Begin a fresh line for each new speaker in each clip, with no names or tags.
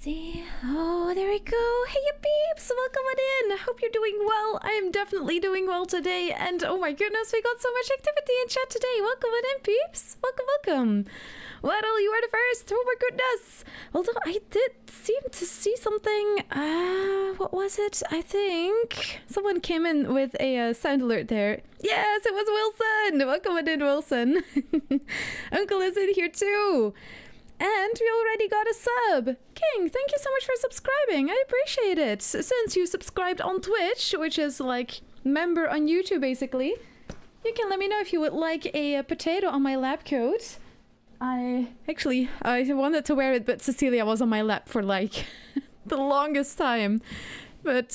See, oh, there we go. Hey, you peeps, welcome on in. I hope you're doing well. I am definitely doing well today. And oh my goodness, we got so much activity in chat today. Welcome on in, peeps. Welcome, welcome. Waddle, you are the first. Oh my goodness. Although I did seem to see something. What was it? I think someone came in with a sound alert there. Yes, it was Wilson. Welcome on in, Wilson. Uncle is in here too. And we already got a sub. King, thank you so much for subscribing. I appreciate it. Since you subscribed on Twitch, which is like member on YouTube basically, you can let me know if you would like a potato on my lab coat. I wanted to wear it, but Cecilia was on my lap for like the longest time. But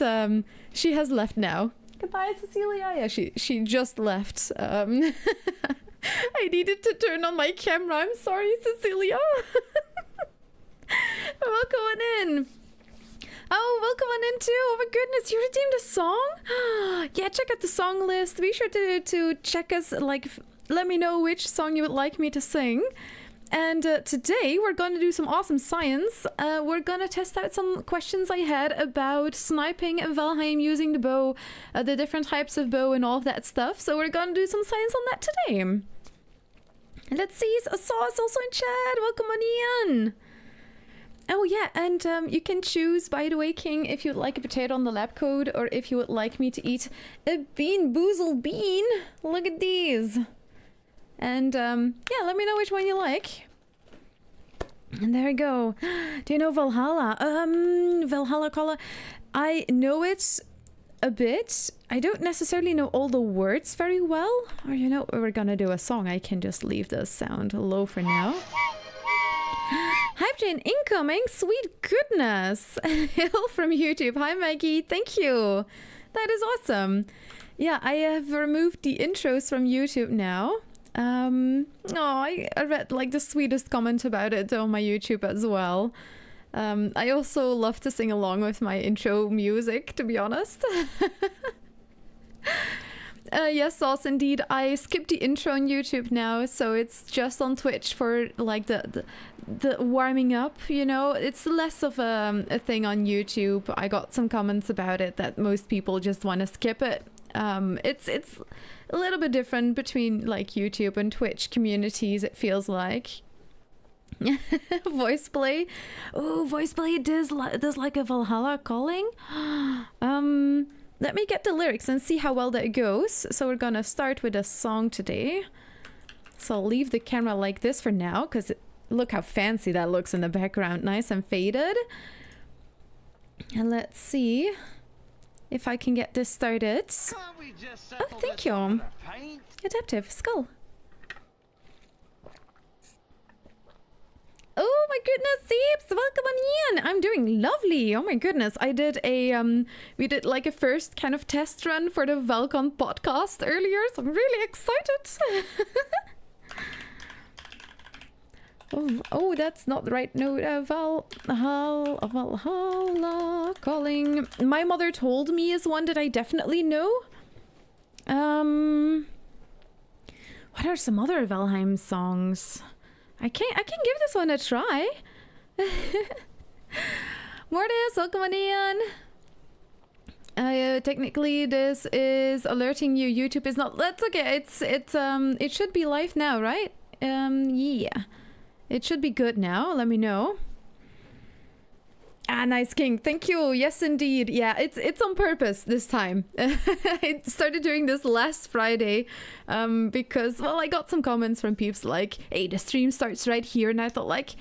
she has left now. Goodbye, Cecilia. Yeah, she just left. I needed to turn on my camera. I'm sorry, Cecilia. Welcome on in. Oh, welcome on in too. Oh my goodness, you redeemed a song? Yeah, check out the song list. Be sure to check us, like, let me know which song you would like me to sing. And today we're going to do some awesome science. We're going to test out some questions I had about sniping in Valheim using the bow, the different types of bow and all of that stuff. So we're going to do some science on that today. Let's see, Sauce also in chat. Welcome on in. Oh yeah, and you can choose, by the way, King, if you'd like a potato on the lab coat or if you would like me to eat a bean boozled bean. Look at these. And yeah, let me know which one you like. And there we go. Do you know Valhalla? Valhalla Cola. I know it a bit. I don't necessarily know all the words very well. Or you know, we're gonna do a song. I can just leave the sound low for now. Hype Jane incoming. Sweet goodness. Hill from YouTube. Hi Maggie. Thank you. That is awesome. Yeah, I have removed the intros from YouTube now. Oh, I read like the sweetest comment about it on my YouTube as well. I also love to sing along with my intro music, to be honest. Yes, Sauce, indeed. I skipped the intro on YouTube now, so it's just on Twitch for like the warming up, you know? It's less of a thing on YouTube. I got some comments about it that most people just want to skip it. It's a little bit different between like YouTube and Twitch communities, it feels like. Voice play. Oh, voice play does like a Valhalla calling. Let me get the lyrics and see how well that goes. So we're gonna start with a song today. So I'll leave the camera like this for now, because look how fancy that looks in the background. Nice and faded. And let's see if I can get this started. Oh, thank you. Adaptive skull. Oh my goodness, Seeps! Welcome on in! I'm doing lovely! Oh my goodness, I did a, we did like a first kind of test run for the Valcon podcast earlier, so I'm really excited! Oh, that's not the right note. Valhalla calling. My Mother Told Me is one that I definitely know. What are some other Valheim songs? I can give this one a try. Mortis, welcome on in. Technically this is alerting you. YouTube is not. That's okay. It should be live now, right? Yeah. It should be good now. Let me know. Ah, nice, King. Thank you. Yes, indeed. Yeah, it's on purpose this time. I started doing this last Friday because, well, I got some comments from peeps like, hey, the stream starts right here. And I thought, like,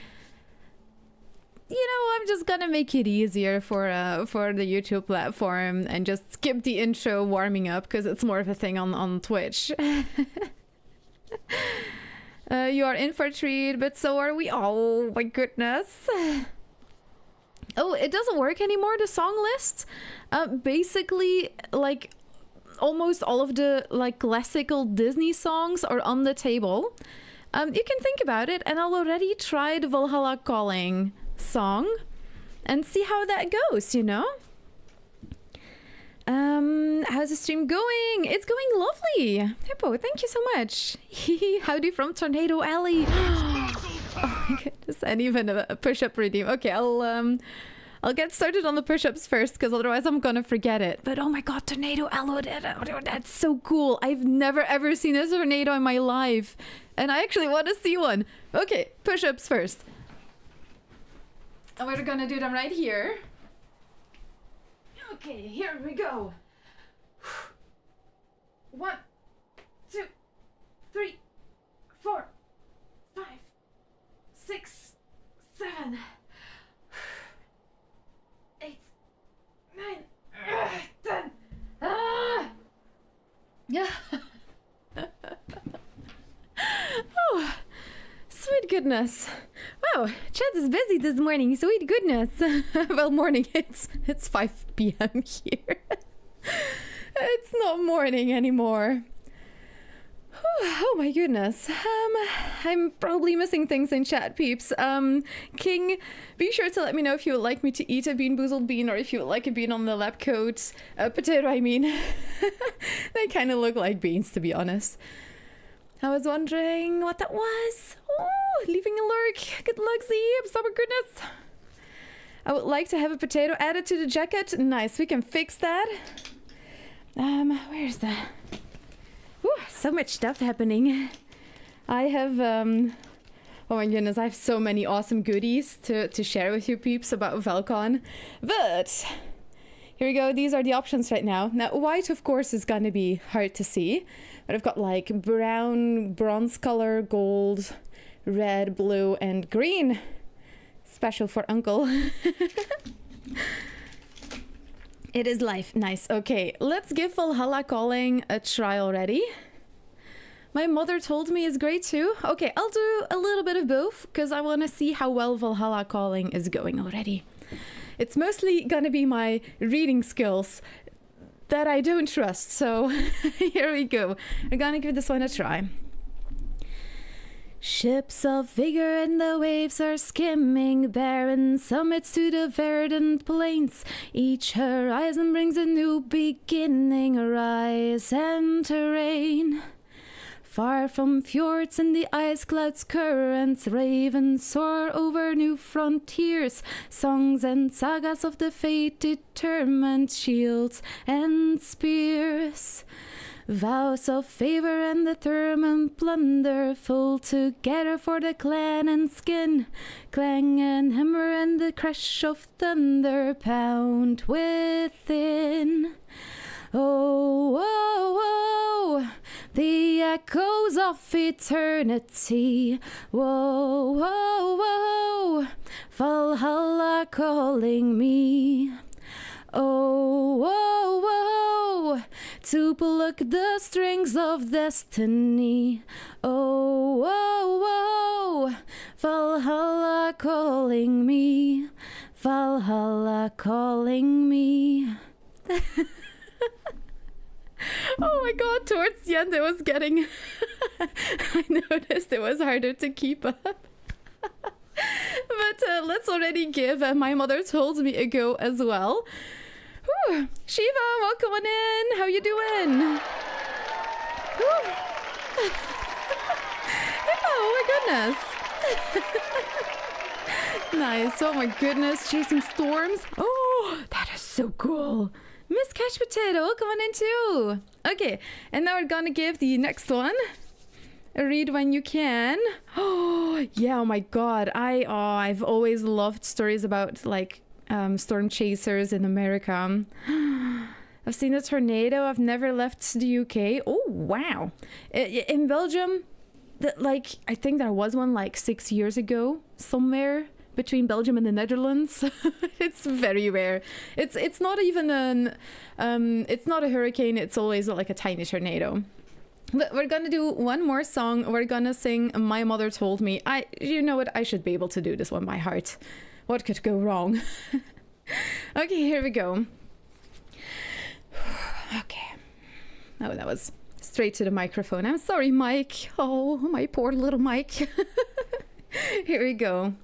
you know, I'm just gonna make it easier for the YouTube platform and just skip the intro warming up because it's more of a thing on Twitch. You are in for a treat, but so are we. Oh, my goodness. Oh, it doesn't work anymore, the song list. Basically, like, almost all of the, like, classical Disney songs are on the table. You can think about it, and I'll already try the Valhalla Calling song and see how that goes, you know? How's the stream going? It's going lovely. Hippo, thank you so much. Howdy from Tornado Alley. Oh my goodness, and even a push-up redeem. Okay, I'll get started on the push-ups first, because otherwise I'm gonna forget it. But oh my god, tornado aloe, that's so cool. I've never ever seen a tornado in my life. And I actually want to see one. Okay, push-ups first. And we're gonna do them right here. Okay, here we go. 1, 2, 3, 4, 5, 6, 7, 8, 9, 10. Ah! Yeah. Oh, sweet goodness. Wow, chat is busy this morning. Sweet goodness. Well, morning. It's 5 p.m. here. It's not morning anymore. Oh my goodness. I'm probably missing things in chat, peeps. King, be sure to let me know if you would like me to eat a bean boozled bean, or if you would like a bean on the lab coat. Potato, I mean. They kind of look like beans, to be honest. I was wondering what that was. Oh, leaving a lurk. Good luck, Zeebs. Oh my goodness. I would like to have a potato added to the jacket. Nice, we can fix that. Where's the... Ooh, so much stuff happening. I have, oh my goodness, I have so many awesome goodies to share with you peeps about Valcon. But, here we go, these are the options right now. Now, white, of course, is gonna be hard to see. But I've got like brown, bronze color, gold, red, blue, and green. Special for Uncle. It is life. Nice. Okay, let's give Valhalla Calling a try already. My mother told me is great too. Okay, I'll do a little bit of both, because I want to see how well Valhalla Calling is going already. It's mostly gonna be my reading skills that I don't trust, so here we go. We're gonna give this one a try. Ships of vigor and the waves are skimming barren summits to the verdant plains. Each horizon brings a new beginning, rise and terrain. Far from fjords and the ice clouds currents, ravens soar over new frontiers. Songs and sagas of the fate determined, shields and spears. Vows of favor and the term and plunder, full together for the clan and skin. Clang and hammer and the crash of thunder pound within. Oh, oh, oh, the echoes of eternity. Whoa, whoa, whoa, Valhalla calling me. Oh, whoa, whoa, to pluck the strings of destiny. Oh, whoa, whoa, Valhalla calling me. Valhalla calling me. Oh my god, towards the end it was getting... I noticed it was harder to keep up. But let's already give My Mother Told Me a go as well. Whew. Shiva, welcome on in. How you doing? Oh my goodness. Nice. Oh my goodness. Chasing storms. Oh, that is so cool. Miss Cash Potato, welcome on in too. Okay, and now we're gonna give the next one a read when you can. Oh yeah, oh my god. I've always loved stories about like storm chasers in America. I've seen a tornado. I've never left the UK. Oh wow. In Belgium, like I think there was one like 6 years ago somewhere between Belgium and the Netherlands. It's very rare. It's not even an it's not a hurricane. It's always like a tiny tornado. But we're gonna do one more song. We're gonna sing My Mother Told Me. You know what? I should be able to do this one by heart. What could go wrong? Okay, here we go. Okay. Oh, that was straight to the microphone. I'm sorry, Mike. Oh, my poor little Mike. Here we go.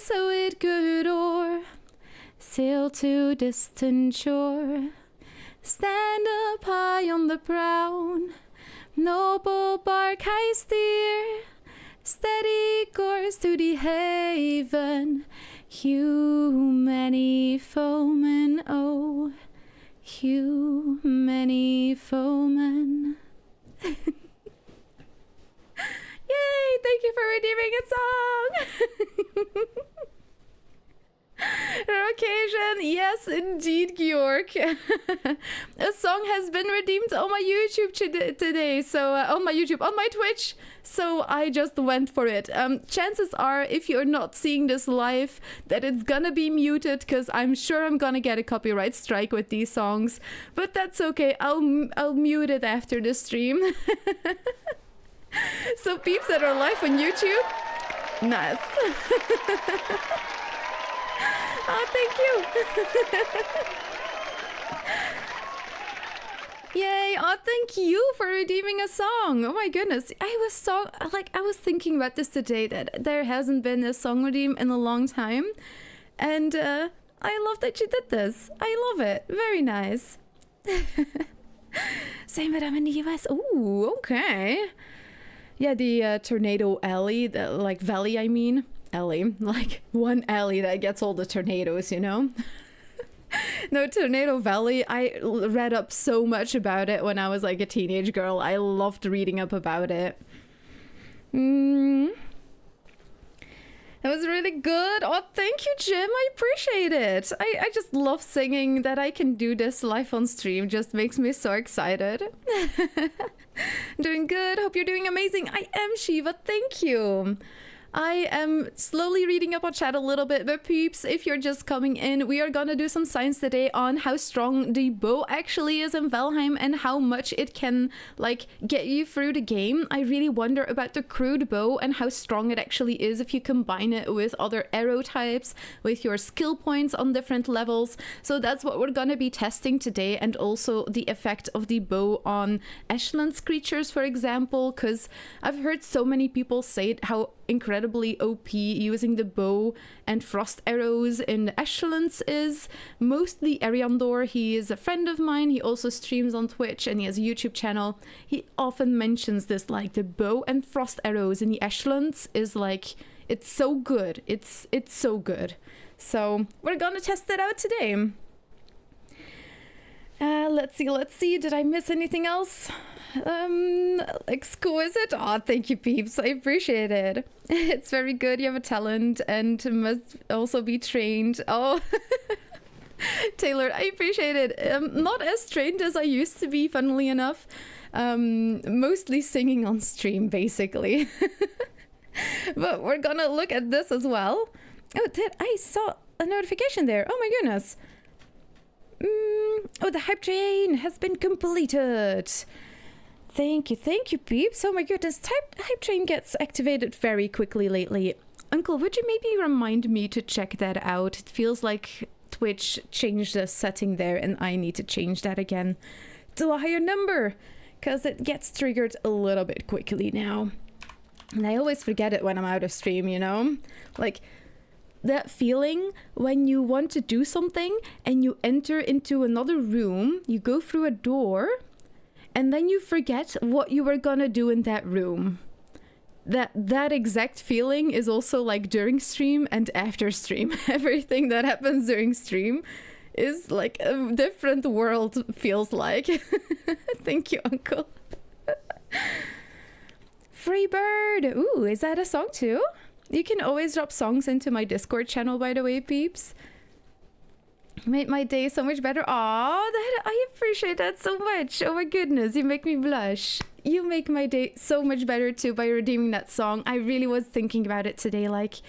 so it could oar, sail to distant shore, stand up high on the prow, noble bark high steer, steady course to the haven, hew many foemen, oh, hew many foemen. Yay! Thank you for redeeming a song! Occasion, yes, indeed, Georg. A song has been redeemed on my YouTube today, so on my Twitch. So I just went for it. Chances are, if you're not seeing this live, that it's gonna be muted, because I'm sure I'm gonna get a copyright strike with these songs. But that's okay. I'll mute it after the stream. So peeps that are live on YouTube, nice. Oh, thank you. Yay. Oh, thank you for redeeming a song. Oh my goodness. I was thinking about this today, that there hasn't been a song redeem in a long time. And I love that you did this. I love it. Very nice. Same but I'm in the US. Ooh, okay. Yeah, the tornado alley, valley, I mean. Alley, like one alley that gets all the tornadoes, you know? No, Tornado Valley, I read up so much about it when I was like a teenage girl. I loved reading up about it. That was really good. Oh, thank you, Jim. I appreciate it. I just love singing. That I can do this live on stream just makes me so excited. Doing good. Hope you're doing amazing. I am, Shiva. Thank you. I am slowly reading up on chat a little bit, but peeps, if you're just coming in, we are gonna do some science today on how strong the bow actually is in Valheim and how much it can, like, get you through the game. I really wonder about the crude bow and how strong it actually is if you combine it with other arrow types, with your skill points on different levels. So that's what we're gonna be testing today, and also the effect of the bow on Ashland's creatures, for example, because I've heard so many people say how incredibly OP using the bow and frost arrows in the Ashlands is. Mostly Ariandor, he is a friend of mine, he also streams on Twitch and he has a YouTube channel. He often mentions this, like the bow and frost arrows in the Ashlands is like, it's so good, it's so good. So we're gonna test it out today. Let's see, did I miss anything else? Exquisite. Oh, thank you, peeps. I appreciate it. It's very good. You have a talent and must also be trained. Oh, Taylor, I appreciate it. Not as trained as I used to be, funnily enough. Mostly singing on stream, basically. But we're gonna look at this as well. Oh, I saw a notification there. Oh my goodness. Oh, the hype train has been completed. Thank you, peeps. Oh my goodness, hype train gets activated very quickly lately. Uncle, would you maybe remind me to check that out? It feels like Twitch changed the setting there and I need to change that again to a higher number, because it gets triggered a little bit quickly now. And I always forget it when I'm out of stream, you know? Like, that feeling when you want to do something and you enter into another room, you go through a door, and then you forget what you were gonna do in that room. That exact feeling is also like during stream and after stream. Everything that happens during stream is like a different world, feels like. Thank you, Uncle. Freebird! Ooh, is that a song too? You can always drop songs into my Discord channel, by the way, peeps. Made my day so much better. Aw, I appreciate that so much. Oh my goodness, you make me blush. You make my day so much better too by redeeming that song. I really was thinking about it today, like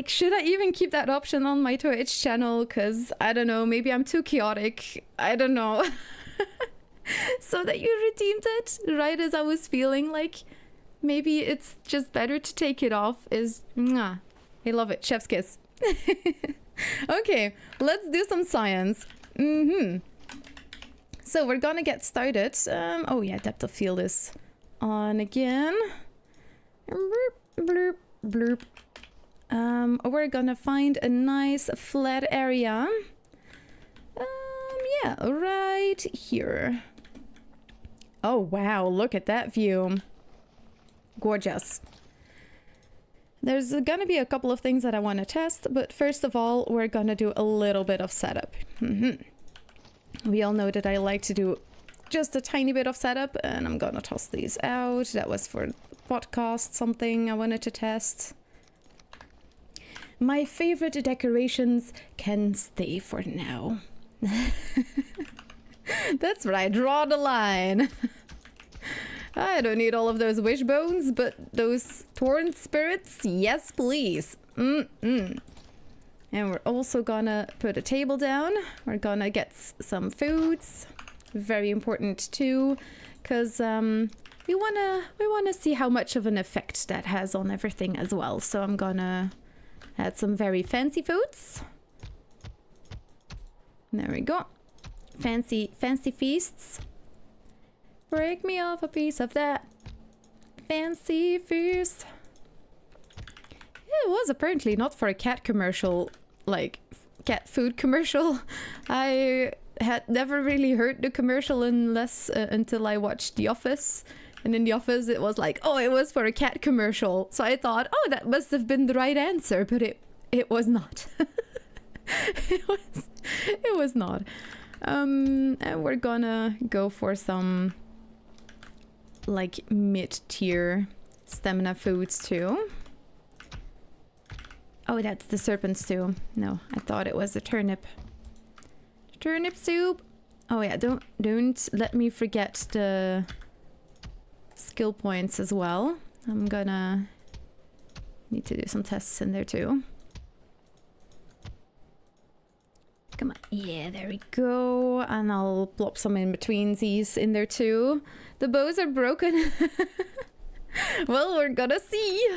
should I even keep that option on my Twitch channel? Because I don't know, maybe I'm too chaotic. I don't know. So that you redeemed it right as I was feeling like maybe it's just better to take it off is mwah. I love it. Chef's kiss. Okay, let's do some science. So we're gonna get started. Oh yeah, depth of field is on again. Bloop, bloop, bloop. We're gonna find a nice flat area. Yeah, right here. Oh, wow, look at that view. Gorgeous. There's gonna be a couple of things that I want to test, but first of all, we're gonna do a little bit of setup. We all know that I like to do just a tiny bit of setup, and I'm gonna toss these out. That was for podcast, something I wanted to test. My favorite decorations can stay for now. That's right, draw the line. I don't need all of those wishbones, but those torn spirits, yes please. And we're also gonna put a table down. We're gonna get some foods. Very important too, because we wanna see how much of an effect that has on everything as well. So I'm gonna add some very fancy foods. There we go. Fancy feasts. Break me off a piece of that fancy feast. It was apparently not for a cat commercial, like cat food commercial. I had never really heard the commercial until I watched The Office. And in The Office it was like, oh, it was for a cat commercial. So I thought, oh, that must have been the right answer, but it was not. it was not. And we're gonna go for some like mid-tier stamina foods too. Oh, that's the serpent stew. No, I thought it was the turnip. Turnip soup. Oh yeah, don't let me forget the skill points as well. I'm gonna need to do some tests in there too. Come on. Yeah, there we go. And I'll plop some in between these in there too. The bows are broken. Well, we're gonna see.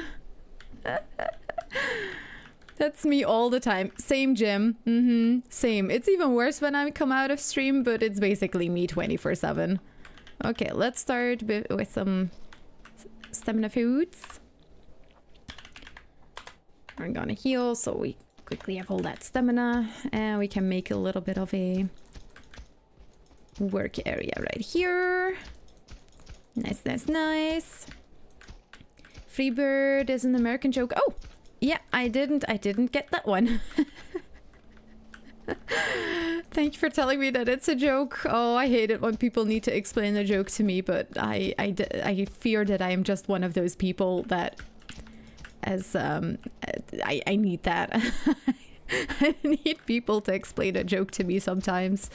That's me all the time. Same gym. Same. It's even worse when I come out of stream, but it's basically me 24/7. Okay, let's start with some stamina foods. We're gonna heal so we quickly have all that stamina, and we can make a little bit of a work area right here. Nice, nice, nice. Freebird is an American joke. Oh, yeah, I didn't get that one. Thank you for telling me that it's a joke. Oh, I hate it when people need to explain a joke to me, but I fear that I am just one of those people that I need that. I need people to explain a joke to me sometimes.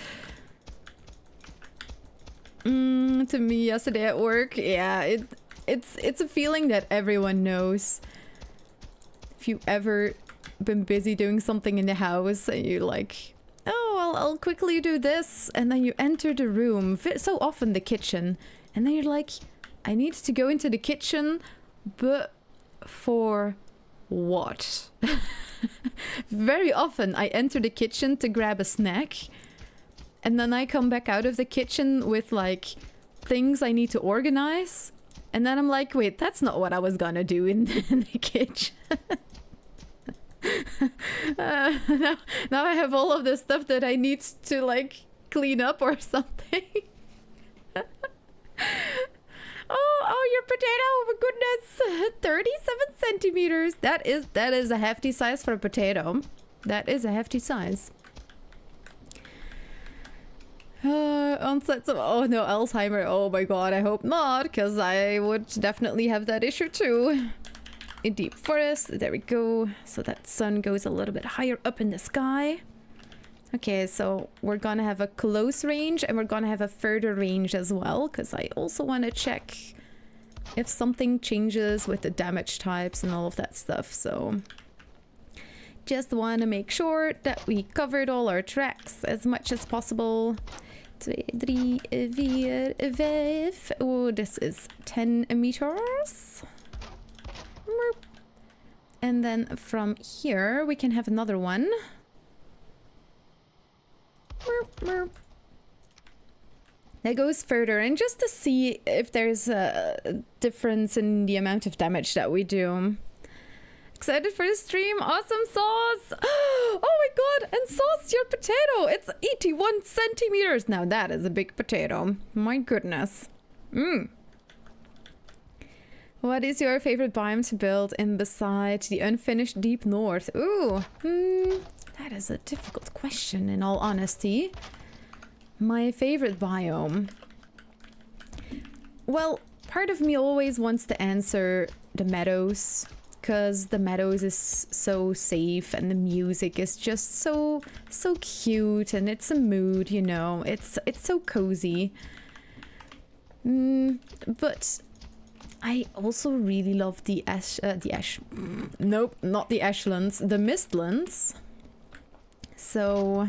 To me yesterday at work, yeah, it's a feeling that everyone knows. If you ever been busy doing something in the house and you're like, oh, I'll quickly do this, and then you enter the room, so often the kitchen, and then you're like, I need to go into the kitchen, but for what? Very often I enter the kitchen to grab a snack, and then I come back out of the kitchen with like things I need to organize, and then I'm like, wait, that's not what I was gonna do in the kitchen. Now I have all of this stuff that I need to like clean up or something. Oh, your potato! Oh my goodness, 37 centimeters. That is a hefty size for a potato. That is a hefty size. Onsets of oh no, Alzheimer. Oh my god, I hope not, because I would definitely have that issue too. A deep forest. There we go. So that sun goes a little bit higher up in the sky. Okay, so we're gonna have a close range and we're gonna have a further range as well, because I also want to check if something changes with the damage types and all of that stuff. So just want to make sure that we covered all our tracks as much as possible. 2, 3, 4, 5. Oh, this is 10 meters. And then from here we can have another one. That goes further, and just to see if there's a difference in the amount of damage that we do. Excited for the stream. Awesome, Sauce. Oh my god. And Sauce, your potato. It's 81 centimeters. Now that is a big potato. My goodness. What is your favorite biome to build in besides the unfinished deep north? Ooh. That is a difficult question, in all honesty. My favorite biome. Well, part of me always wants to answer the meadows, because the meadows is so safe and the music is just so cute and it's a mood, you know. It's so cozy. But I also really love nope, not the ashlands, the mistlands. So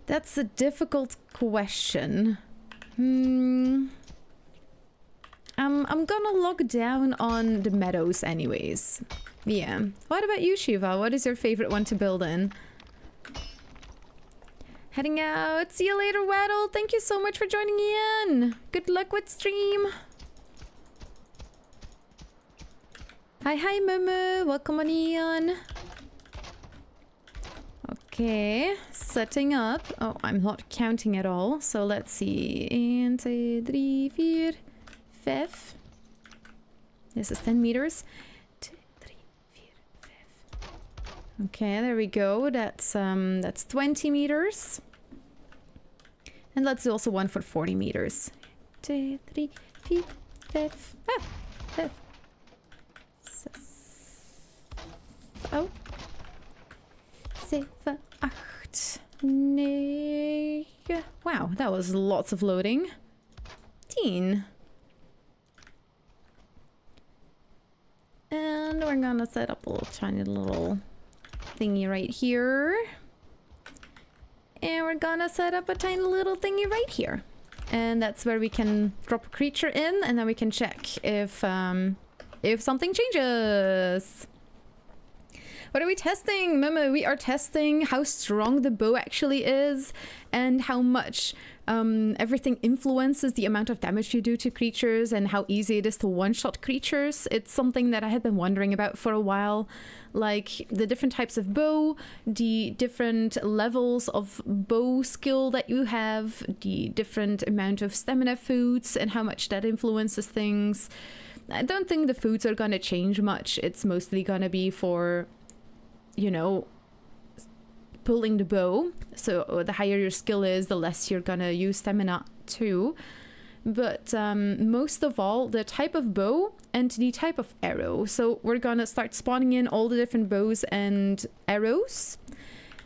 that's a difficult question. I'm gonna log down on the meadows anyways. Yeah. What about you, Shiva? What is your favorite one to build in? Heading out. See you later, Waddle. Thank you so much for joining in. Good luck with stream. Hi, Momo. Welcome on in. Okay, setting up. Oh, I'm not counting at all. So let's see. 1, 2, 3, 4, 5. This is 10 meters. 2, 3, 4, 5. Okay, there we go. That's 20 meters. And let's do also one for 40 meters. 2, 3, 4, 5. Ah, 5. 6. Oh. 7, 8, 9. Wow, that was lots of loading. 10. And we're gonna set up a little tiny little thingy right here. And we're gonna set up a tiny little thingy right here. And that's where we can drop a creature in, and then we can check if something changes. What are we testing, Momo? We are testing how strong the bow actually is and how much everything influences the amount of damage you do to creatures and how easy it is to one-shot creatures. It's something that I had been wondering about for a while. Like the different types of bow, the different levels of bow skill that you have, the different amount of stamina foods and how much that influences things. I don't think the foods are gonna change much. It's mostly gonna be for, you know, pulling the bow. So the higher your skill is, the less you're gonna use stamina too. But most of all, the type of bow and the type of arrow. So we're gonna start spawning in all the different bows and arrows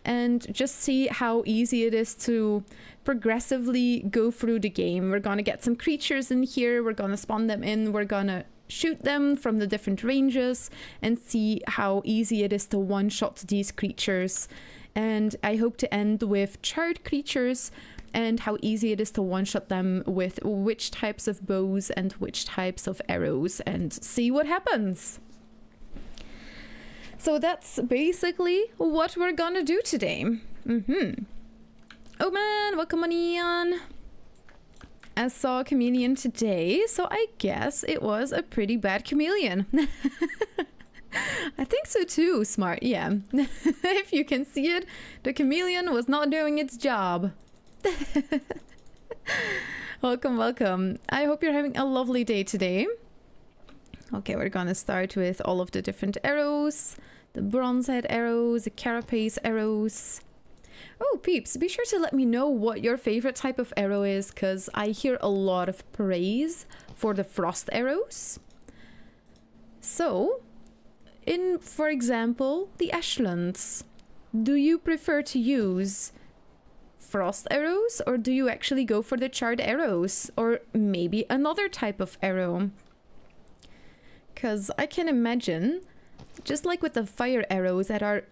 and just see how easy it is to progressively go through the game. We're gonna get some creatures in here, we're gonna spawn them in, we're gonna shoot them from the different ranges and see how easy it is to one-shot these creatures. And I hope to end with charred creatures and how easy it is to one-shot them with which types of bows and which types of arrows and see what happens. So that's basically what we're gonna do today. Oh man, welcome on in. I saw a chameleon today, so I guess it was a pretty bad chameleon. I think so too, Smart, yeah. If you can see it, the chameleon was not doing its job. Welcome, welcome. I hope you're having a lovely day today. Okay, we're gonna start with all of the different arrows. The bronze head arrows, the carapace arrows. Oh, peeps, be sure to let me know what your favorite type of arrow is, because I hear a lot of praise for the frost arrows. So, for example, the ashlands, do you prefer to use frost arrows or do you actually go for the charred arrows or maybe another type of arrow? Because I can imagine, just like with the fire arrows that are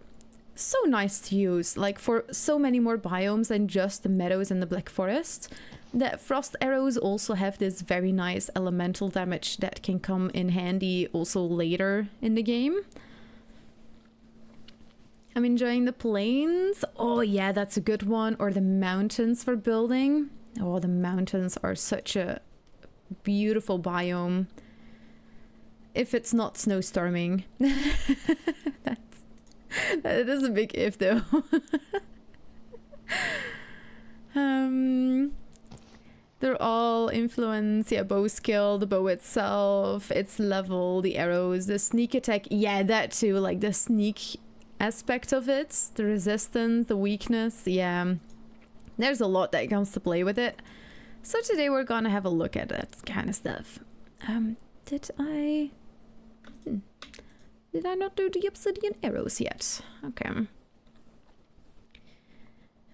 so nice to use, like for so many more biomes than just the meadows and the black forest, that frost arrows also have this very nice elemental damage that can come in handy also later in the game. I'm enjoying the plains. Oh yeah, that's a good one. Or the mountains for building. Oh, the mountains are such a beautiful biome. if it's not snowstorming. That is a big if though. They're all influence, yeah, bow skill, the bow itself, its level, the arrows, the sneak attack, yeah, that too, like the sneak aspect of it, the resistance, the weakness, yeah. There's a lot that comes to play with it. So today we're gonna have a look at that kind of stuff. Did I not do the obsidian arrows yet? Okay.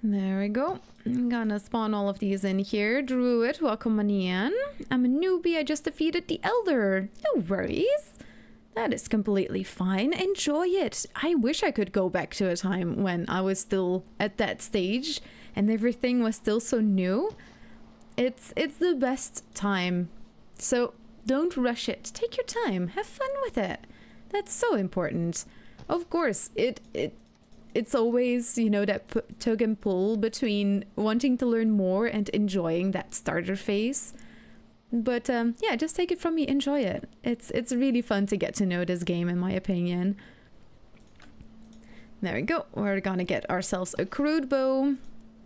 There we go. I'm gonna spawn all of these in here. Druid, welcome on in. I'm a newbie, I just defeated the Elder. No worries. That is completely fine. Enjoy it. I wish I could go back to a time when I was still at that stage and everything was still so new. It's the best time. So don't rush it. Take your time. Have fun with it. That's so important. Of course, it's always, you know, that tug and pull between wanting to learn more and enjoying that starter phase. But yeah, just take it from me, enjoy it. It's really fun to get to know this game, in my opinion. There we go. We're gonna get ourselves a crude bow,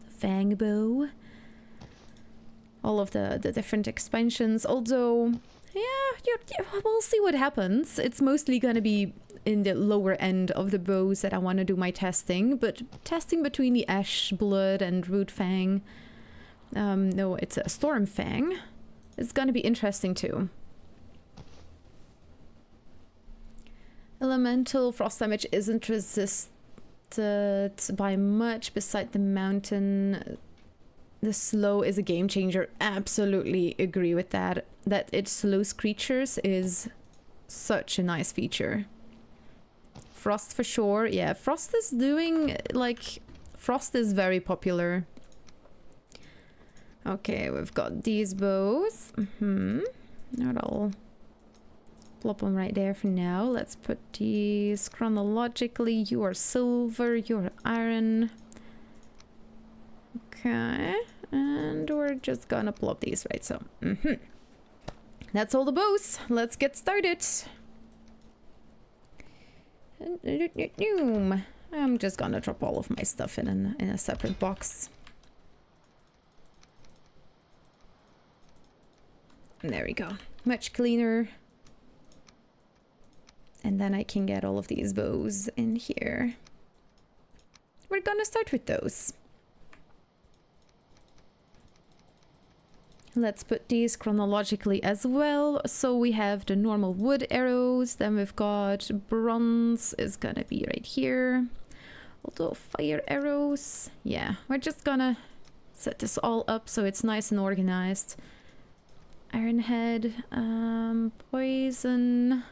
fang bow, all of the different expansions. Although, yeah, we'll see what happens. It's mostly gonna be in the lower end of the bows that I want to do my testing, but testing between the Ash Blood and Root Fang, no, it's a Storm Fang, it's gonna be interesting too. Elemental frost damage isn't resisted by much beside the mountain. The slow is a game changer. Absolutely agree with that. That it slows creatures is such a nice feature. Frost for sure. Yeah, Frost is doing, like, Frost is very popular. Okay, we've got these bows. I'll plop them right there for now. Let's put these chronologically. You are silver, you're iron. Okay, and we're just gonna plop these right, so. That's all the bows. Let's get started. I'm just gonna drop all of my stuff in a separate box. There we go. Much cleaner. And then I can get all of these bows in here. We're gonna start with those. Let's put these chronologically as well. So we have the normal wood arrows, then we've got bronze is gonna be right here. Although fire arrows, yeah, we're just gonna set this all up so it's nice and organized. Iron head, poison.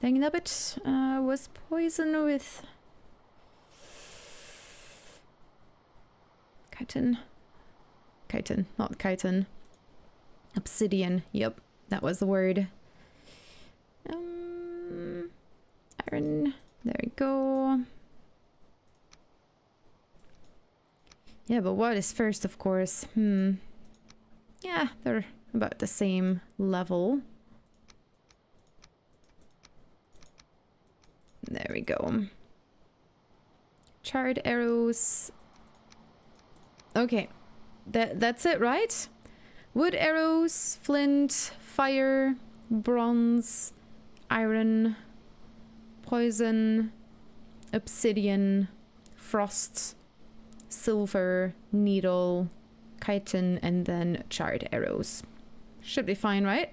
Dang nabbit, was poison with chitin, not chitin. Obsidian, yep, that was the word. Iron, there we go. Yeah, but what is first, of course? Yeah, they're about the same level. There we go. Charred arrows. Okay, that's it, right? Wood arrows, flint, fire, bronze, iron, poison, obsidian, frost, silver, needle, chitin, and then charred arrows. Should be fine, right?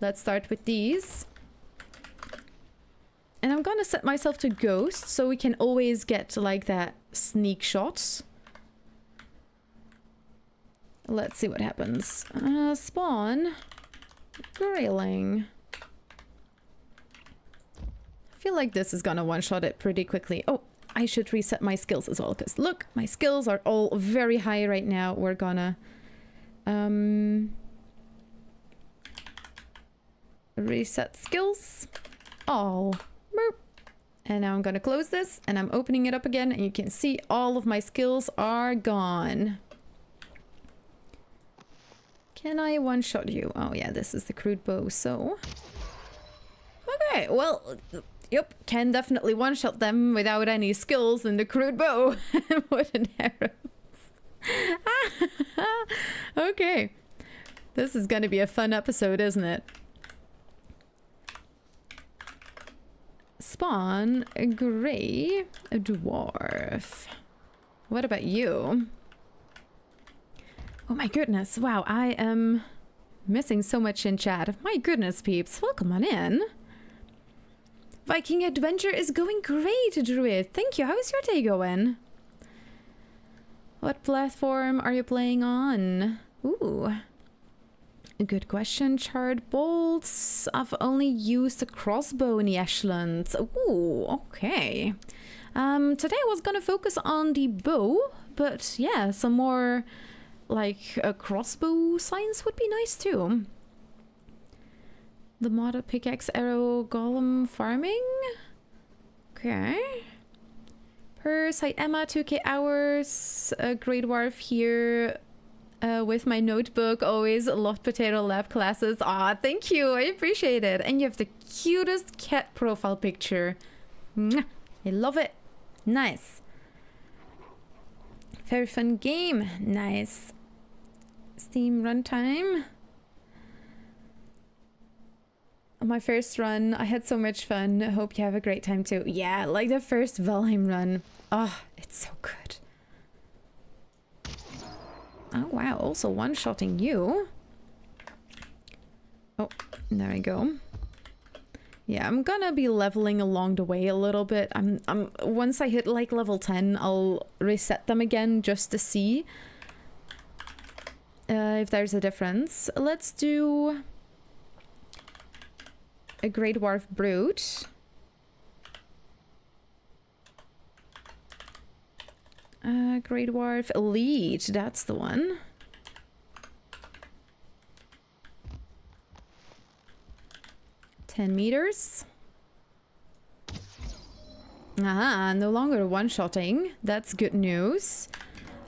Let's start with these. And I'm gonna set myself to ghost so we can always get like that sneak shot. Let's see what happens. Spawn. Grayling. I feel like this is gonna one-shot it pretty quickly. Oh, I should reset my skills as well, because look, my skills are all very high right now. We're gonna reset skills. All. Boop. And now I'm gonna close this, and I'm opening it up again, and you can see all of my skills are gone. Can I one-shot you? Oh yeah, this is the crude bow, so... Okay, well, yep, can definitely one-shot them without any skills in the crude bow and wooden arrows. Okay. This is gonna be a fun episode, isn't it? Spawn a gray, a dwarf. What about you? Oh my goodness, wow, I am missing so much in chat. My goodness, peeps, welcome on in. Viking adventure is going great, Druid. Thank you. How is your day going? What platform are you playing on? Ooh. A good question. Charred bolts. I've only used a crossbow in the Ashlands. Ooh, okay. Today I was gonna focus on the bow, but yeah, some more like a crossbow science would be nice too. The modded pickaxe arrow golem farming. Okay. Per site Emma, 2k hours. A Great Dwarf here with my notebook. Always loved potato lab classes. Aw, thank you. I appreciate it. And you have the cutest cat profile picture. Mwah. I love it. Nice. Very fun game. Nice. Steam runtime. My first run, I had so much fun. I hope you have a great time too. Yeah, like the first Valheim run. Oh, it's so good. Oh wow, also one-shotting you. Oh, there we go. Yeah, I'm gonna be leveling along the way a little bit. Once I hit like level 10, I'll reset them again just to see if there's a difference. Let's do a Great Dwarf Brute. Great Dwarf Elite, that's the one. $10 meters. Ah, no longer one-shotting. That's good news.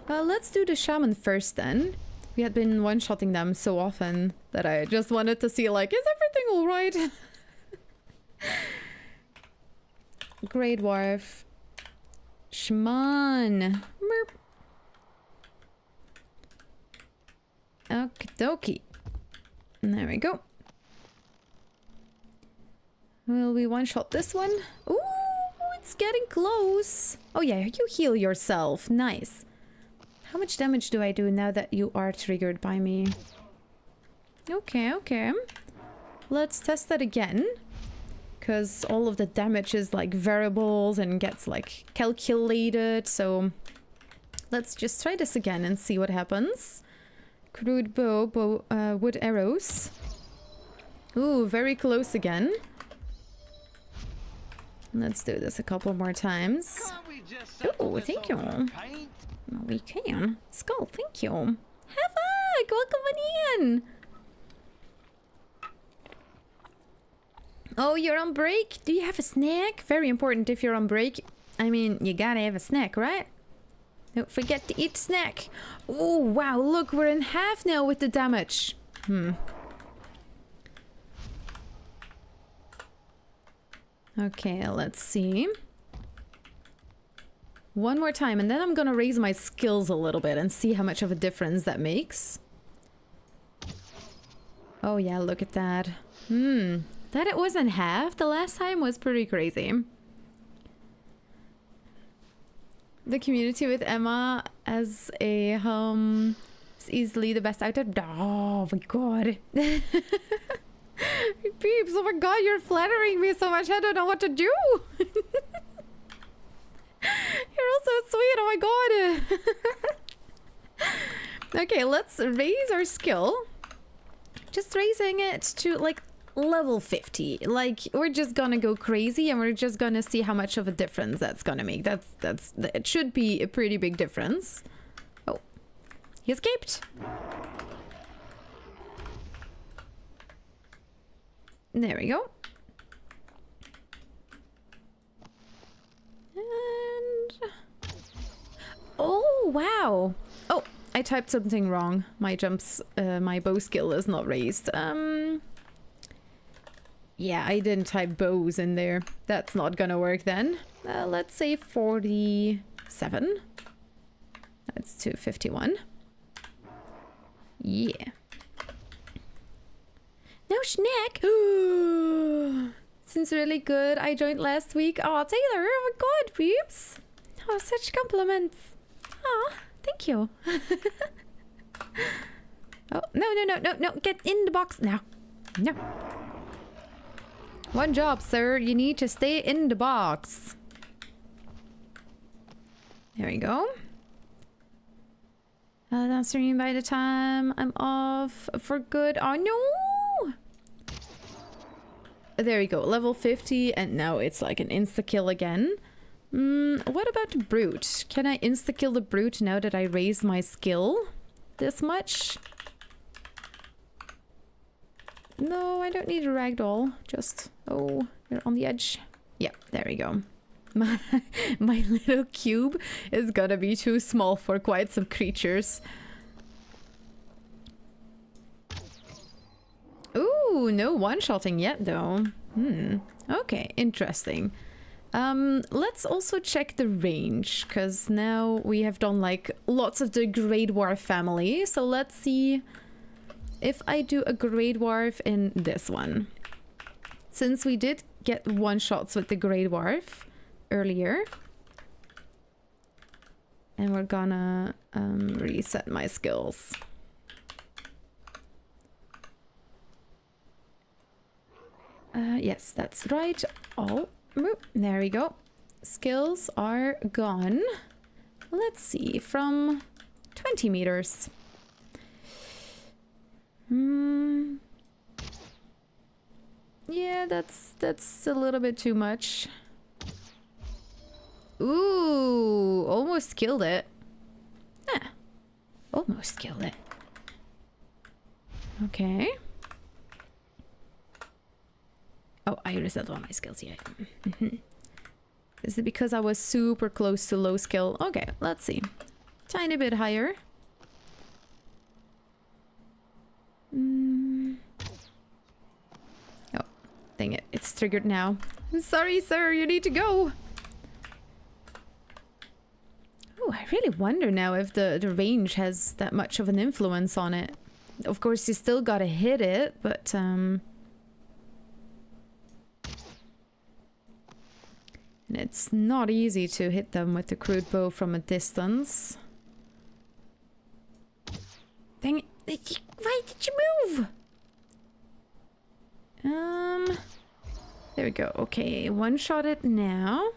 Let's do the Shaman first then. We had been one-shotting them so often that I just wanted to see, like, is everything alright? Great Dwarf. Shaman. Merp. Okie dokie. There we go. Will we one-shot this one? Ooh, it's getting close. Oh yeah, you heal yourself. Nice. How much damage do I do now that you are triggered by me? Okay, okay. Let's test that again. Because all of the damage is like variables and gets like calculated. So let's just try this again and see what happens. Crude bow, wood arrows. Ooh, very close again. Let's do this a couple more times. Oh, thank you. We can. Skull, thank you. Havoc, welcome on in. Oh, you're on break? Do you have a snack? Very important if you're on break. I mean, you gotta have a snack, right? Don't forget to eat snack. Oh, wow, look, we're in half now with the damage. Okay, let's see. One more time, and then I'm gonna raise my skills a little bit and see how much of a difference that makes. Oh yeah, look at that. That it wasn't half the last time was pretty crazy. The community with Emma as a is easily the best out there. Oh my god. Peeps, oh my god, you're flattering me so much, I don't know what to do. You're all so sweet, oh my god. Okay, let's raise our skill. Just raising it to like level 50. Like, we're just gonna go crazy and we're just gonna see how much of a difference that's gonna make. It should be a pretty big difference. Oh, he escaped. There we go. And... oh, wow. Oh, I typed something wrong. My my bow skill is not raised. Yeah, I didn't type bows in there. That's not gonna work then. Let's say 47. That's 251. Yeah. No snack. Seems really good. I joined last week. Oh, Taylor, oh my god, peeps. Oh, such compliments. Oh, thank you. Oh, no. Get in the box now. No. One job, sir. You need to stay in the box. There we go. That's stream by the time I'm off for good. Oh, no! There we go. Level 50, and now it's like an insta-kill again. What about the brute? Can I insta-kill the brute now that I raised my skill this much? No, I don't need a ragdoll. Just... Oh, you're on the edge. Yep, there we go. My little cube is gonna be too small for quite some creatures. Ooh, no one-shotting yet, though. Okay, interesting. Let's also check the range, because now we have done, like, lots of the Grey Dwarf family. So let's see if I do a Grey Dwarf in this one. Since we did get one-shots with the Grey Dwarf earlier. And we're gonna reset my skills. Yes, that's right. Oh, there we go. Skills are gone. Let's see, from 20 meters. Yeah, that's a little bit too much. Ooh, almost killed it. Ah, almost killed it. Okay. Oh, I reset all my skills, yeah. Is it because I was super close to low skill? Okay, let's see. Tiny bit higher. Oh, dang it. It's triggered now. I'm sorry, sir. You need to go. Oh, I really wonder now if the range has that much of an influence on it. Of course, you still gotta hit it, but... And it's not easy to hit them with the crude bow from a distance. Dang it. Why did you move? There we go. Okay, one-shot it now.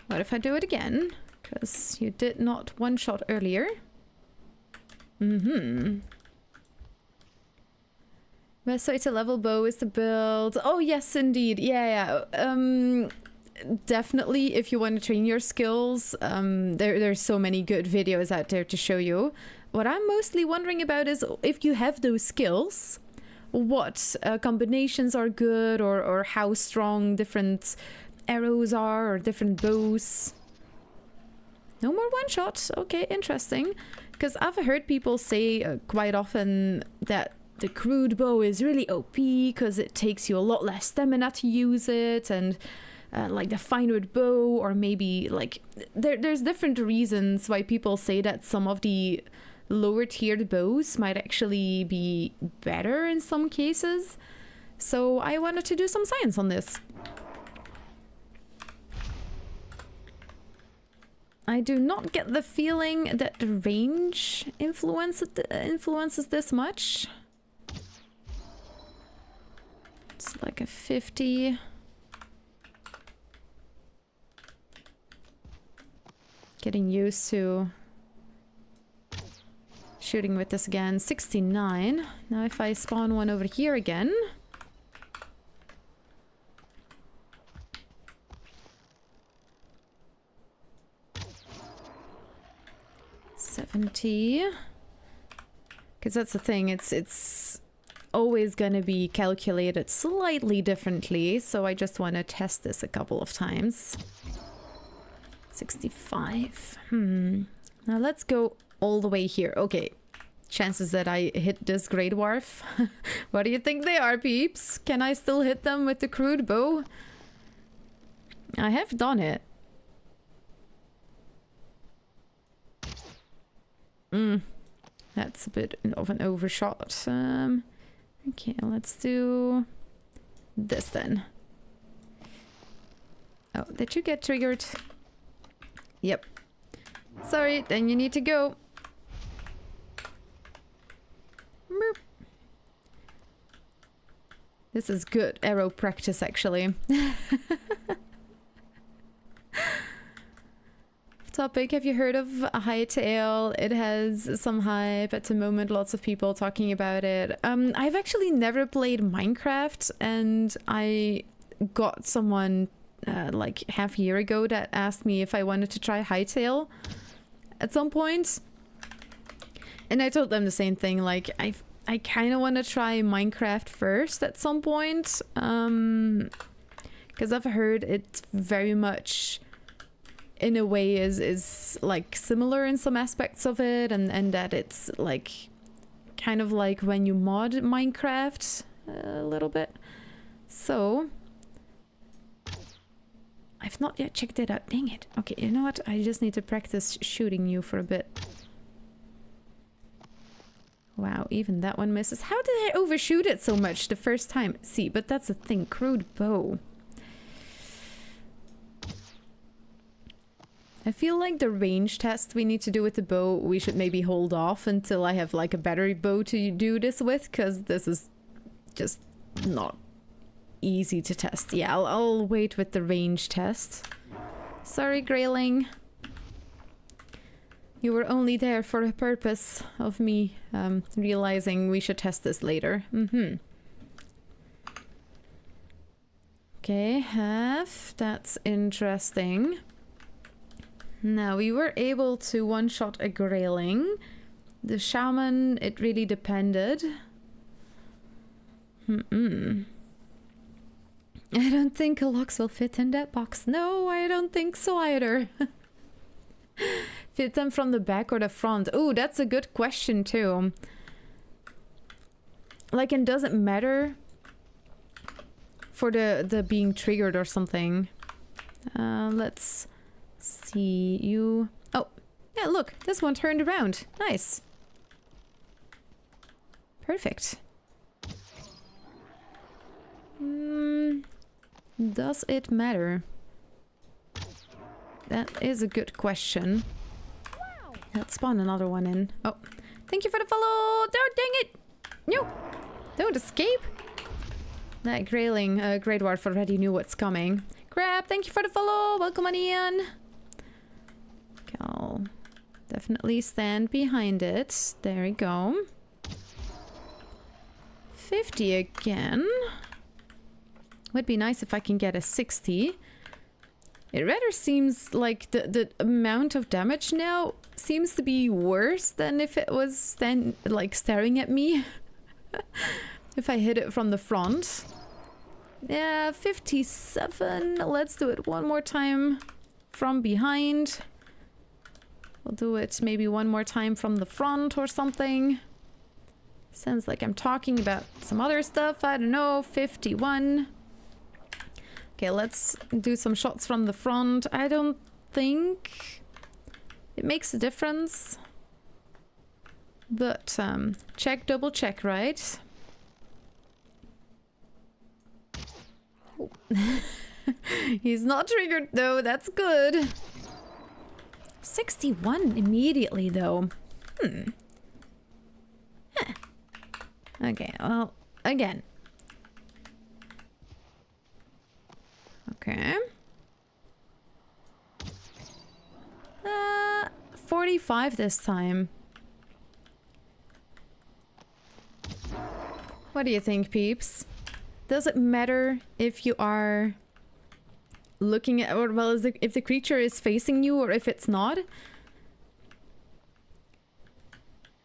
What if I do it again? Because you did not one-shot earlier. Best way to level bow is to build... Oh, yes, indeed. Yeah. Definitely, if you want to train your skills, there's so many good videos out there to show you. What I'm mostly wondering about is if you have those skills, what combinations are good, or how strong different arrows are, or different bows. No more one-shots. Okay, interesting. Because I've heard people say quite often that the crude bow is really OP because it takes you a lot less stamina to use it, and like the finewood bow, or maybe like there's different reasons why people say that some of the lower tiered bows might actually be better in some cases. So I wanted to do some science on this. I do not get the feeling that the range influences this much. It's like a 50. Getting used to shooting with this again. 69. Now if I spawn one over here again. $70. Because that's the thing, it's always gonna be calculated slightly differently, so I just want to test this a couple of times. 65. Now let's go all the way here. Okay. Chances that I hit this Great Dwarf. What do you think they are, peeps? Can I still hit them with the crude bow? I have done it. That's a bit of an overshot. Okay, let's do this then. Oh, did you get triggered? Yep. Sorry, then you need to go. Boop. This is good arrow practice, actually. Topic, have you heard of Hightail? It has some hype at the moment, lots of people talking about it. I've actually never played Minecraft, and I got someone like half a year ago that asked me if I wanted to try Hightail at some point. And I told them the same thing, like I kind of want to try Minecraft first at some point. Because I've heard it's very much, in a way, is like similar in some aspects of it, and that it's like kind of like when you mod Minecraft a little bit. So I've not yet checked it out. Dang it. Okay, you know what? I just need to practice shooting you for a bit. Wow, even that one misses. How did I overshoot it so much the first time? See, but that's the thing. Crude bow. I feel like the range test we need to do with the bow, we should maybe hold off until I have like a better bow to do this with, because this is just not easy to test. Yeah, I'll wait with the range test. Sorry, Grayling. You were only there for a purpose of me realizing we should test this later. Okay, half. That's interesting. Now, we were able to one-shot a Grayling. The Shaman, it really depended. I don't think a Lux will fit in that box. No, I don't think so either. Fit them from the back or the front? Oh, that's a good question too. Like, it doesn't matter for the being triggered or something. Let's see you. Oh, yeah, look, this one turned around. Nice. Perfect. Does it matter? That is a good question. Let's spawn another one in. Oh, thank you for the follow! Oh, dang it! No! Don't escape! That Grayling, Grey Dwarf already knew what's coming. Crap, thank you for the follow! Welcome on Ian! Okay, I'll definitely stand behind it. There we go. 50 again. Would be nice if I can get a 60. It rather seems like the amount of damage now seems to be worse than if it was then like staring at me. If I hit it from the front. Yeah, 57. Let's do it one more time from behind. We'll do it maybe one more time from the front or something. Sounds like I'm talking about some other stuff. I don't know. 51. Okay, let's do some shots from the front. I don't think it makes a difference. But check, double check, right? Oh. He's not triggered though, that's good. 61 immediately though. Huh. Okay, well, again. Okay. 45 this time. What do you think, peeps? Does it matter if you are looking at, or well, if the creature is facing you or if it's not?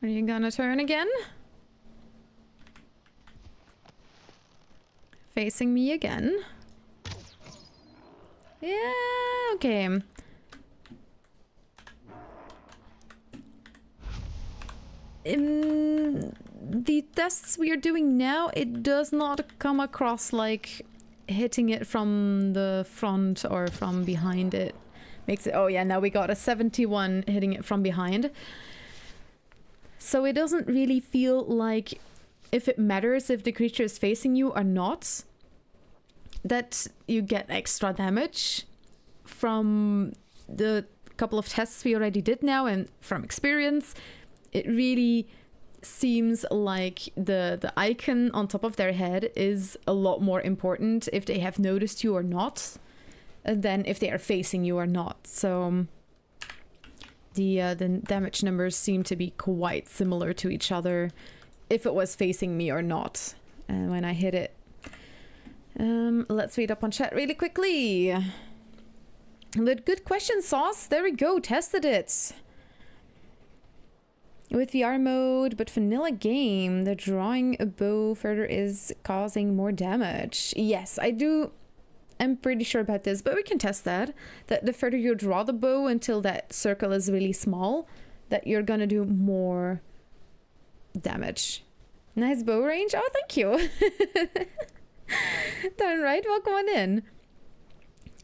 Are you gonna turn again? Facing me again. Yeah, okay. in the tests we are doing now, it does not come across like hitting it from the front or from behind. It makes it, oh yeah, now we got a 71 hitting it from behind. So it doesn't really feel like if it matters if the creature is facing you or not, that you get extra damage. From the couple of tests we already did now and from experience, it really seems like the icon on top of their head is a lot more important if they have noticed you or not than if they are facing you or not. So the damage numbers seem to be quite similar to each other if it was facing me or not when I hit it. Let's read up on chat really quickly. But good question, Sauce. There we go. Tested it with VR mode, but vanilla game. The drawing a bow further is causing more damage. Yes, I do. I'm pretty sure about this, but we can test that. That the further you draw the bow until that circle is really small, that you're gonna do more damage. Nice bow range. Oh, thank you. Darn right. Welcome on in.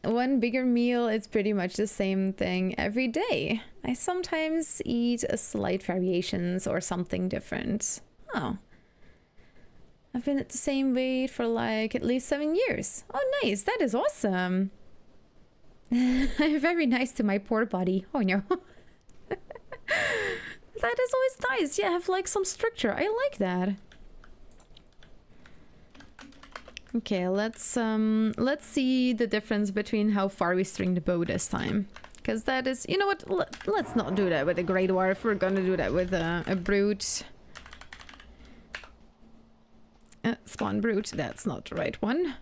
One bigger meal, it's pretty much the same thing every day. I sometimes eat a slight variations or something different. Oh. I've been at the same weight for like at least 7 years. Oh, nice. That is awesome. I'm very nice to my poor body. Oh, no. That is always nice. Yeah, have like some structure. I like that. Okay, let's see the difference between how far we string the bow this time. Because that is, you know what, let's not do that with a Great Dwarf. We're gonna do that with a Brute. Spawn Brute, that's not the right one.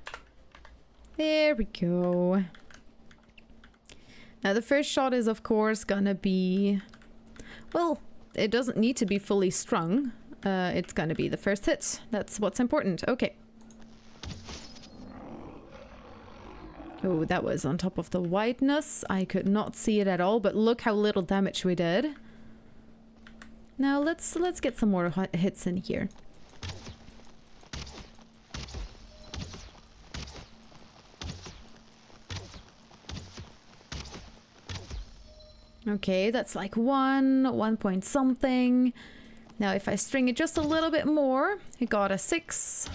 There we go. Now the first shot is of course gonna be, well, it doesn't need to be fully strung. It's gonna be the first hit. That's what's important. Okay. Oh, that was on top of the whiteness. I could not see it at all, but look how little damage we did. Now let's get some more hits in here. Okay, that's like one point something. Now if I string it just a little bit more, we got a 6.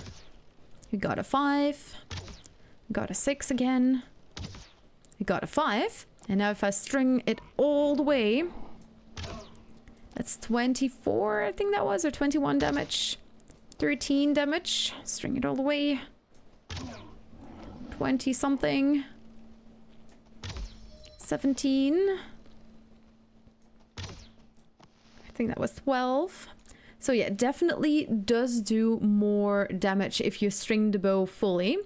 We got a 5. Got a 6 again. We got a 5. And now if I string it all the way, that's 24, I think that was, or 21 damage. 13 damage. String it all the way. 20 something. 17. I think that was 12. So yeah, definitely does do more damage if you string the bow fully.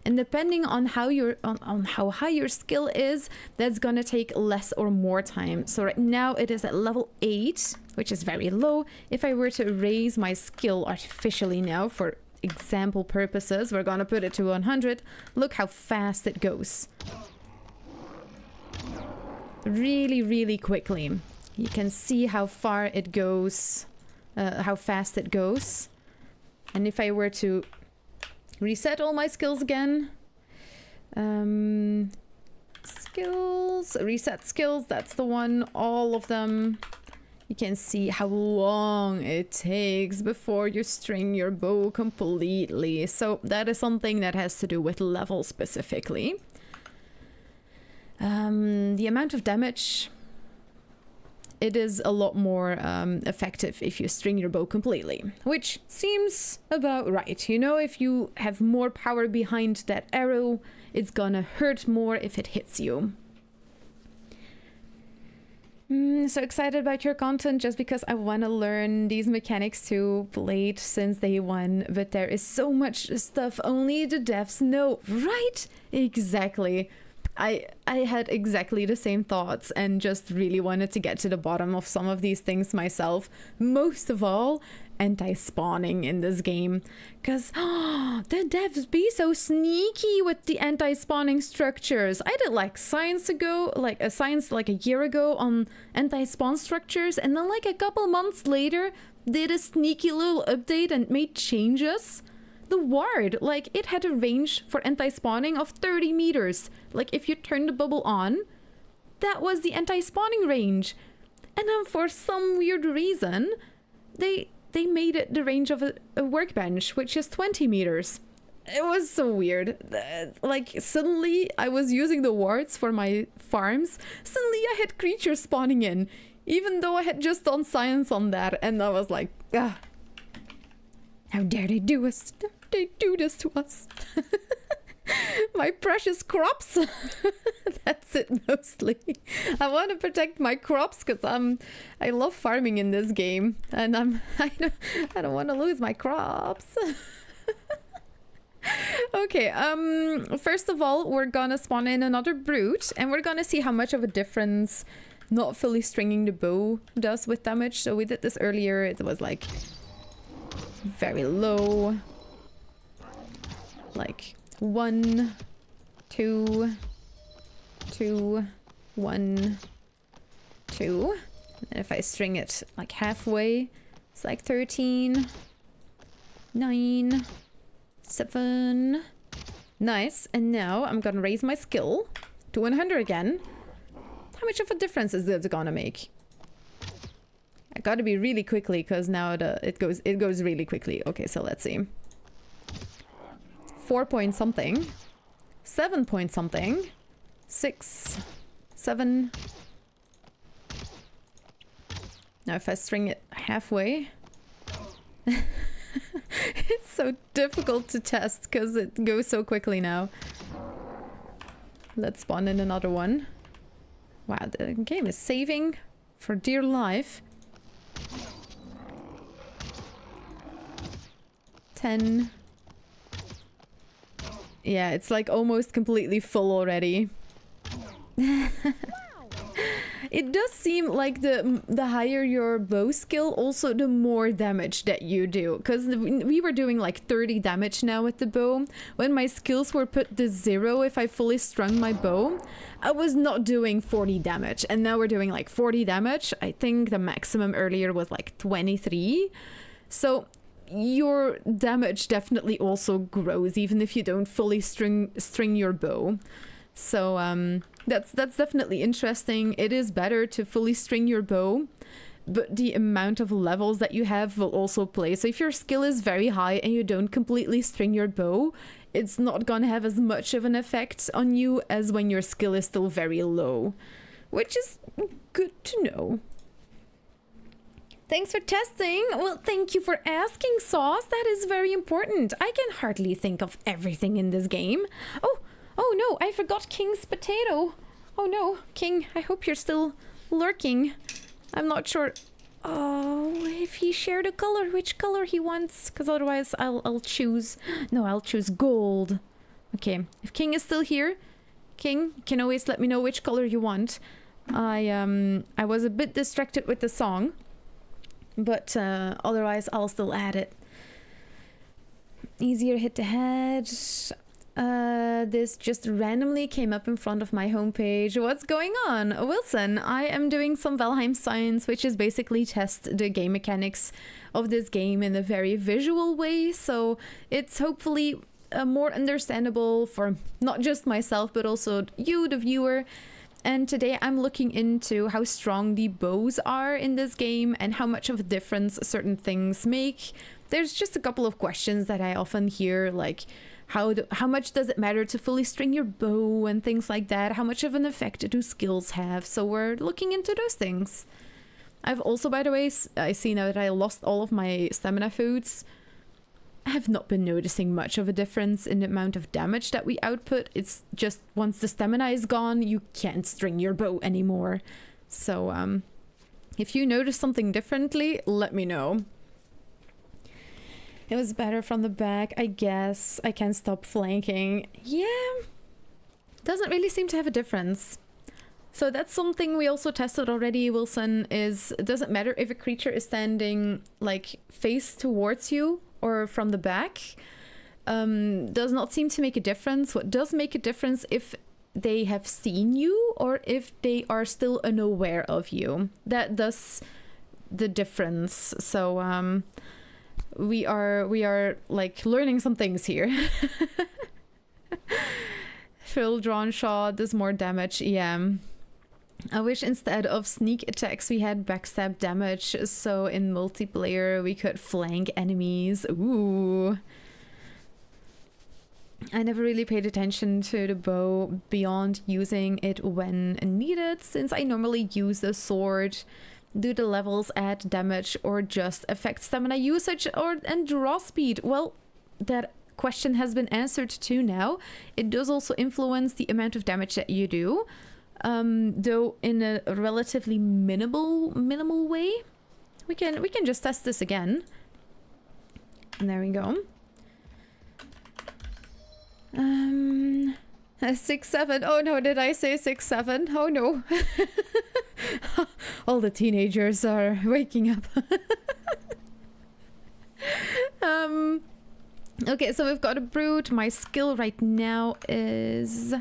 And depending on how how high your skill is, that's gonna take less or more time. So right now it is at level 8, which is very low. If I were to raise my skill artificially now for example purposes, we're gonna put it to 100. Look how fast it goes. Really, really quickly. You can see how far it goes. How fast it goes. And if I were to reset all my skills again, skills, reset skills, that's the one, all of them, you can see how long it takes before you string your bow completely. So that is something that has to do with level specifically. The amount of damage, it is a lot more effective if you string your bow completely, which seems about right. You know, if you have more power behind that arrow, it's gonna hurt more if it hits you. So excited about your content just because I want to learn these mechanics too. Played since day one, but there is so much stuff only the devs know, right? Exactly. I had exactly the same thoughts and just really wanted to get to the bottom of some of these things myself. Most of all, anti-spawning in this game. Because the devs be so sneaky with the anti-spawning structures. I did like science like a year ago on anti-spawn structures, and then like a couple months later, did a sneaky little update and made changes. The ward, like, it had a range for anti-spawning of 30 meters. Like, if you turn the bubble on, that was the anti-spawning range. And then for some weird reason, they made it the range of a workbench, which is 20 meters. It was so weird. Like, suddenly I was using the wards for my farms. Suddenly I had creatures spawning in, even though I had just done science on that. And I was like, ah, how dare they do us? They do this to us. My precious crops. That's it mostly. I want to protect my crops because I love farming in this game, and I don't want to lose my crops. Okay, first of all, we're gonna spawn in another brute, and we're gonna see how much of a difference not fully stringing the bow does with damage. So we did this earlier. It was like very low, like 1, 2, 2, 1, 2. And if I string it like halfway, it's like 13, 9, 7. Nice. And now I'm gonna raise my skill to 100 again. How much of a difference is this gonna make? I gotta be really quickly because now it goes really quickly. Okay, so let's see. 4 point something, 7 point something, 6, 7. Now if I string it halfway, it's so difficult to test because it goes so quickly now. Let's spawn in another one. Wow, the game is saving for dear life. 10. Yeah, it's like almost completely full already. It does seem like the higher your bow skill, also the more damage that you do. Because we were doing like 30 damage now with the bow. When my skills were put to 0, if I fully strung my bow, I was not doing 40 damage. And now we're doing like 40 damage. I think the maximum earlier was like 23. So your damage definitely also grows, even if you don't fully string your bow. So that's definitely interesting. It is better to fully string your bow, but the amount of levels that you have will also play. So if your skill is very high and you don't completely string your bow, it's not gonna have as much of an effect on you as when your skill is still very low, which is good to know. Thanks for testing. Well, thank you for asking, Sauce. That is very important. I can hardly think of everything in this game. Oh no, I forgot King's potato. Oh no, King, I hope you're still lurking. I'm not sure. Oh, if he shared a color, which color he wants, because otherwise I'll choose. No, I'll choose gold. Okay, if King is still here, King, you can always let me know which color you want. I was a bit distracted with the song, but otherwise I'll still add it. Easier hit to head. This just randomly came up in front of my homepage. What's going on? Wilson, I am doing some Valheim science, which is basically test the game mechanics of this game in a very visual way. So it's hopefully more understandable for not just myself, but also you, the viewer. And today I'm looking into how strong the bows are in this game and how much of a difference certain things make. There's just a couple of questions that I often hear, like, how much does it matter to fully string your bow and things like that? How much of an effect do skills have? So we're looking into those things. I've also, by the way, I see now that I lost all of my stamina foods. I have not been noticing much of a difference in the amount of damage that we output. It's just once the stamina is gone, you can't string your bow anymore. So if you notice something differently, let me know. It was better from the back, I guess. I can't stop flanking. Yeah, doesn't really seem to have a difference. So that's something we also tested already, Wilson, is it doesn't matter if a creature is standing like face towards you or from the back. Does not seem to make a difference. What does make a difference if they have seen you or if they are still unaware of you. That does the difference. So we are like learning some things here. Full drawn shot does more damage. Yeah. I wish instead of sneak attacks we had backstab damage, so in multiplayer we could flank enemies. Ooh. I never really paid attention to the bow beyond using it when needed, since I normally use the sword. Do the levels add damage or just affect stamina usage and draw speed? Well, that question has been answered too now. It does also influence the amount of damage that you do, though in a relatively minimal way. We can just test this again. And there we go. 6-7. Oh no, did I say 6-7? Oh no. All the teenagers are waking up. Okay, so we've got a brute. My skill right now is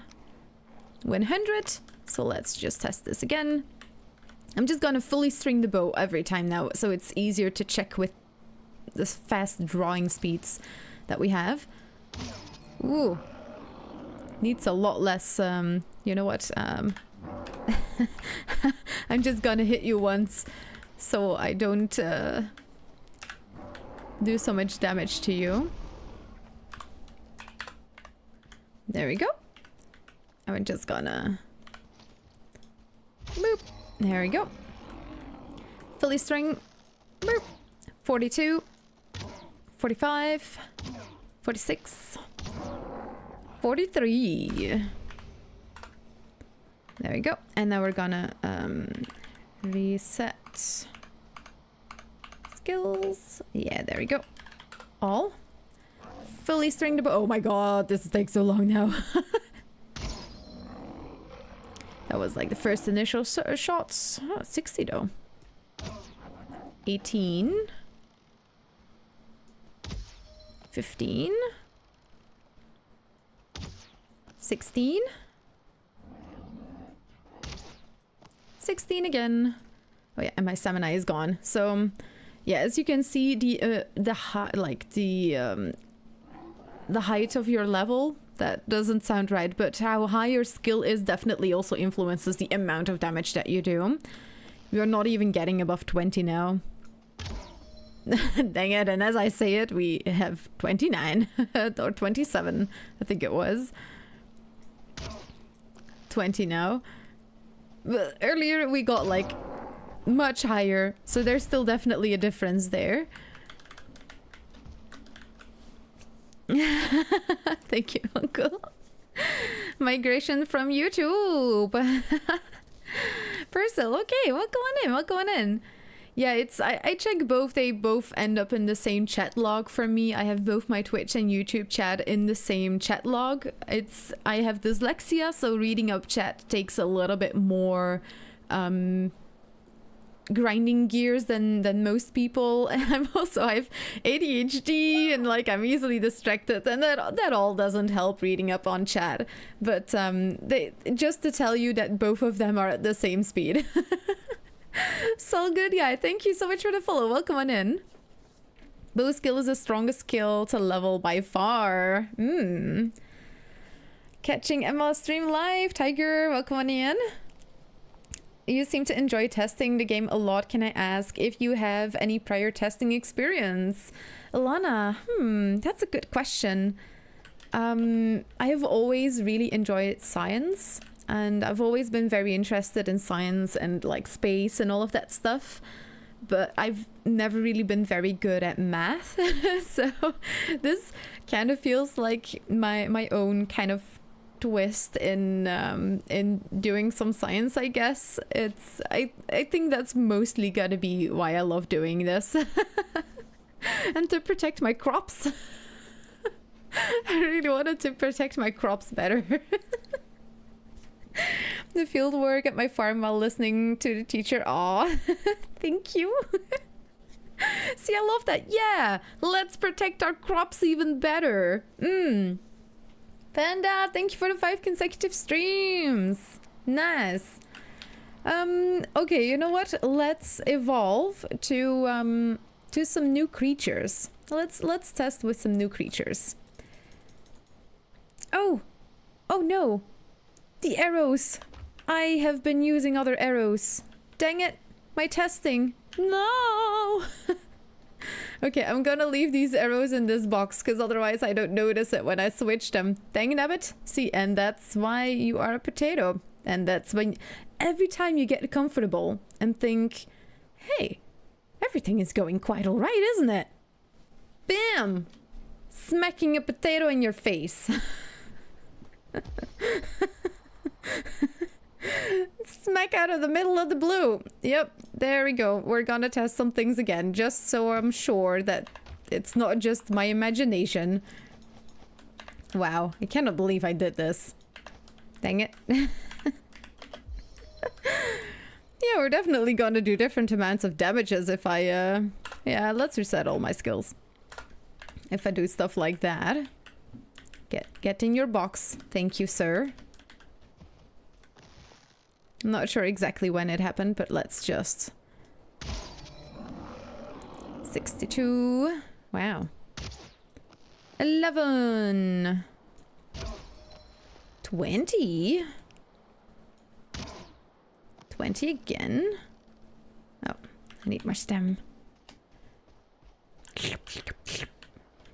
100. So let's just test this again. I'm just gonna fully string the bow every time now, so it's easier to check with the fast drawing speeds that we have. Ooh. Needs a lot less, you know what? I'm just gonna hit you once so I don't do so much damage to you. There we go. I'm just gonna... Boop. There we go. Fully string. Boop. 42. 45. 46. 43. There we go. And now we're gonna reset skills. Yeah, there we go. All. Fully string the bow. Oh my god, this takes so long now. That was like the first initial shots. Oh, 60 though. 18. 15. 16. 16 again. Oh yeah, and my stamina is gone. So yeah, as you can see, the height of your level, that doesn't sound right, but how high your skill is definitely also influences the amount of damage that you do. We're not even getting above 20 now. Dang it, and as I say it, we have 29 or 27, I think it was. 20 now. But earlier we got like much higher, so there's still definitely a difference there. Thank you, Uncle. Migration from YouTube. Purcell, okay, welcome on in, welcome on in. Yeah, it's I check both. They both end up in the same chat log for me. I have both my Twitch and YouTube chat in the same chat log. I have dyslexia, so reading up chat takes a little bit more grinding gears than most people. And I have ADHD, and like I'm easily distracted, and that all doesn't help reading up on chat. But they just to tell you that both of them are at the same speed. So good, yeah. Thank you so much for the follow. Welcome on in. Bow skill is the strongest skill to level by far. Catching Emma stream live. Tiger, welcome on in. You seem to enjoy testing the game a lot. Can I ask if you have any prior testing experience? Alana, that's a good question. I have always really enjoyed science. And I've always been very interested in science and like space and all of that stuff, but I've never really been very good at math. So this kind of feels like my own kind of twist in doing some science, I guess. I think that's mostly gonna be why I love doing this. And to protect my crops. I really wanted to protect my crops better. The field work at my farm while listening to the teacher. Aw, thank you. See, I love that. Yeah, let's protect our crops even better. Panda, thank you for the 5 consecutive streams. Nice. Okay, you know what? Let's evolve to some new creatures. Let's test with some new creatures. Oh! Oh no! The arrows! I have been using other arrows. Dang it! My testing! No! Okay, I'm gonna leave these arrows in this box, because otherwise I don't notice it when I switch them. Dang nabbit! See, and that's why you are a potato. And that's when every time you get comfortable and think, hey, everything is going quite alright, isn't it? Bam! Smacking a potato in your face. Smack out of the middle of the blue. Yep, there we go. We're gonna test some things again, just so I'm sure that it's not just my imagination. Wow, I cannot believe I did this. Dang it. Yeah, we're definitely gonna do different amounts of damages if I, yeah, let's reset all my skills. If I do stuff like that. Get in your box. Thank you, sir. I'm not sure exactly when it happened, but let's just... 62. Wow. 11. 20. 20 again. Oh, I need my stem.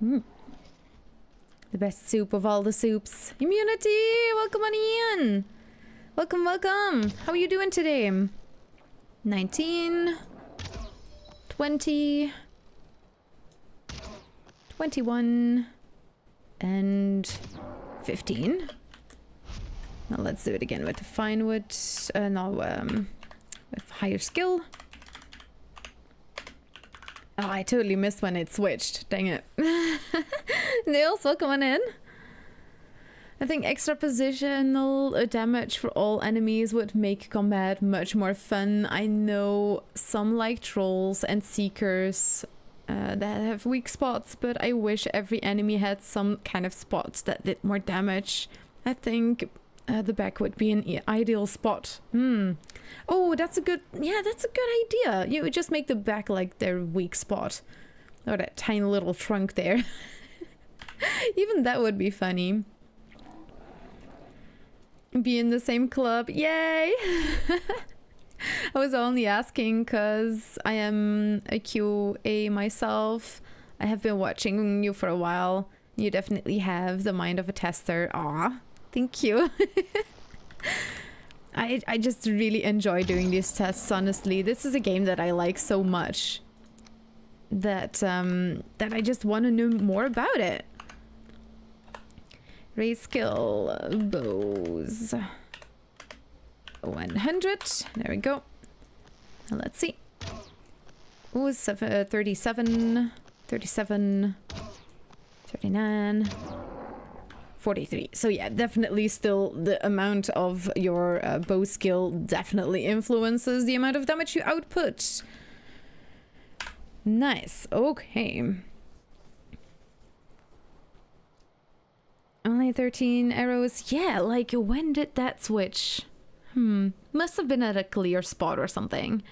The best soup of all the soups. Immunity! Welcome on in! Welcome, welcome! How are you doing today? 19. 20. 21. And 15. Now let's do it again with the fine wood. With higher skill. Oh, I totally missed when it switched. Dang it. Niels, welcome on in. I think extra positional damage for all enemies would make combat much more fun. I know some like trolls and seekers that have weak spots, but I wish every enemy had some kind of spots that did more damage. I think the back would be an ideal spot. Oh, that's a good... Yeah, that's a good idea. You would just make the back like their weak spot. Or that tiny little trunk there. Even that would be funny. Be in the same club. Yay! I was only asking because I am a QA myself. I have been watching you for a while. You definitely have the mind of a tester. Aw, thank you. I just really enjoy doing these tests, honestly. This is a game that I like so much that that I just want to know more about it. Raise skill, bows. 100. There we go. Now let's see. Ooh, 37, 37, 39, 43. So yeah, definitely still the amount of your bow skill definitely influences the amount of damage you output. Nice. Okay. Only 13 arrows. Yeah, like when did that switch? Must have been at a clear spot or something.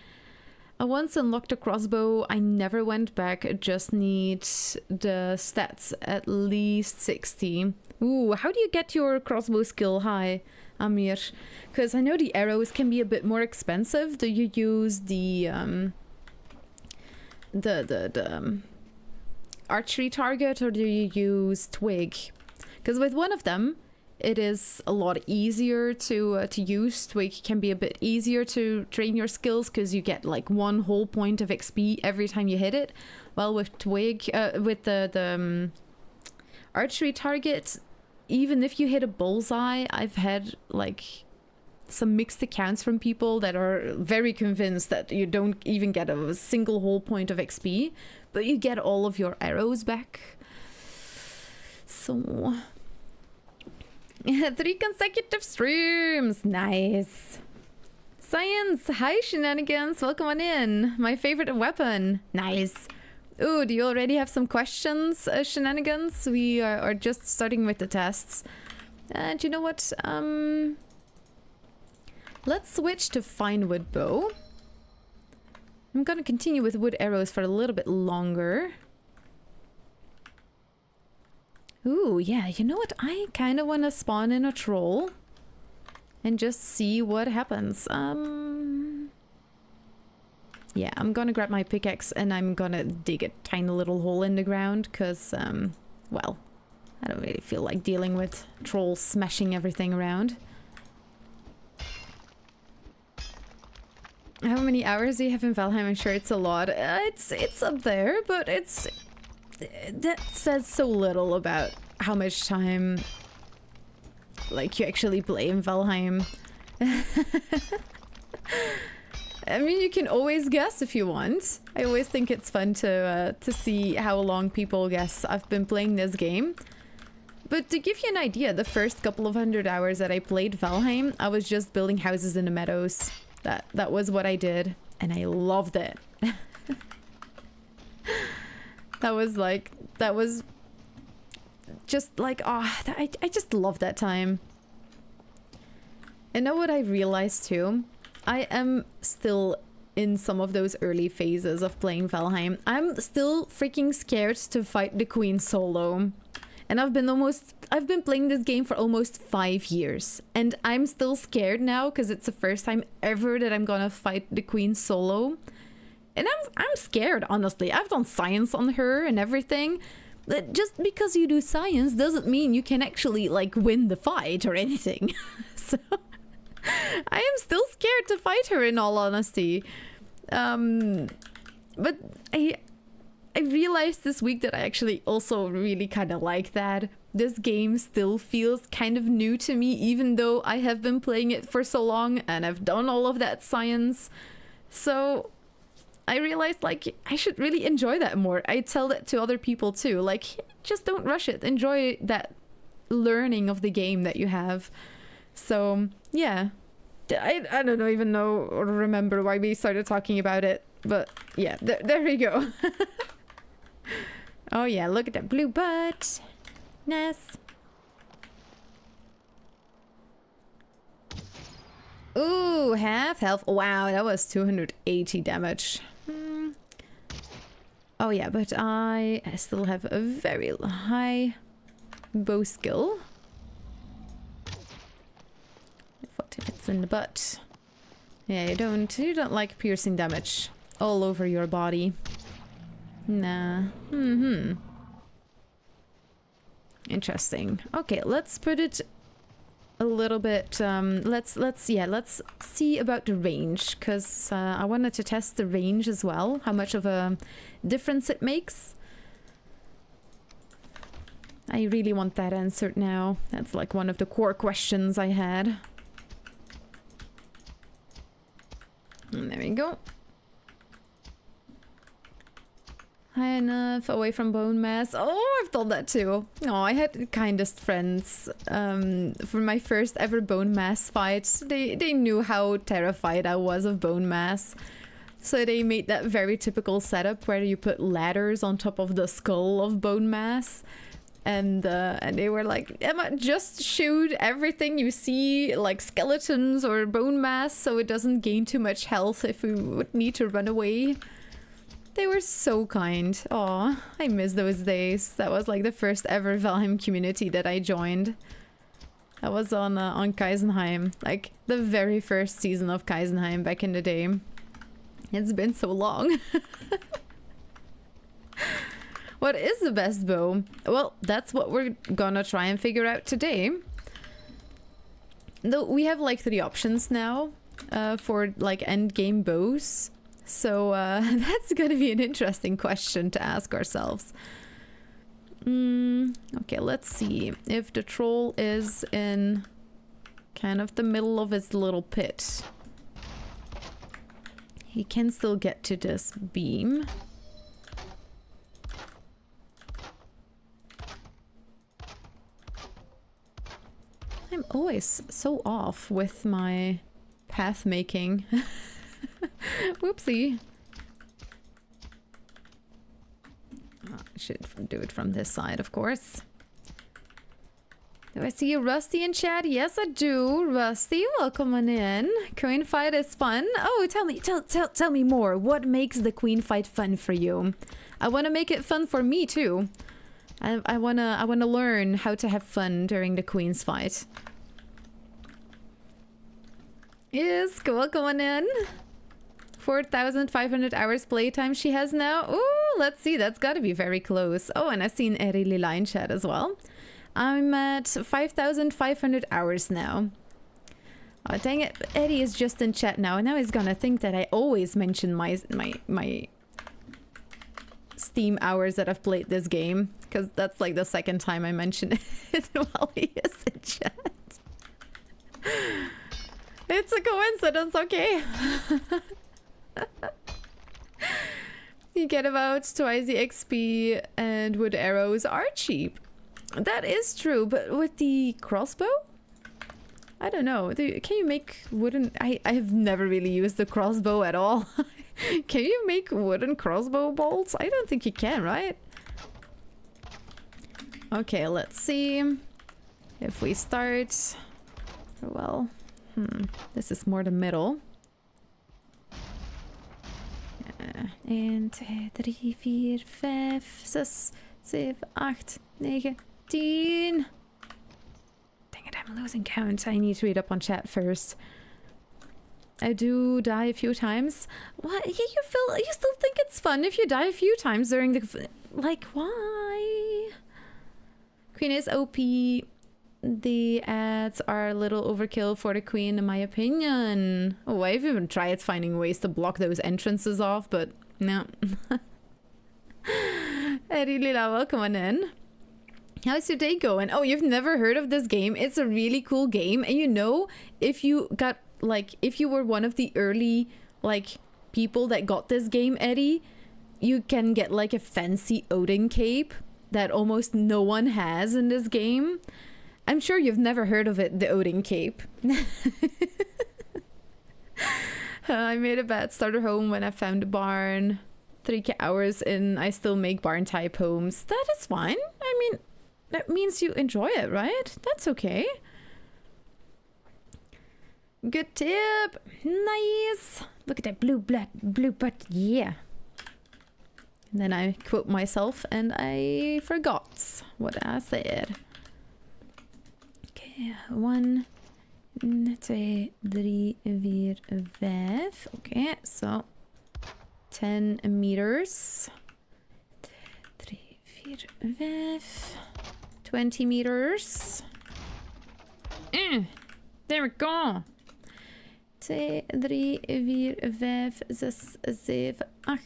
I once unlocked a crossbow. I never went back. I just need the stats at least 60. Ooh, how do you get your crossbow skill high, Amir? Because I know the arrows can be a bit more expensive. Do you use the archery target, or do you use twig? Because with one of them, it is a lot easier to use. Twig can be a bit easier to train your skills because you get like 1 whole point of XP every time you hit it. Well, with twig, with the archery target, even if you hit a bullseye, I've had like some mixed accounts from people that are very convinced that you don't even get a single whole point of XP, but you get all of your arrows back. So 3 consecutive streams. Nice. Science. Hi, Shenanigans. Welcome on in. My favorite weapon. Nice. Ooh, do you already have some questions, Shenanigans? We are just starting with the tests. And you know what? Let's switch to fine wood bow. I'm gonna continue with wood arrows for a little bit longer. Ooh, yeah, you know what? I kind of want to spawn in a troll and just see what happens. Yeah, I'm gonna grab my pickaxe and I'm gonna dig a tiny little hole in the ground because, well, I don't really feel like dealing with trolls smashing everything around. How many hours do you have in Valheim? I'm sure it's a lot. It's up there, but that says so little about how much time like you actually play in Valheim. I mean, you can always guess if you want. I always think it's fun to see how long people guess I've been playing this game. But to give you an idea, the first couple of 100 hours that I played Valheim, I was just building houses in the meadows. That was what I did, and I loved it. That was just like, oh, I just love that time. And know what I realized too? I am still in some of those early phases of playing Valheim. I'm still freaking scared to fight the Queen solo. And I've been playing this game for almost 5 years. And I'm still scared now because it's the first time ever that I'm gonna fight the Queen solo. And I'm scared, honestly. I've done science on her and everything. But just because you do science doesn't mean you can actually, like, win the fight or anything. So, I am still scared to fight her, in all honesty. But I realized this week that I actually also really kind of like that. This game still feels kind of new to me, even though I have been playing it for so long and I've done all of that science. So I realized, like, I should really enjoy that more. I tell that to other people too. Like, just don't rush it. Enjoy that learning of the game that you have. So, yeah. I don't even know or remember why we started talking about it. But, yeah, there we go. Oh, yeah, look at that blue butt. Nice. Ooh, half health. Wow, that was 280 damage. Oh yeah, but I still have a very high bow skill. What if it's in the butt? Yeah, you don't like piercing damage all over your body. Nah. Interesting. Okay, let's put it a little bit, let's see about the range, because I wanted to test the range as well, how much of a difference it makes. I really want that answered now. That's like one of the core questions I had. And there we go. High enough, away from bone mass. Oh, I've done that too. Oh, I had the kindest friends. For my first ever bone mass fight, they knew how terrified I was of bone mass. So they made that very typical setup where you put ladders on top of the skull of bone mass. And they were like, Emma, just shoot everything you see, like skeletons or bone mass, so it doesn't gain too much health if we would need to run away. They were so kind. Aw, I miss those days. That was like the first ever Valheim community that I joined. That was on Kaisenheim, like the very first season of Kaisenheim back in the day. It's been so long. What is the best bow? Well, that's what we're gonna try and figure out today. Though we have like 3 options now for like end game bows. So that's gonna be an interesting question to ask ourselves. Okay, let's see if the troll is in kind of the middle of his little pit. He can still get to this beam. I'm always so off with my path making. Whoopsie. Oh, I should do it from this side, of course. Do I see you, Rusty, in chat? Yes, I do. Rusty, welcome on in. Queen fight is fun. Oh, tell me more. What makes the queen fight fun for you? I want to make it fun for me too. I wanna learn how to have fun during the queen's fight. Yes, welcome on in. 4,500 hours playtime she has now. Ooh, let's see. That's got to be very close. Oh, and I've seen Eddie Lila in chat as well. I'm at 5,500 hours now. Oh, dang it. Eddie is just in chat now. And now he's gonna think that I always mention my Steam hours that I've played this game. Because that's like the second time I mention it while he is in chat. It's a coincidence, okay? You get about twice the XP and wood arrows are cheap. That is true, but with the crossbow? I don't know. Can you make wooden... I have never really used the crossbow at all. Can you make wooden crossbow bolts? I don't think you can, right? Okay, let's see. If we start... Well, this is more the middle. 1, 2, 3, 4, 5, 6, 7, 8, 9, 10. Dang it, I'm losing count. I need to read up on chat first. I do die a few times. What? You still think it's fun if you die a few times during the... Like, why? Queen is OP. The ads are a little overkill for the queen, in my opinion. Oh, I've even tried finding ways to block those entrances off, but no. Eddie Lila, welcome on in. How's your day going? Oh, you've never heard of this game? It's a really cool game. And you know, if you got, like, if you were one of the early, like, people that got this game, Eddie, you can get, like, a fancy Odin cape that almost no one has in this game. I'm sure you've never heard of it, the Odin cape. I made a bad starter home when I found a barn. 3 hours in, I still make barn type homes. That is fine. I mean, that means you enjoy it, right? That's okay. Good tip. Nice. Look at that blue butt. Yeah. And then I quote myself and I forgot what I said. 1, 2, 3, 4, 5. Okay, so 10 meters. 3, 4, 5. 20 meters. There we go. 2, 3, 4, 5, 6, 7, 8.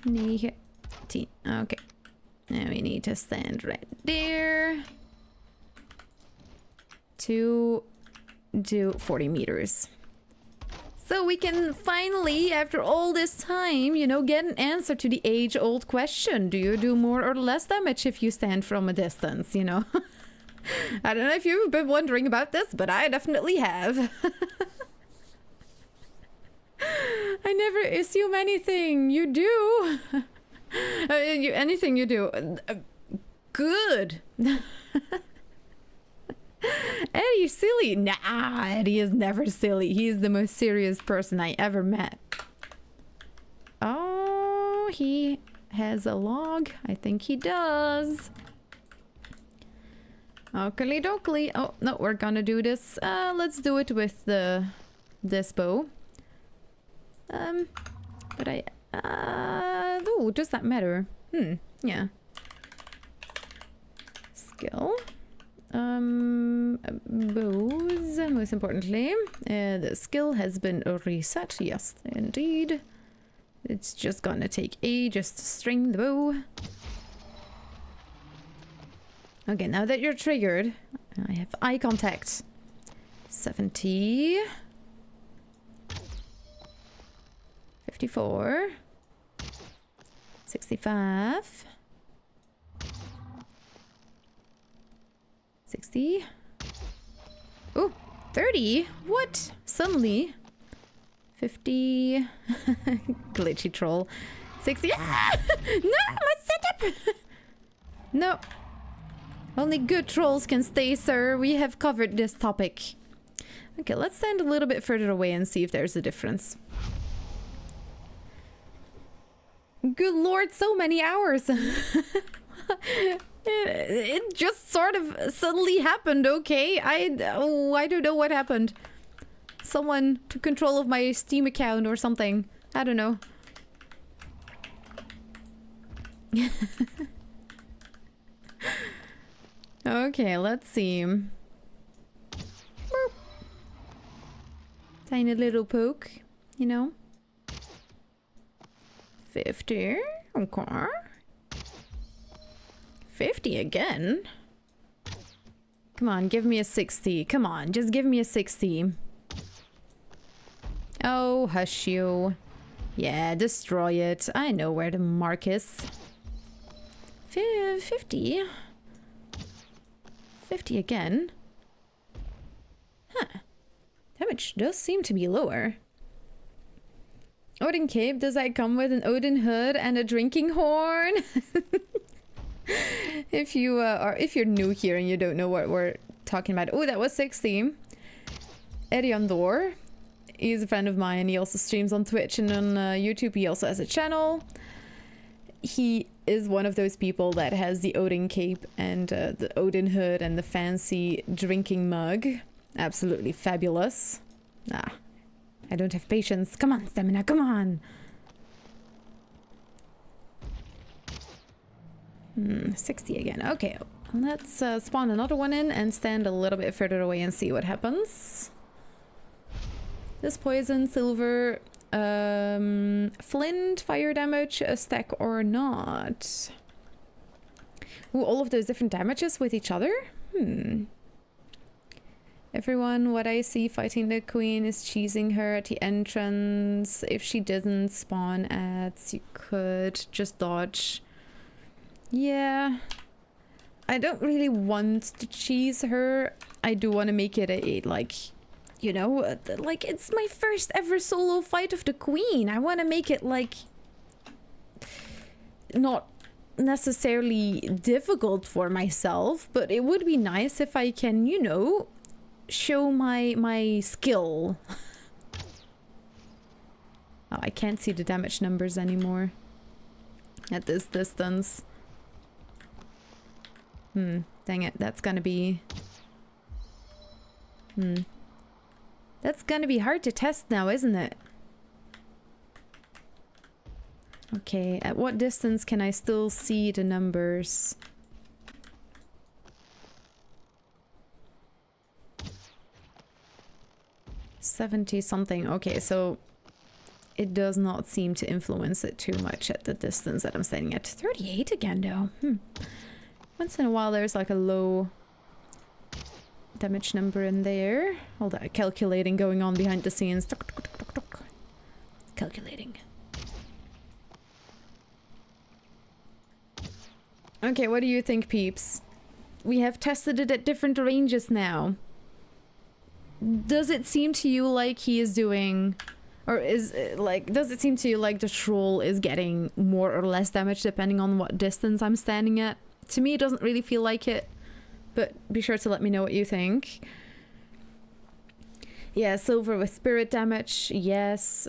9, 10. Okay. Now we need to stand right there to do 40 meters. So we can finally, after all this time, you know, get an answer to the age-old question. Do you do more or less damage if you stand from a distance, you know? I don't know if you've been wondering about this, but I definitely have. I never assume anything. You do. Anything you do. Good. Eddie, silly. Nah, Eddie is never silly. He is the most serious person I ever met. Oh, he has a log. I think he does. Oakley dokley. Oh, no, we're gonna do this. Let's do it with this bow. But I... oh, does that matter? Yeah. Skill. Bows, most importantly. The skill has been reset. Yes, indeed. It's just gonna take ages to string the bow. Okay, now that you're triggered, I have eye contact. 70. 54. 65. 60. Ooh, 30? What? Suddenly. 50. Glitchy troll. 60. Ah! No, my setup! No. Only good trolls can stay, sir. We have covered this topic. Okay, let's stand a little bit further away and see if there's a difference. Good lord, so many hours. It just sort of suddenly happened, okay? I don't know what happened. Someone took control of my Steam account or something. I don't know. Okay, let's see. Boop. Tiny little poke, you know. 50. Okay. 50 again. Come on, give me a 60. Come on, just give me a 60. Oh, hush you. Yeah, destroy it. I know where the mark is. 50. 50 again. Huh. Damage does seem to be lower. Odin cape, does that come with an Odin hood and a drinking horn? If you're new here and you don't know what we're talking about. Oh, that was 60. Eriandor. He's a friend of mine. He also streams on Twitch and on YouTube. He also has a channel. He is one of those people that has the Odin cape and the Odin hood and the fancy drinking mug. Absolutely fabulous. Ah, I don't have patience. Come on, stamina, come on. 60 again. Okay, let's spawn another one in and stand a little bit further away and see what happens. This poison, silver, flint, fire damage, a stack or not. Ooh, all of those different damages with each other? Everyone, what I see fighting the queen is cheesing her at the entrance. If she didn't spawn ads, you could just dodge. Yeah. I don't really want to cheese her. I do want to make it a, like, you know, like it's my first ever solo fight of the queen. I want to make it like not necessarily difficult for myself, but it would be nice if I can, you know, show my skill. Oh, I can't see the damage numbers anymore at this distance. Dang it, that's gonna be that's gonna be hard to test now, isn't it? Okay, at what distance can I still see the numbers? $70 something. Okay, so it does not seem to influence it too much at the distance that I'm standing at. 38 again though. Once in a while there's like a low damage number in there. All that calculating going on behind the scenes. Calculating. Okay, what do you think, peeps? We have tested it at different ranges now. Does it seem to you like he is doing... Or is like, does it seem to you like the troll is getting more or less damage depending on what distance I'm standing at? To me, it doesn't really feel like it, but be sure to let me know what you think. Yeah, silver with spirit damage, yes,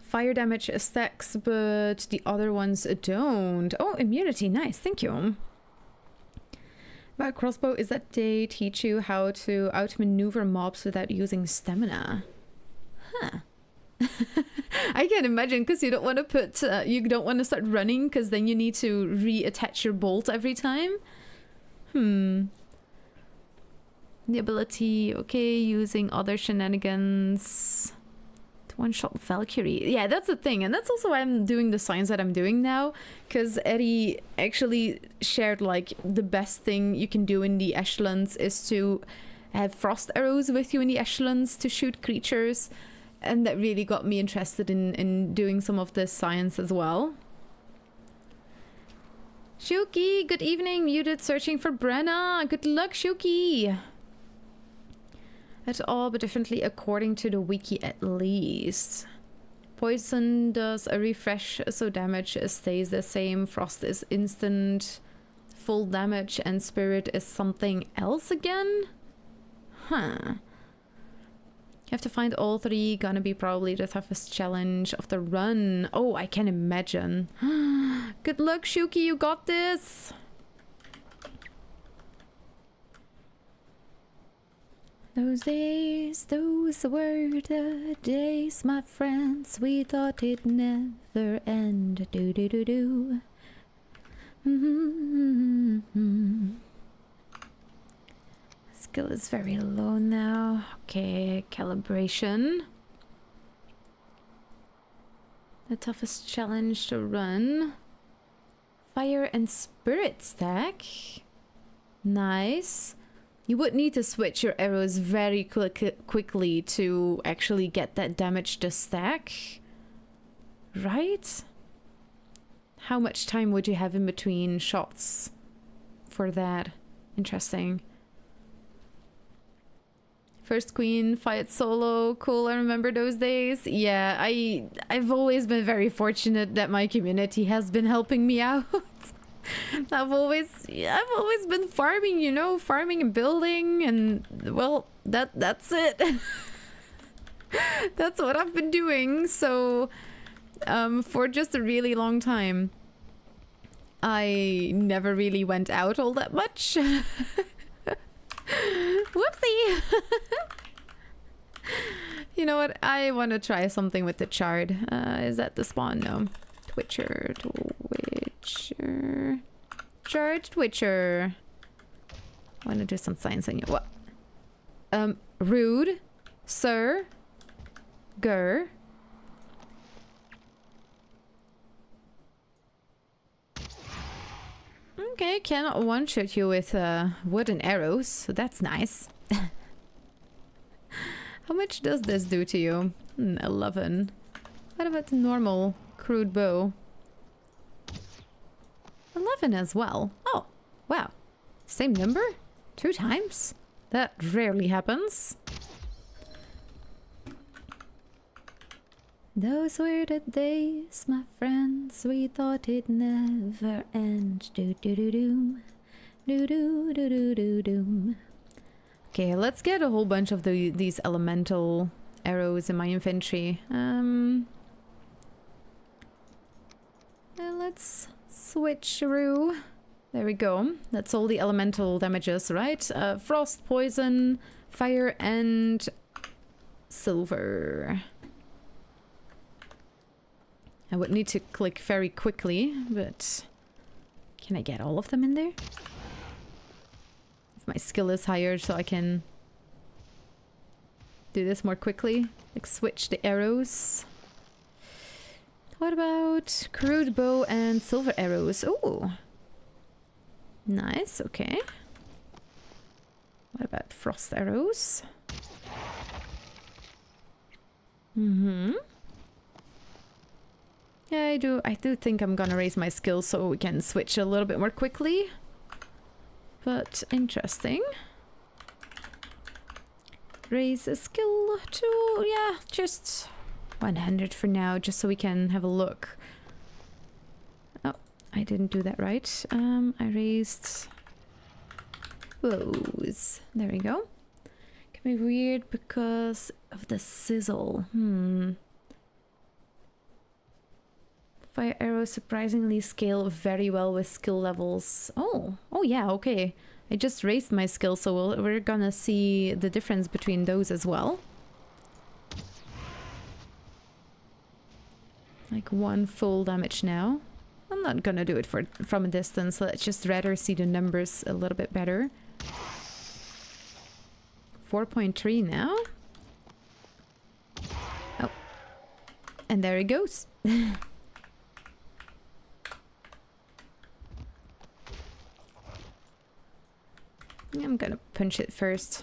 Fire damage stacks, but the other ones don't. Oh, immunity, nice, thank you. About crossbow, is that they teach you how to outmaneuver mobs without using stamina? Huh. I can imagine, because you don't want to put you don't want to start running, because then you need to reattach your bolt every time. The ability, okay, using other shenanigans to one-shot Valkyrie. Yeah, that's the thing, and that's also why I'm doing the signs that I'm doing now, because Eddie actually shared like the best thing you can do in the echelons is to have frost arrows with you in the echelons to shoot creatures. And that really got me interested in doing some of this science as well. Shuki, good evening. Muted searching for Brenna. Good luck, Shuki. At all, but differently according to the wiki at least. Poison does a refresh, so damage stays the same. Frost is instant, full damage, and spirit is something else again? Huh. You have to find all three. Gonna be probably the toughest challenge of the run. Oh, I can imagine. Good luck, Shuki, you got this! Those days, those were the days, my friends. We thought it'd never end. Do do do do. Skill is very low now. Okay, calibration. The toughest challenge to run. Fire and spirit stack. Nice. You would need to switch your arrows very quickly to actually get that damage to stack. Right? How much time would you have in between shots for that? Interesting. First queen, fight solo. Cool, I remember those days. Yeah, I've always been very fortunate that my community has been helping me out. I've always been farming, you know, farming and building, and well, that's it. That's what I've been doing. So for just a really long time, I never really went out all that much. Whoopsie. You know what, I want to try something with the chard. Is that the spawn? No. Twitcher. Chard Twitcher. I want to do some signs on you. What? Rude. Sir. Gur. Okay, cannot one-shot you with wooden arrows, so that's nice. How much does this do to you? 11. What about the normal crude bow? 11 as well. Oh, wow. Same number? 2 times? That rarely happens. Those were the days, my friends. We thought it'd never end. Do do do doom. Do do do do do doom. Okay, let's get a whole bunch of these elemental arrows in my inventory. Let's switcheroo. There we go. That's all the elemental damages, right? Frost, poison, fire, and silver. I would need to click very quickly, but can I get all of them in there? If my skill is higher, so I can do this more quickly. Like switch the arrows. What about crude bow and silver arrows? Oh, nice. Okay. What about frost arrows? Yeah, I do think I'm gonna raise my skill so we can switch a little bit more quickly. But interesting. Raise a skill to, yeah, just 100 for now, just so we can have a look. Oh, I didn't do that right. I raised those. There we go. Can be weird because of the sizzle. Fire arrows surprisingly scale very well with skill levels. Oh yeah, okay. I just raised my skill, so we're gonna see the difference between those as well. Like 1 full damage now. I'm not gonna do it from a distance. Let's just rather see the numbers a little bit better. 4.3 now. Oh. And there it goes. I'm gonna punch it first,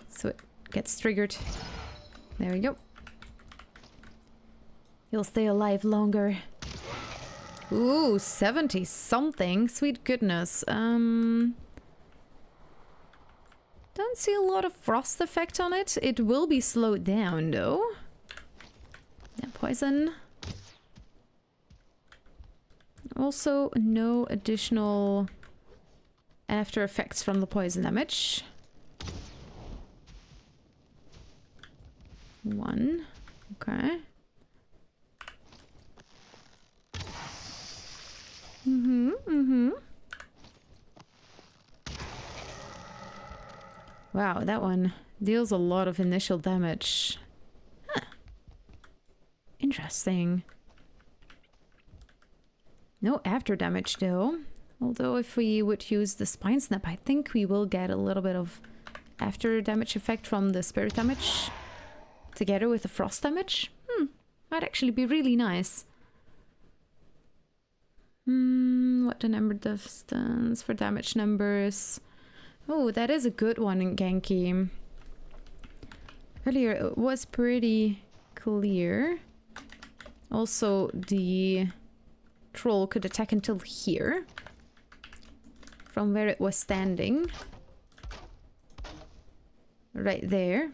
so it gets triggered. There we go. You'll stay alive longer. Ooh, 70 something. Sweet goodness. Don't see a lot of frost effect on it. It will be slowed down though. poison. Also, no additional after effects from the poison damage. 1. Okay. Wow, that one deals a lot of initial damage. Huh. Interesting. No after damage though. Although if we would use the Spine Snap, I think we will get a little bit of after damage effect from the spirit damage together with the frost damage. Might actually be really nice. What the number distance for damage numbers? Oh, that is a good one in Genki. Earlier it was pretty clear. Also, the troll could attack until here. From where it was standing. Right there.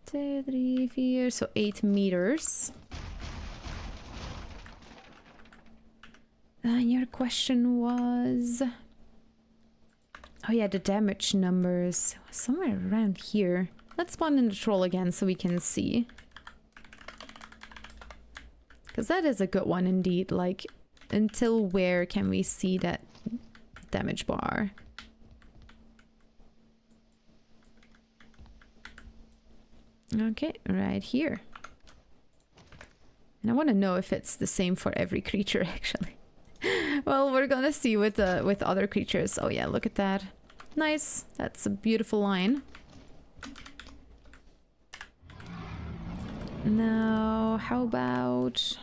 2, 3, 4, so 8 meters. And your question was... Oh yeah, the damage numbers. Somewhere around here. Let's spawn in the troll again so we can see. Because that is a good one indeed. Like, until where can we see that damage bar? Okay, right here. And I want to know if it's the same for every creature, actually. Well, we're gonna see with other creatures. Oh yeah, look at that. Nice. That's a beautiful line. Now, how about...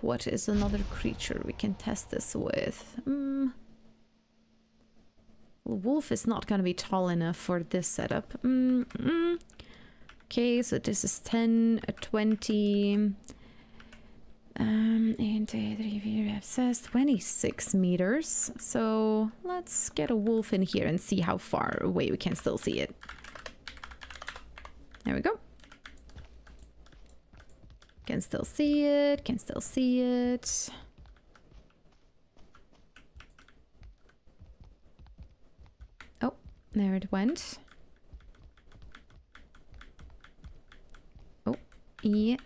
what is another creature we can test this with? Well, wolf is not gonna be tall enough for this setup. Okay, so this is 10, 20... 8, 2, 3, 4, 5, 6, 26 meters. So let's get a wolf in here and see how far away we can still see it. There we go. Can still see it, can still see it. Oh, there it went. Oh, yeah,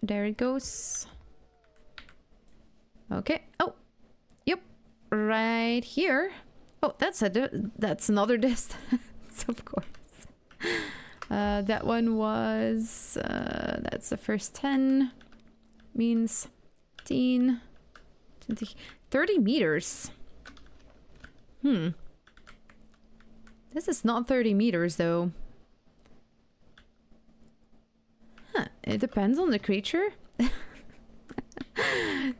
there it goes. Okay. Oh, yep, right here. Oh, that's another distance, of course. That one was that's the first 10. Means 15, 20, 30 meters. This is not 30 meters though. Huh, it depends on the creature.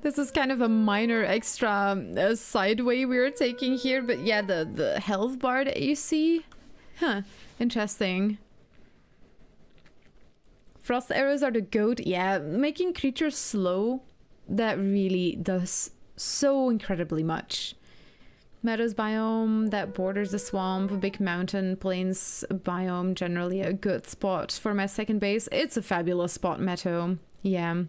This is kind of a minor extra sideway we're taking here, but yeah, the health bar that you see. Huh, interesting. Frost arrows are the goat. Yeah, making creatures slow, that really does so incredibly much. Meadows biome that borders the swamp, a big mountain plains biome, generally a good spot for my second base. It's a fabulous spot, Meadow. Yeah.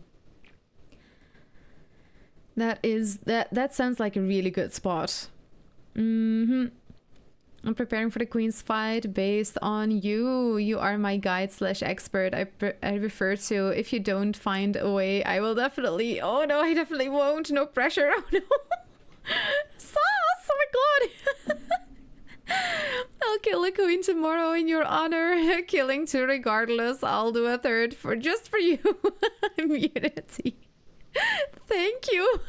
That sounds like a really good spot. I'm preparing for the Queen's fight based on you. You are my guide / expert. I refer to. If you don't find a way, I will definitely... Oh no, I definitely won't. No pressure. Oh no. Sauce! Oh my god. I'll kill a queen tomorrow in your honor. Killing 2 regardless. I'll do a 3rd just for you. Immunity. Thank you.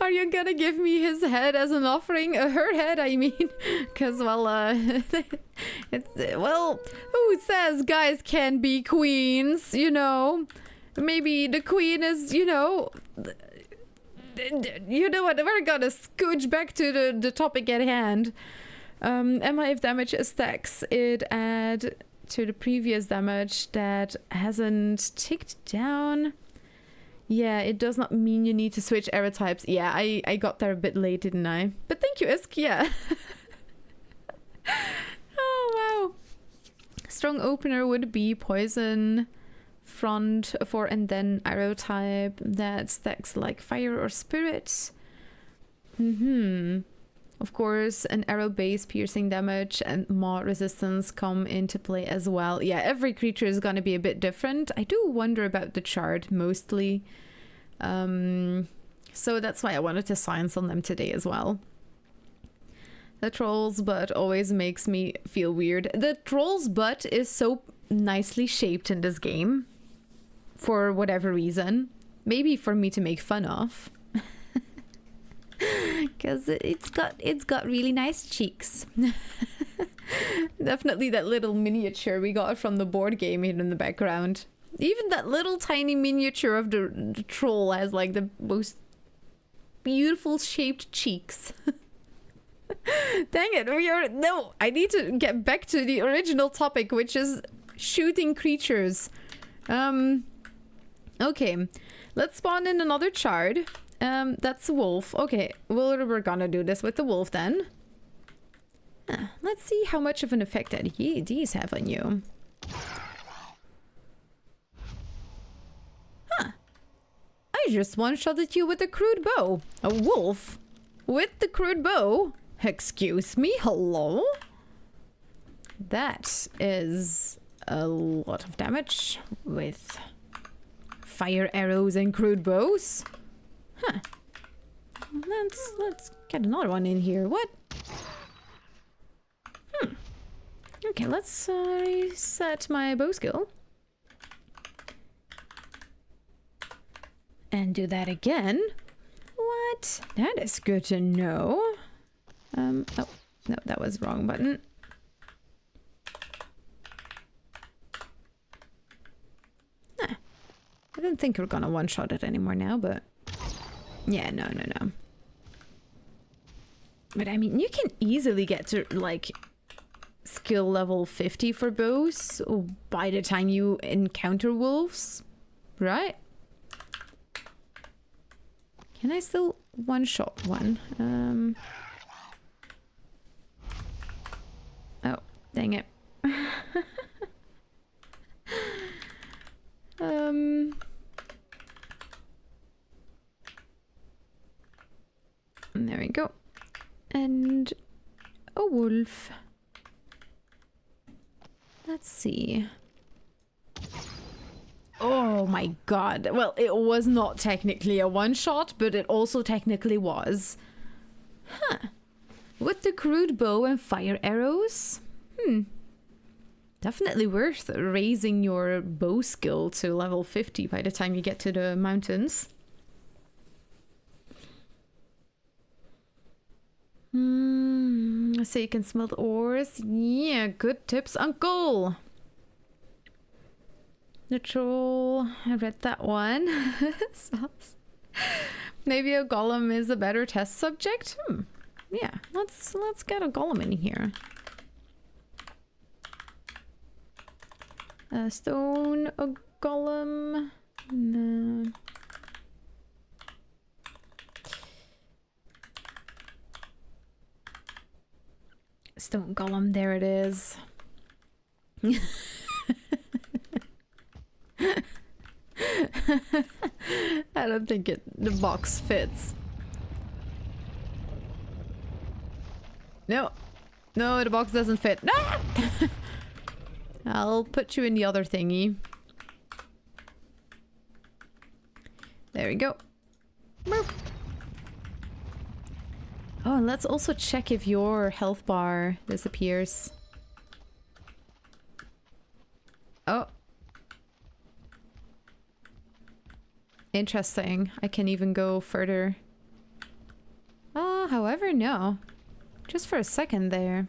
Are you gonna give me his head as an offering? Her head, I mean. Because, well, well, who says guys can be queens, you know? Maybe the queen is, you know what, we're gonna scooch back to the topic at hand. MIF damage stacks. It add to the previous damage that hasn't ticked down. Yeah, it does not mean you need to switch arrow types. Yeah, I got there a bit late, didn't I? But thank you, Isk, yeah. Oh, wow. strong opener would be poison, front 4, and then arrow type that stacks like fire or spirit. Of course, an arrow base, piercing damage, and maw resistance come into play as well. Yeah, every creature is gonna be a bit different. I do wonder about the chart mostly. So that's why I wanted to science on them today as well. The troll's butt always makes me feel weird. The troll's butt is so nicely shaped in this game. For whatever reason. Maybe for me to make fun of. Because it's got really nice cheeks. Definitely that little miniature we got from the board game here in the background. Even that little tiny miniature of the troll has like the most beautiful shaped cheeks. Dang it, no, I need to get back to the original topic, which is shooting creatures. Okay, let's spawn in another chard. That's a wolf. Okay, we're gonna do this with the wolf then. Let's see how much of an effect that these have on you. Huh. I just one-shotted you with a crude bow. A wolf with the crude bow? Excuse me, hello? That is a lot of damage with fire arrows and crude bows. Huh. Let's get another one in here. What? Okay, let's reset my bow skill. And do that again. What? That is good to know. Oh, no, that was wrong button. I don't think we're gonna one-shot it anymore now, but... Yeah, no. But I mean, you can easily get to, like, skill level 50 for bows by the time you encounter wolves, right? Can I still one-shot one? Oh, dang it. There we go. And a wolf. Let's see. Oh my god. Well, it was not technically a one-shot, but it also technically was. Huh. With the crude bow and fire arrows? Definitely worth raising your bow skill to level 50 by the time you get to the mountains. So you can smelt ores. Yeah, good tips, uncle. The troll. I read that one. Maybe a golem is a better test subject. Yeah, let's get a golem in here. Stone, a golem. No. Stone golem, there it is. I don't think the box fits. No, the box doesn't fit. No! I'll put you in the other thingy. There we go. Boop. Oh, and let's also check if your health bar disappears. Oh. Interesting. I can even go further. However, no. Just for a second there.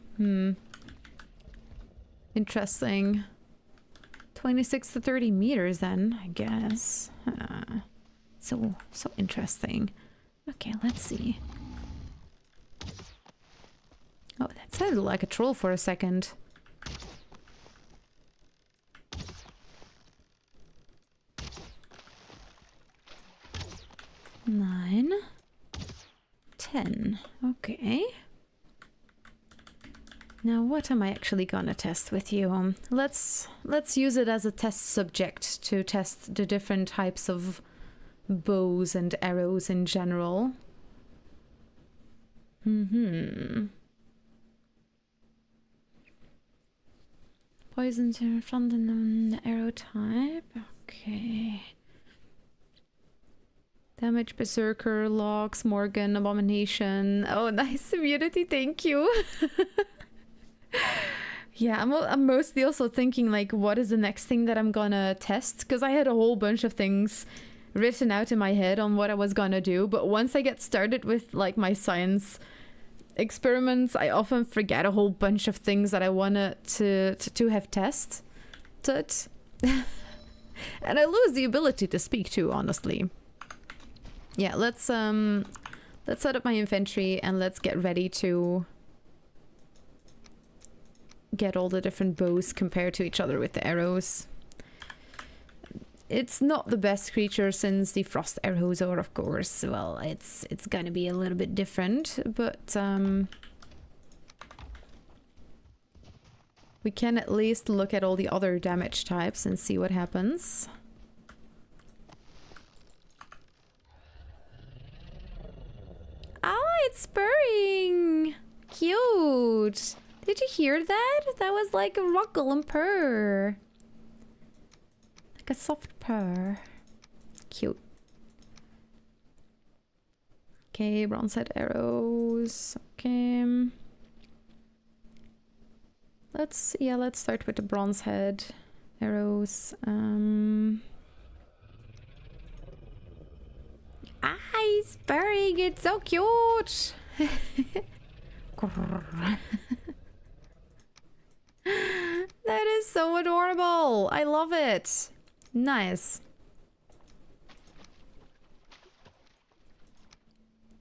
Interesting. 26 to 30 meters then, I guess. So interesting. Okay, let's see. Oh, that sounded like a troll for a second. Nine. 10. Okay. Now, what am I actually gonna test with you? Let's use it as a test subject to test the different types of bows and arrows in general. Poison to front and the arrow type. Okay. Damage, Berserker, Locks, Morgan, Abomination. Oh, nice immunity, thank you. Yeah, I'm mostly also thinking, like, what is the next thing that I'm gonna test? Because I had a whole bunch of things written out in my head on what I was gonna do, but once I get started with, like, my science experiments, I often forget a whole bunch of things that I wanted to have tested. And I lose the ability to speak too, honestly. Yeah, let's set up my inventory and let's get ready to get all the different bows compared to each other with the arrows. It's not the best creature since the frost arrows are, of course, well, it's gonna be a little bit different, but we can at least look at all the other damage types and see what happens. Oh, it's purring! Cute! Did you hear that? That was like a ruckle and purr. Like a soft purr. Cute. Okay, bronze head arrows. Okay. Let's start with the bronze head arrows. He's purring, it's so cute. That is so adorable. I love it. Nice.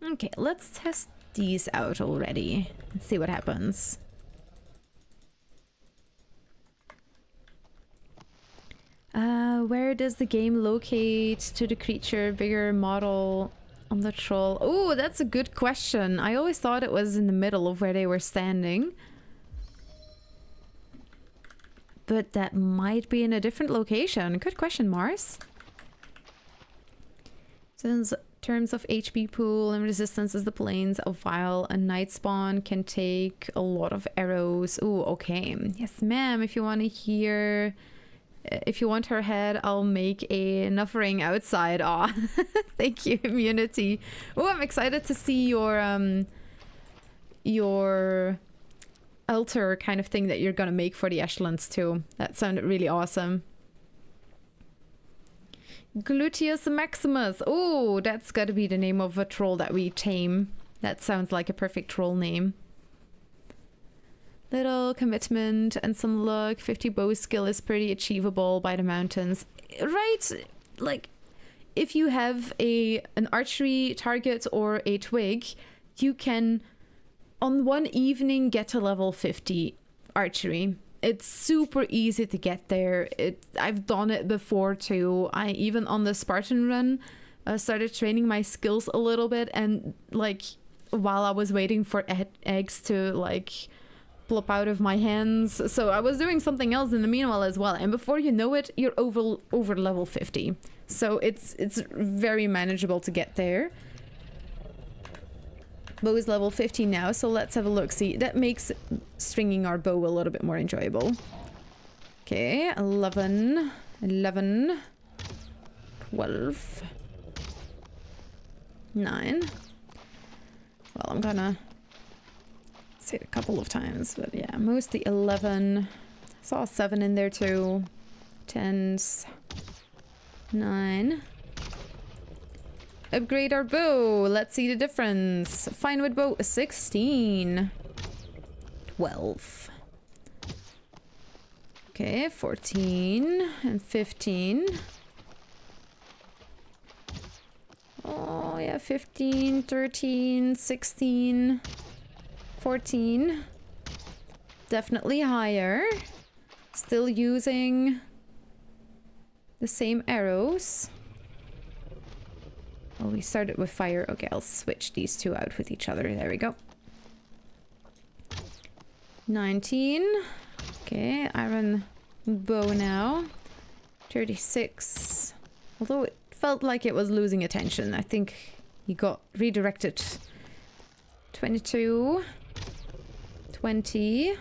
Okay, let's test these out already and see what happens. Where does the game locate to the creature? Bigger model on the troll. Oh, that's a good question. I always thought it was in the middle of where they were standing. But that might be in a different location. Good question, Mars. Since terms of HP pool and resistance as the planes of Vile and Night Spawn can take a lot of arrows. Oh, okay. Yes, ma'am. If you want to hear... If you want her head, I'll make a nuffering outside. Aw, thank you, immunity. Oh, I'm excited to see your altar kind of thing that you're gonna make for the echelons too. That sounded really awesome. Gluteus Maximus. Oh, that's gotta be the name of a troll that we tame. That sounds like a perfect troll name. Little commitment and some luck. 50 bow skill is pretty achievable by the mountains. Right? Like, if you have an archery target or a twig, you can, on one evening, get to level 50 archery. It's super easy to get there. I've done it before too. I even on the Spartan run started training my skills a little bit, and like while I was waiting for eggs to like plop out of my hands, so I was doing something else in the meanwhile as well, and before you know it, you're over level 50. So it's very manageable to get there. Bow is level 50 now, so let's have a look. See, that makes stringing our bow a little bit more enjoyable. Okay, 11, 12, 9. Well, I'm gonna say it a couple of times, but yeah, mostly 11. Saw 7 in there too. 10s, 9. Upgrade our bow. Let's see the difference. Fine wood bow, 16. 12. Okay, 14 and 15. Oh yeah, 15, 13, 16, 14. Definitely higher. Still using the same arrows. Oh, we started with fire. Okay, I'll switch these two out with each other. There we go. 19. Okay, iron bow now. 36. Although it felt like it was losing attention. I think he got redirected. 22. 20.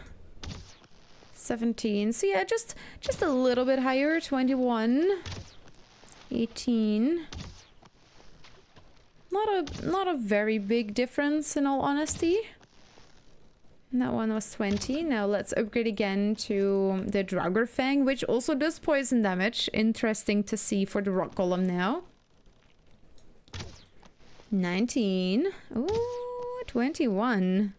17. So yeah, just a little bit higher. 21. 18. Not a very big difference in all honesty. That one was 20. Now let's upgrade again to the Draugr Fang, which also does poison damage. Interesting to see for the rock golem now. 19. Ooh, 21.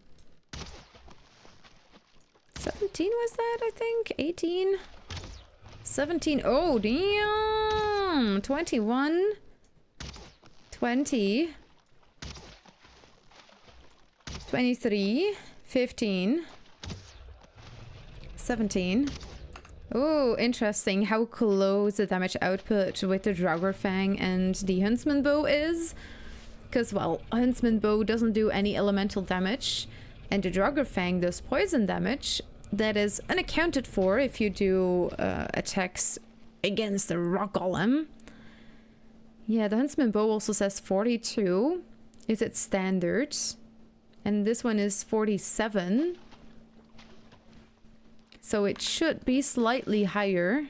17 was that, I think? 18. 17. Oh, damn. 21. 20. 23. 15. 17. Oh, interesting how close the damage output with the Draugr Fang and the Huntsman Bow is. Because, well, Huntsman Bow doesn't do any elemental damage, and the Draugr Fang does poison damage. That is unaccounted for if you do attacks against the rock golem. Yeah, the Huntsman Bow also says 42 is its standard. And this one is 47. So it should be slightly higher.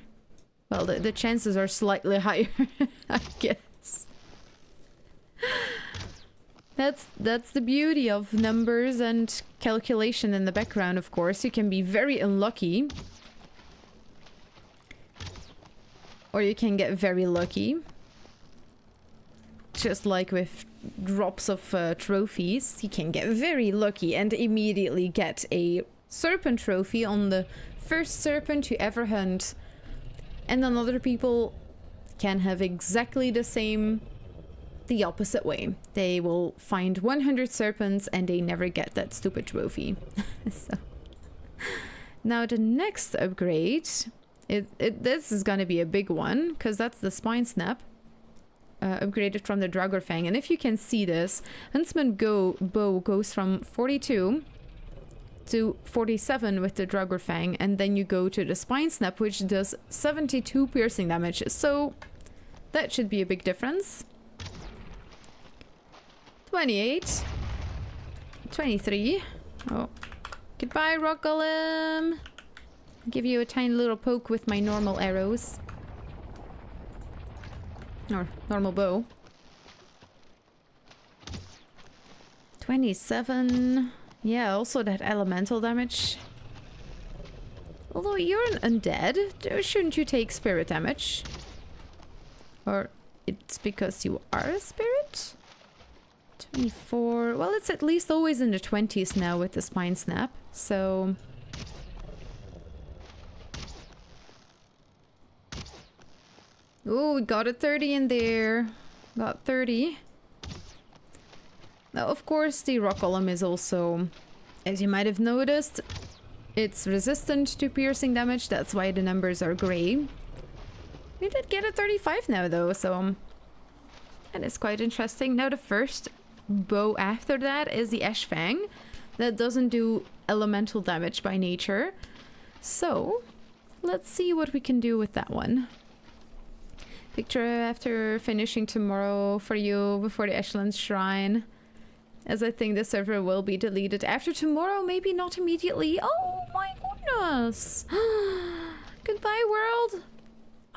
Well, the chances are slightly higher, I guess. That's the beauty of numbers and calculation in the background, of course. You can be very unlucky. Or you can get very lucky. Just like with drops of trophies, you can get very lucky and immediately get a serpent trophy on the first serpent you ever hunt. And then other people can have exactly the opposite way. They will find 100 serpents and they never get that stupid trophy. So now the next upgrade, this is gonna be a big one, because that's the Spine Snap. Upgraded from the Draugr Fang. And if you can see this, Huntsman Bow goes from 42 to 47 with the Draugr Fang, and then you go to the Spine Snap, which does 72 piercing damage. So that should be a big difference. 28. 23. Oh. Goodbye, Rock Golem. I'll give you a tiny little poke with my normal arrows. Or normal bow. 27. Yeah, also that elemental damage. Although you're an undead, shouldn't you take spirit damage? Or it's because you are a spirit? 24. Well, it's at least always in the 20s now with the Spine Snap, so... Oh, we got a 30 in there. Got 30. Now, of course, the Rock Golem is also, as you might have noticed, it's resistant to piercing damage. That's why the numbers are grey. We did get a 35 now, though, so... that is quite interesting. Now, the first bow after that is the Ash Fang. That doesn't do elemental damage by nature. So, let's see what we can do with that one. Picture after finishing tomorrow for you before the Ashland Shrine. As I think the server will be deleted after tomorrow, maybe not immediately. Oh my goodness! Goodbye, world!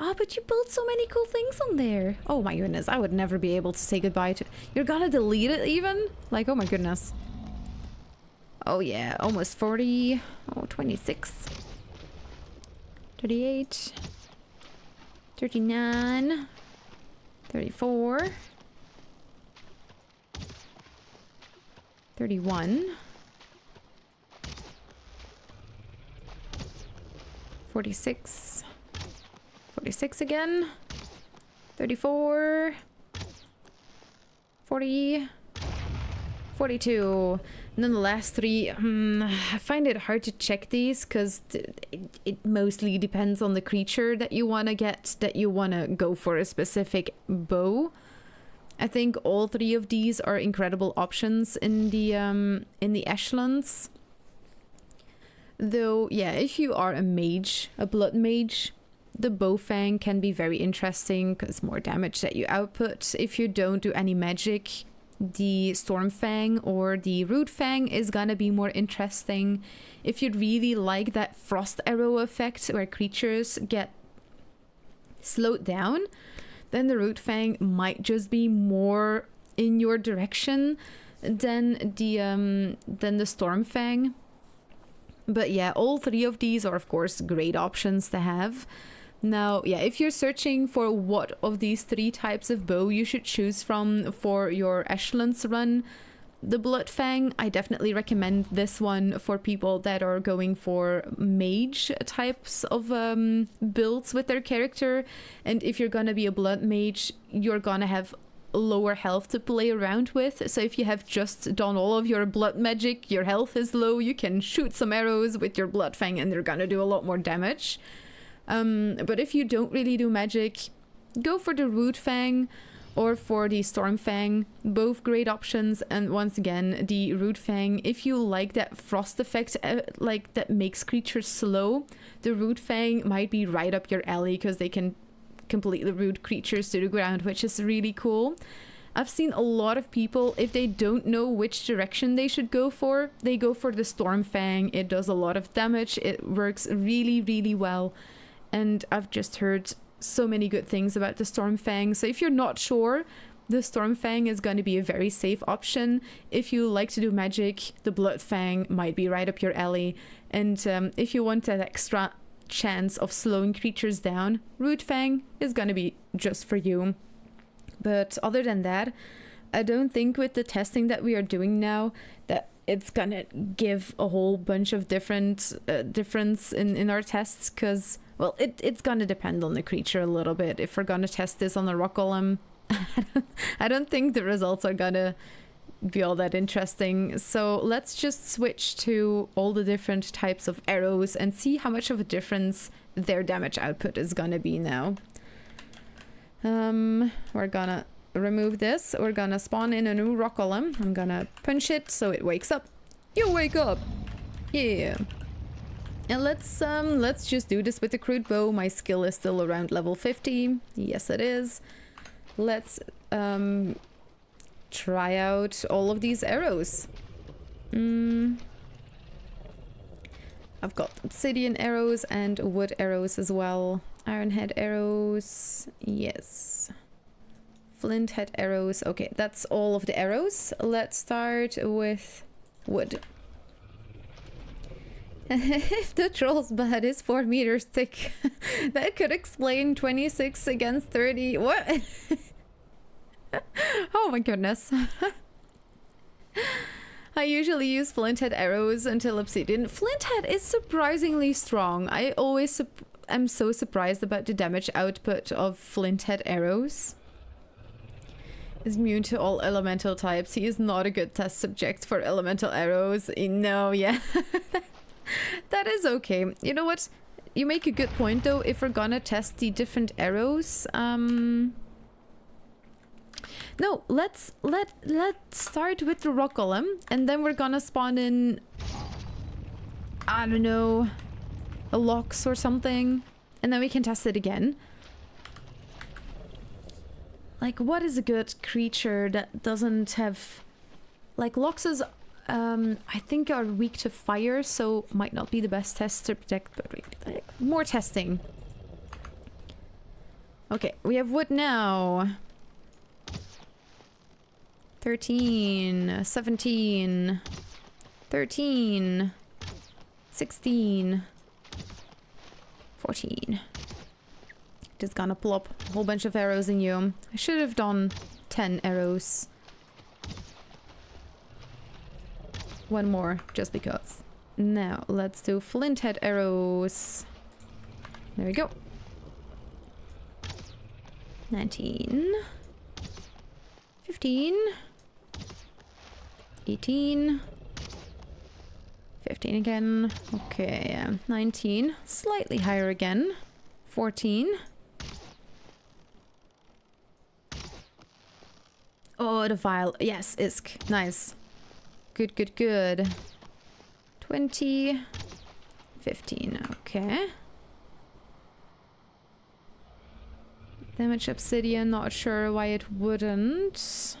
Oh, but you built so many cool things on there. Oh my goodness, I would never be able to say goodbye to... You're gonna delete it even? Like, oh my goodness. Oh yeah, almost 40. Oh, 26. 38. 39. 34. 31. 46. 46 again. 34. 40. 42. And then the last three, I find it hard to check these because it mostly depends on the creature that you want to get, that you want to go for a specific bow. I think all three of these are incredible options in the Ashlands. Though, yeah, if you are a mage, a blood mage, the bow fang can be very interesting because more damage that you output. If you don't do any magic, the storm fang or the root fang is gonna be more interesting. If you really like that frost arrow effect where creatures get slowed down, then the root fang might just be more in your direction than the storm fang. But yeah, all three of these are of course great options to have. Now, yeah, if you're searching for what of these three types of bow you should choose from for your echelons run, the Blood Fang, I definitely recommend this one for people that are going for mage types of builds with their character. And if you're gonna be a blood mage, you're gonna have lower health to play around with. So if you have just done all of your blood magic, your health is low, you can shoot some arrows with your Blood Fang and they're gonna do a lot more damage. But if you don't really do magic, go for the Root Fang or for the Storm Fang. Both great options. And once again, the Root Fang, if you like that frost effect, like that makes creatures slow, the Root Fang might be right up your alley because they can completely root creatures to the ground, which is really cool. I've seen a lot of people, if they don't know which direction they should go for, they go for the Storm Fang. It does a lot of damage. It works really, really well. And I've just heard so many good things about the Storm Fang. So if you're not sure, the Storm Fang is going to be a very safe option. If you like to do magic, the Blood Fang might be right up your alley. And if you want that extra chance of slowing creatures down, Root Fang is going to be just for you. But other than that, I don't think with the testing that we are doing now that it's gonna give a whole bunch of difference in our tests, because well, it's gonna depend on the creature a little bit. If we're gonna test this on the rock golem, I don't think the results are gonna be all that interesting. So let's just switch to all the different types of arrows and see how much of a difference their damage output is gonna be now. We're gonna remove this. We're gonna spawn in a new rock golem. I'm gonna punch it so it wakes up. You wake up! Yeah. And let's just do this with the crude bow. My skill is still around level 50. Yes, it is. Let's try out all of these arrows. I've got obsidian arrows and wood arrows as well. Iron head arrows. Yes. Flint head arrows. Okay, that's all of the arrows. Let's start with wood. If the troll's butt is 4 meters thick, that could explain 26 against 30. What? Oh my goodness. I usually use flint head arrows until obsidian. Flint head is surprisingly strong. I always am so surprised about the damage output of flint head arrows. Is immune to all elemental types. He is not a good test subject for elemental arrows. No, yeah. That is okay. You know what? You make a good point though. If we're gonna test the different arrows, no, let's start with the rock golem, and then we're gonna spawn in, I don't know, a lox or something, and then we can test it again. Like, what is a good creature that doesn't have... Like, loxes, I think are weak to fire, so might not be the best test to protect, but like, more testing. Okay, we have wood now. 13, 17, 13, 16, 14. Just gonna plop a whole bunch of arrows in you. I should have done 10 arrows. One more, just because. Now, let's do flint head arrows. There we go. 19. 15. 18. 15 again. Okay, 19. Slightly higher again. 14. Oh, the vial. Yes, Isk. Nice. Good, good, good. 20. 15, okay. Damage obsidian, not sure why it wouldn't.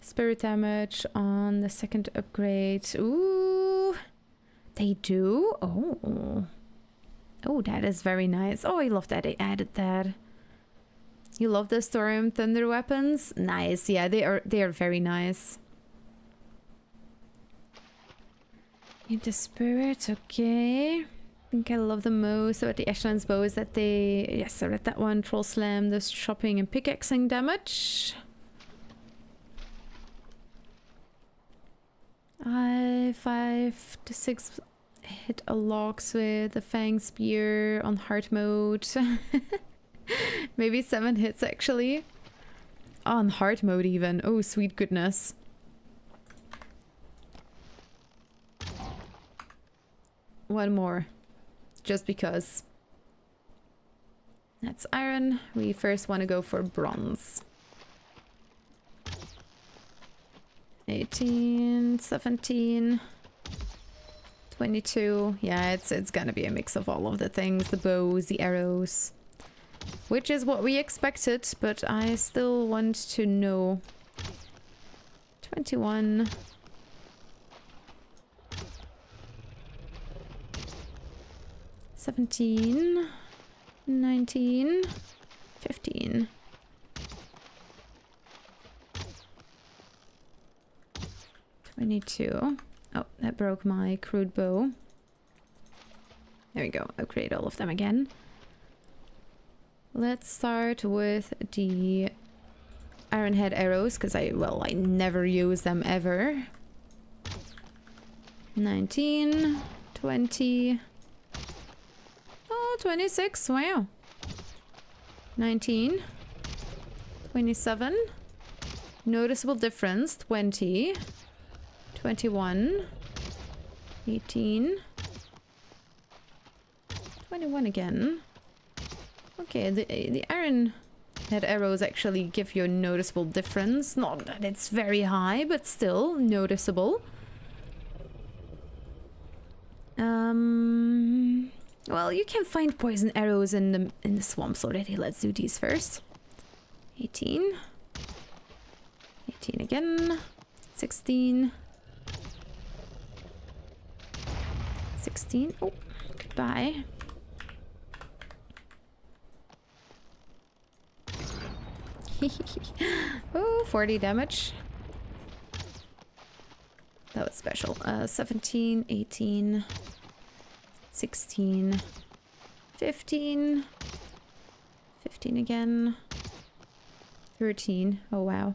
Spirit damage on the second upgrade. Ooh, they do? Oh. Oh, that is very nice. Oh, I love that they added that. You love the Storm Thunder weapons? Nice, yeah, they are very nice. Need the spirit, okay. I think I love the most about the Ashland's bow is that they... Yes, I read that one. Troll Slam, the chopping and pickaxing damage. 5 to 6 hit a logs with the Fang Spear on hard mode. Maybe 7 hits actually. On hard mode even. Oh, sweet goodness. One more. Just because. That's iron. We first want to go for bronze. 18, 17, 22. Yeah, it's gonna be a mix of all of the things. The bows, the arrows. Which is what we expected, but I still want to know. 21. 17. 19. 15. 22. Oh, that broke my crude bow. There we go. Upgrade all of them again. Let's start with the iron head arrows, because I never use them ever. 19, 20. Oh, 26. Wow. 19. 27. Noticeable difference. 20. 21, 18, 21 again. Okay, the iron head arrows actually give you a noticeable difference. Not that it's very high, but still noticeable. Well, you can find poison arrows in the swamps already. Let's do these first. 18, 18 again, 16. 16. Oh, goodbye. Oh, 40 damage. That was special. 17, 18, 16, 15, 15 again, 13. Oh, wow.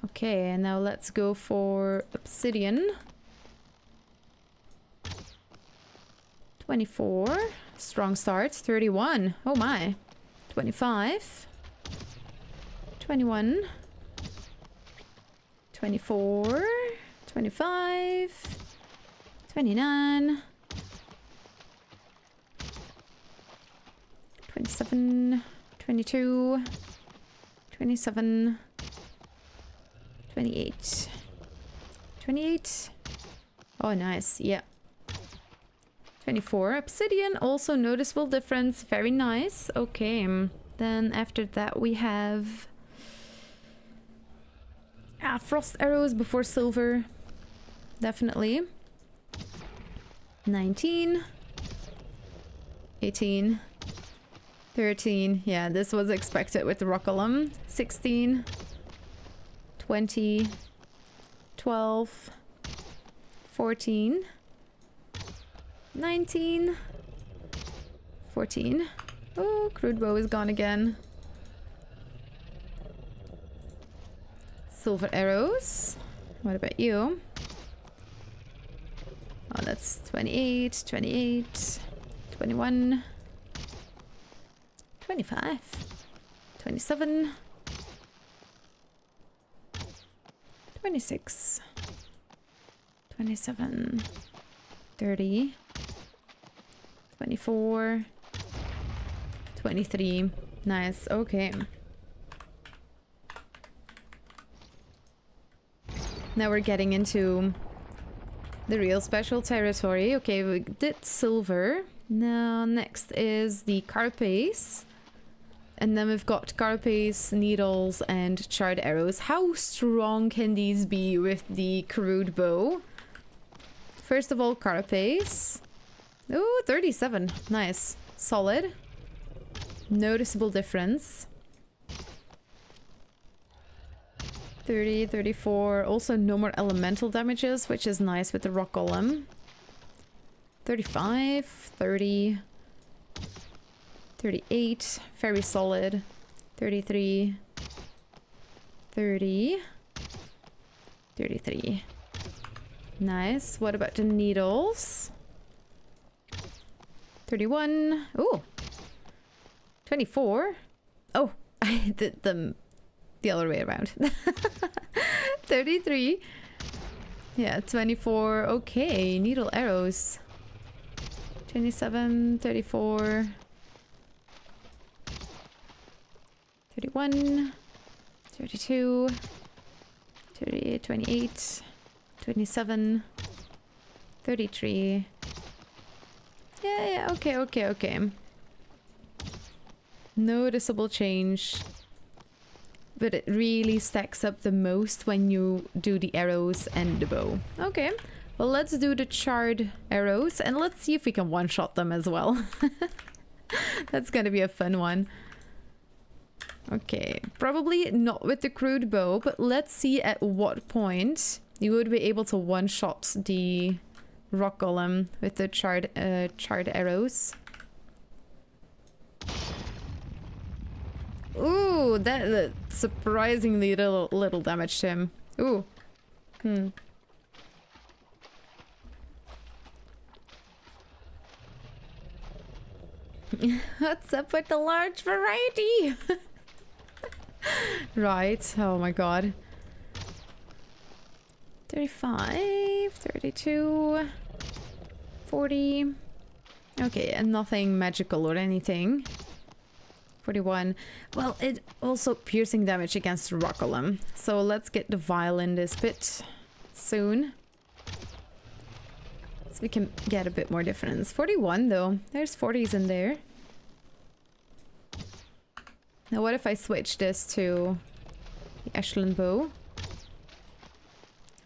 Okay, and now let's go for obsidian. 24. Strong start. 31. Oh my. 25. 21. 24. 25. 29. 27. 22. 27. 28. 28. Oh, nice. Yeah. 24. Obsidian, also noticeable difference. Very nice. Okay. Then after that we have frost arrows before silver. Definitely. 19. 18. 13. Yeah, this was expected with the Rockalum. 16. 20. 12. 14. 19. 14. Oh, crude bow is gone again. Silver arrows. What about you? Oh, that's 28, 28, 21, 25, 27, 26, 27, 30, 24, 23. Nice, okay. Now we're getting into the real special territory. Okay, we did silver. Now next is the carapace. And then we've got carapace, needles, and charred arrows. How strong can these be with the crude bow? First of all, carapace. Oh, 37. Nice. Solid. Noticeable difference. 30, 34. Also no more elemental damages, which is nice with the rock golem. 35, 30, 38. Very solid. 33, 30, 33. Nice. What about the needles? 31. Ooh. 24. Oh, I did them the other way around. 33. Yeah, 24. Okay, needle arrows. 27, 34. 31. 32. 38, 28. 27. 33. Yeah, okay. Noticeable change. But it really stacks up the most when you do the arrows and the bow. Okay, well let's do the charred arrows and let's see if we can one-shot them as well. That's gonna be a fun one. Okay, probably not with the crude bow, but let's see at what point you would be able to one-shot the rock golem with the charred arrows. Ooh, that surprisingly little damage to him. Ooh. What's up with the large variety? Right. Oh my god. 35, 32, 40. Okay, and nothing magical or anything. 41. Well, it also piercing damage against rock golem. So let's get the vial in this bit soon. So we can get a bit more difference. 41 though. There's 40s in there. Now what if I switch this to the echelon bow?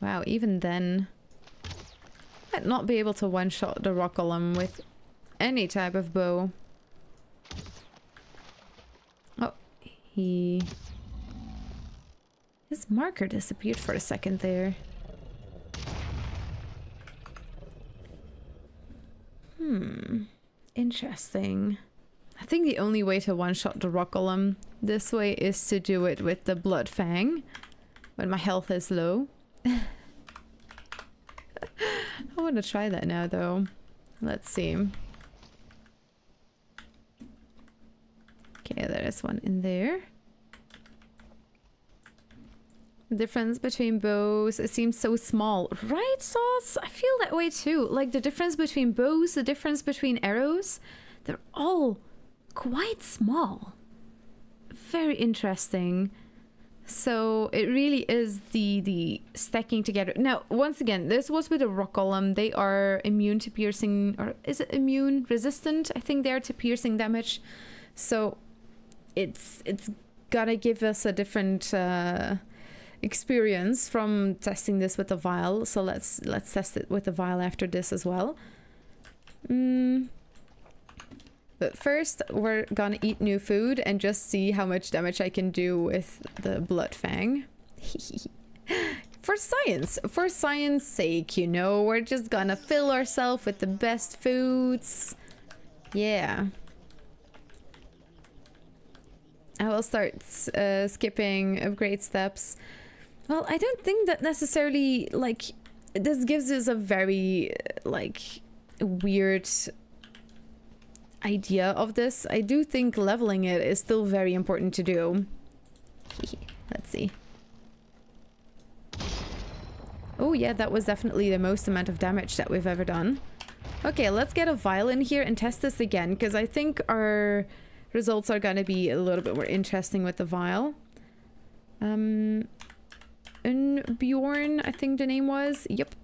Wow, even then I'd not be able to one-shot the rock golem with any type of bow. His marker disappeared for a second there. Interesting. I think the only way to one-shot the rock golem this way is to do it with the blood fang when my health is low. I want to try that now though. Let's see. Okay, there is one in there. The difference between bows, it seems so small. Right, Sauce? I feel that way too. Like the difference between bows, the difference between arrows, they're all quite small. Very interesting. So it really is the stacking together. Now, once again, this was with a rock golem. They are immune to piercing, or is it immune resistant? I think they are to piercing damage. So it's gotta give us a different experience from testing this with the vial. So let's test it with the vial after this as well. But first we're gonna eat new food and just see how much damage I can do with the blood fang. For science sake, you know, we're just gonna fill ourselves with the best foods. Yeah. I will start skipping upgrade steps. Well, I don't think that necessarily, like, this gives us a very, like, weird idea of this. I do think leveling it is still very important to do. Let's see. Oh yeah, that was definitely the most amount of damage that we've ever done. Okay, let's get a vial in here and test this again, because I think our results are going to be a little bit more interesting with the vial. Unbjorn, I think the name was. Yep.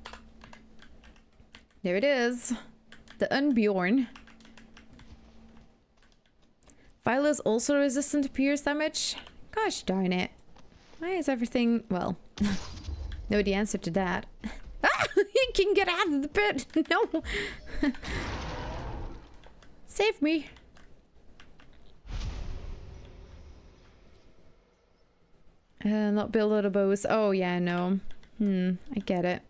There it is. The Unbjorn. Viola is also resistant to pierce damage. Gosh darn it. Why is everything... Well, know the answer to that. Ah! He can get out of the pit! No! Save me! Not build out of bows. Oh yeah, no. I get it.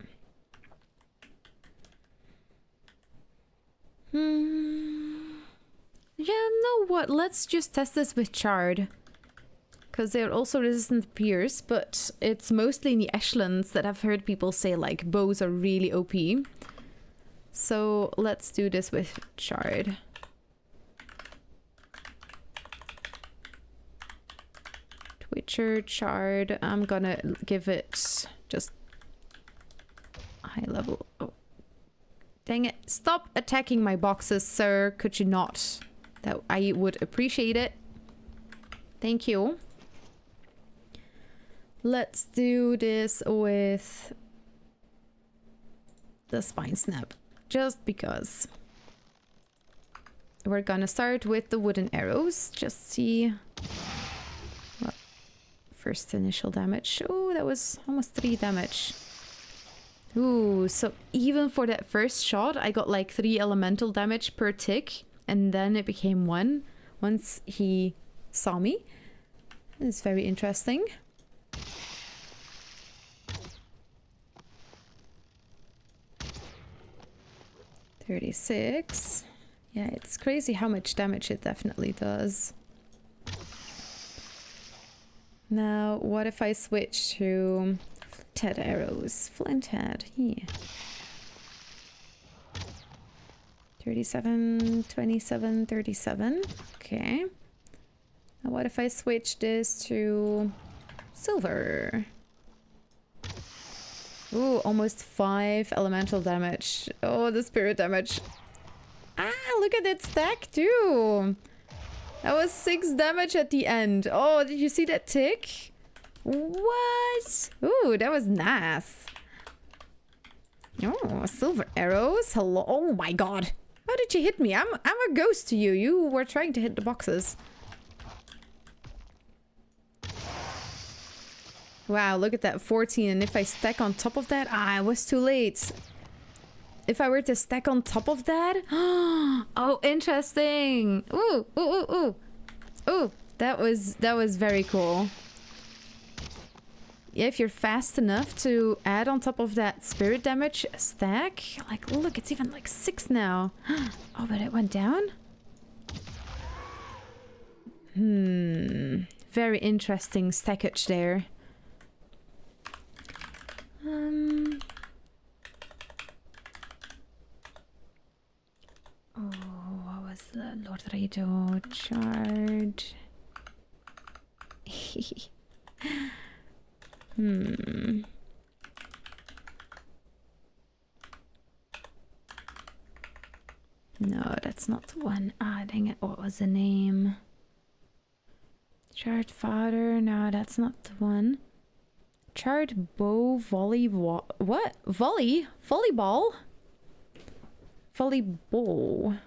Yeah, know what? Let's just test this with Chard. Because they're also resistant to pierce, but it's mostly in the echelons that I've heard people say like bows are really OP. So let's do this with Chard. Twitcher, Chard. I'm gonna give it just high level. Oh. Dang it. Stop attacking my boxes, sir. Could you not? That I would appreciate it. Thank you. Let's do this with the spine snap. Just because. We're gonna start with the wooden arrows. Just see. Well, first initial damage. Oh, that was almost 3 damage. Ooh, so even for that first shot, I got like 3 elemental damage per tick. And then it became 1 once he saw me. It's very interesting. $36. Yeah, it's crazy how much damage it definitely does. Now, what if I switch to flinthead arrows? Flinthead, yeah. 37, 27, 37. Okay. Now what if I switch this to silver? Ooh, almost 5 elemental damage. Oh, the spirit damage. Ah, look at that stack too. That was 6 damage at the end. Oh, did you see that tick? What? Ooh, that was nice. Oh, silver arrows. Hello. Oh my god. How did you hit me? I'm a ghost to you. You were trying to hit the boxes. Wow, look at that. 14. And if I stack on top of that... Ah, I was too late. If I were to stack on top of that... Oh, interesting. Ooh, ooh, ooh, ooh. Ooh, that was very cool. Yeah, if you're fast enough to add on top of that spirit damage stack... Like, look, it's even like 6 now. Oh, but it went down? Very interesting stackage there. Oh, what was the Lord Rado Chard? No, that's not the one. Ah, dang it. What was the name? Chard Fodder. No, that's not the one. Chard Bow Volley... What? Volley? Volleyball? Volleyball.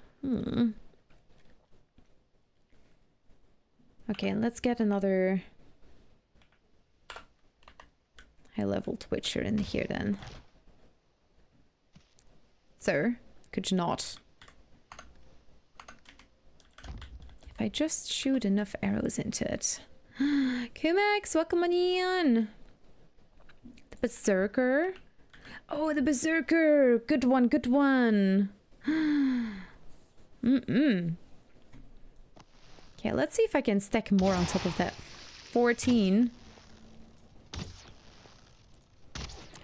Okay, let's get another high-level Twitcher in here then. Sir, could you not? If I just shoot enough arrows into it. Kumax, welcome on in! The Berserker. Oh, the Berserker! Good one, good one! Okay, let's see if I can stack more on top of that. 14.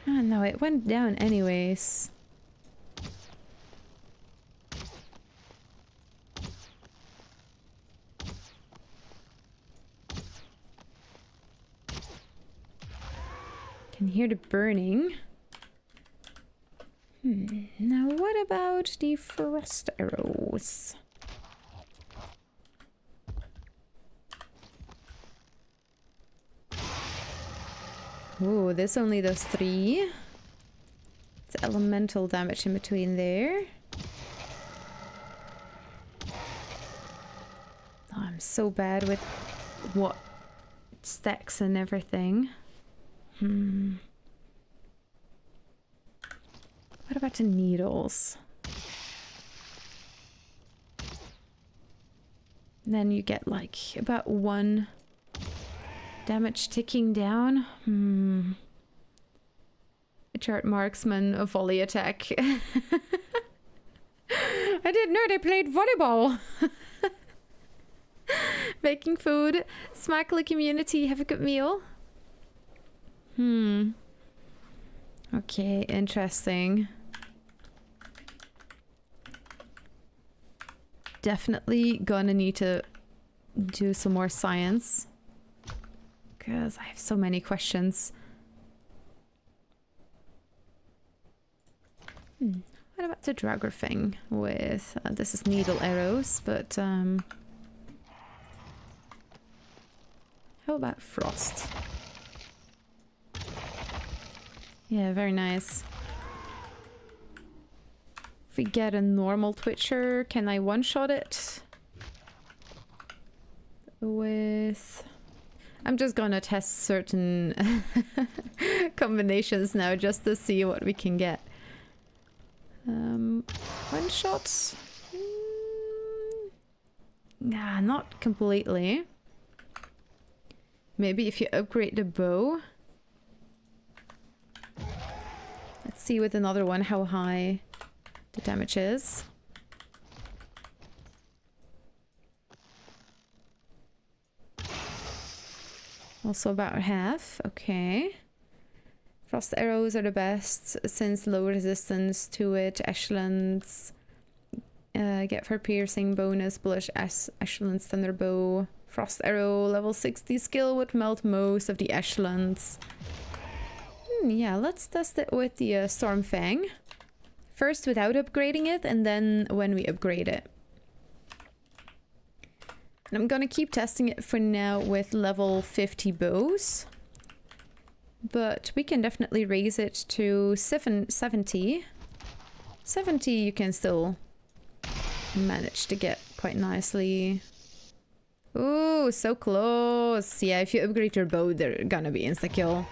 Oh no, it went down anyways. Can hear the burning. Now what about the frost arrows? Oh, this only does 3. It's elemental damage in between there. Oh, I'm so bad with what stacks and everything. What about the needles? Then you get like about 1 damage ticking down. A chart marksman, a volley attack. I didn't know they played volleyball. Making food. Smackly community, have a good meal. Okay, interesting. Definitely gonna need to do some more science. Because I have so many questions. What about the Dragger thing with... this is needle arrows, but... how about frost? Yeah, very nice. If we get a normal Twitcher, can I one-shot it? With... I'm just gonna test certain combinations now just to see what we can get. One shot? Nah, not completely. Maybe if you upgrade the bow. Let's see with another one how high the damage is. Also about half, okay. Frost arrows are the best since low resistance to it. Echelons get for piercing bonus, bullish echelons thunderbow. Frost arrow level 60 skill would melt most of the echelons. Yeah, let's test it with the Storm Fang. First without upgrading it, and then when we upgrade it. And I'm gonna keep testing it for now with level 50 bows. But we can definitely raise it to 70. 70 you can still manage to get quite nicely. Ooh, so close. Yeah, if you upgrade your bow, they're gonna be insta-kill.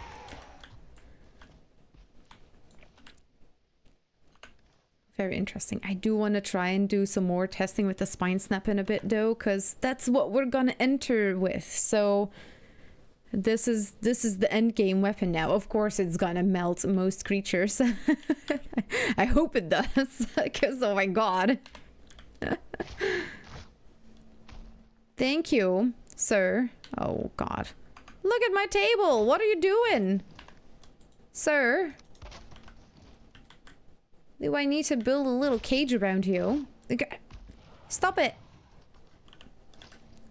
Very interesting. I do want to try and do some more testing with the Spine Snap in a bit though, because that's what we're gonna enter with. So this is the end game weapon now. Of course it's gonna melt most creatures. I hope it does, because oh my god. Thank you, sir. Oh god. Look at my table! What are you doing? Sir? Do I need to build a little cage around you? Stop it!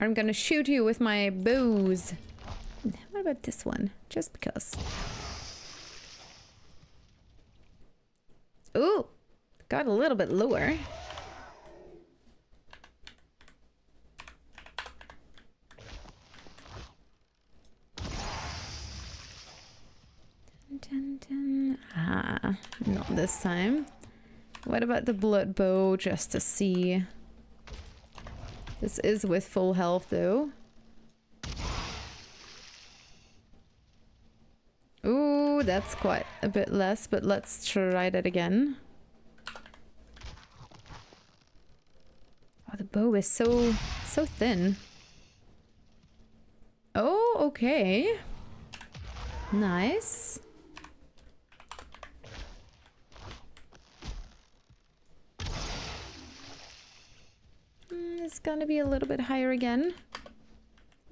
I'm gonna shoot you with my bows. What about this one? Just because. Ooh! Got a little bit lower. Dun, dun. Ah, not this time. What about the blood bow, just to see? This is with full health though. Ooh, that's quite a bit less, but let's try that again. Oh, the bow is so thin. Oh, okay. Nice. It's gonna be a little bit higher again.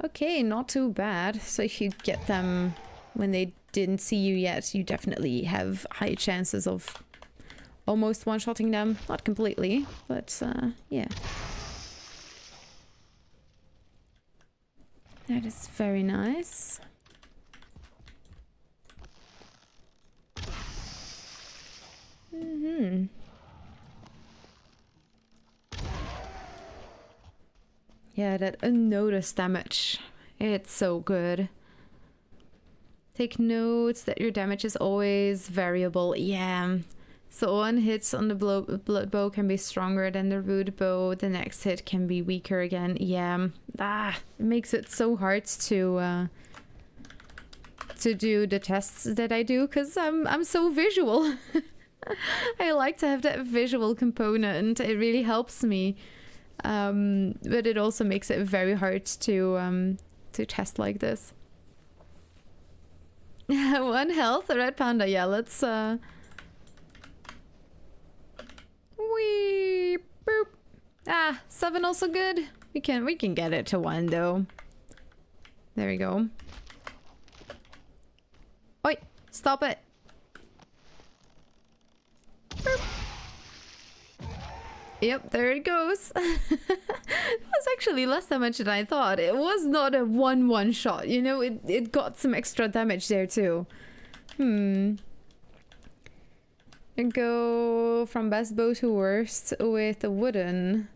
Okay, not too bad. So if you get them when they didn't see you yet, you definitely have high chances of almost one-shotting them. Not completely, but yeah. That is very nice. Mm-hmm. Yeah, that unnoticed damage. It's so good. Take notes that your damage is always variable. Yeah. So one hit on the blood bow can be stronger than the root bow. The next hit can be weaker again. Yeah. It makes it so hard to do the tests that I do because I'm so visual. I like to have that visual component. It really helps me. But it also makes it very hard to test like this. 1 health, a red panda. Yeah, let's wee boop. 7 also good. We can get it to 1 though. There we go. Oi, stop it. Boop. Yep, there it goes. It was actually less damage than I thought. It was not a one shot, you know, it got some extra damage there too. And go from best bow to worst with a wooden.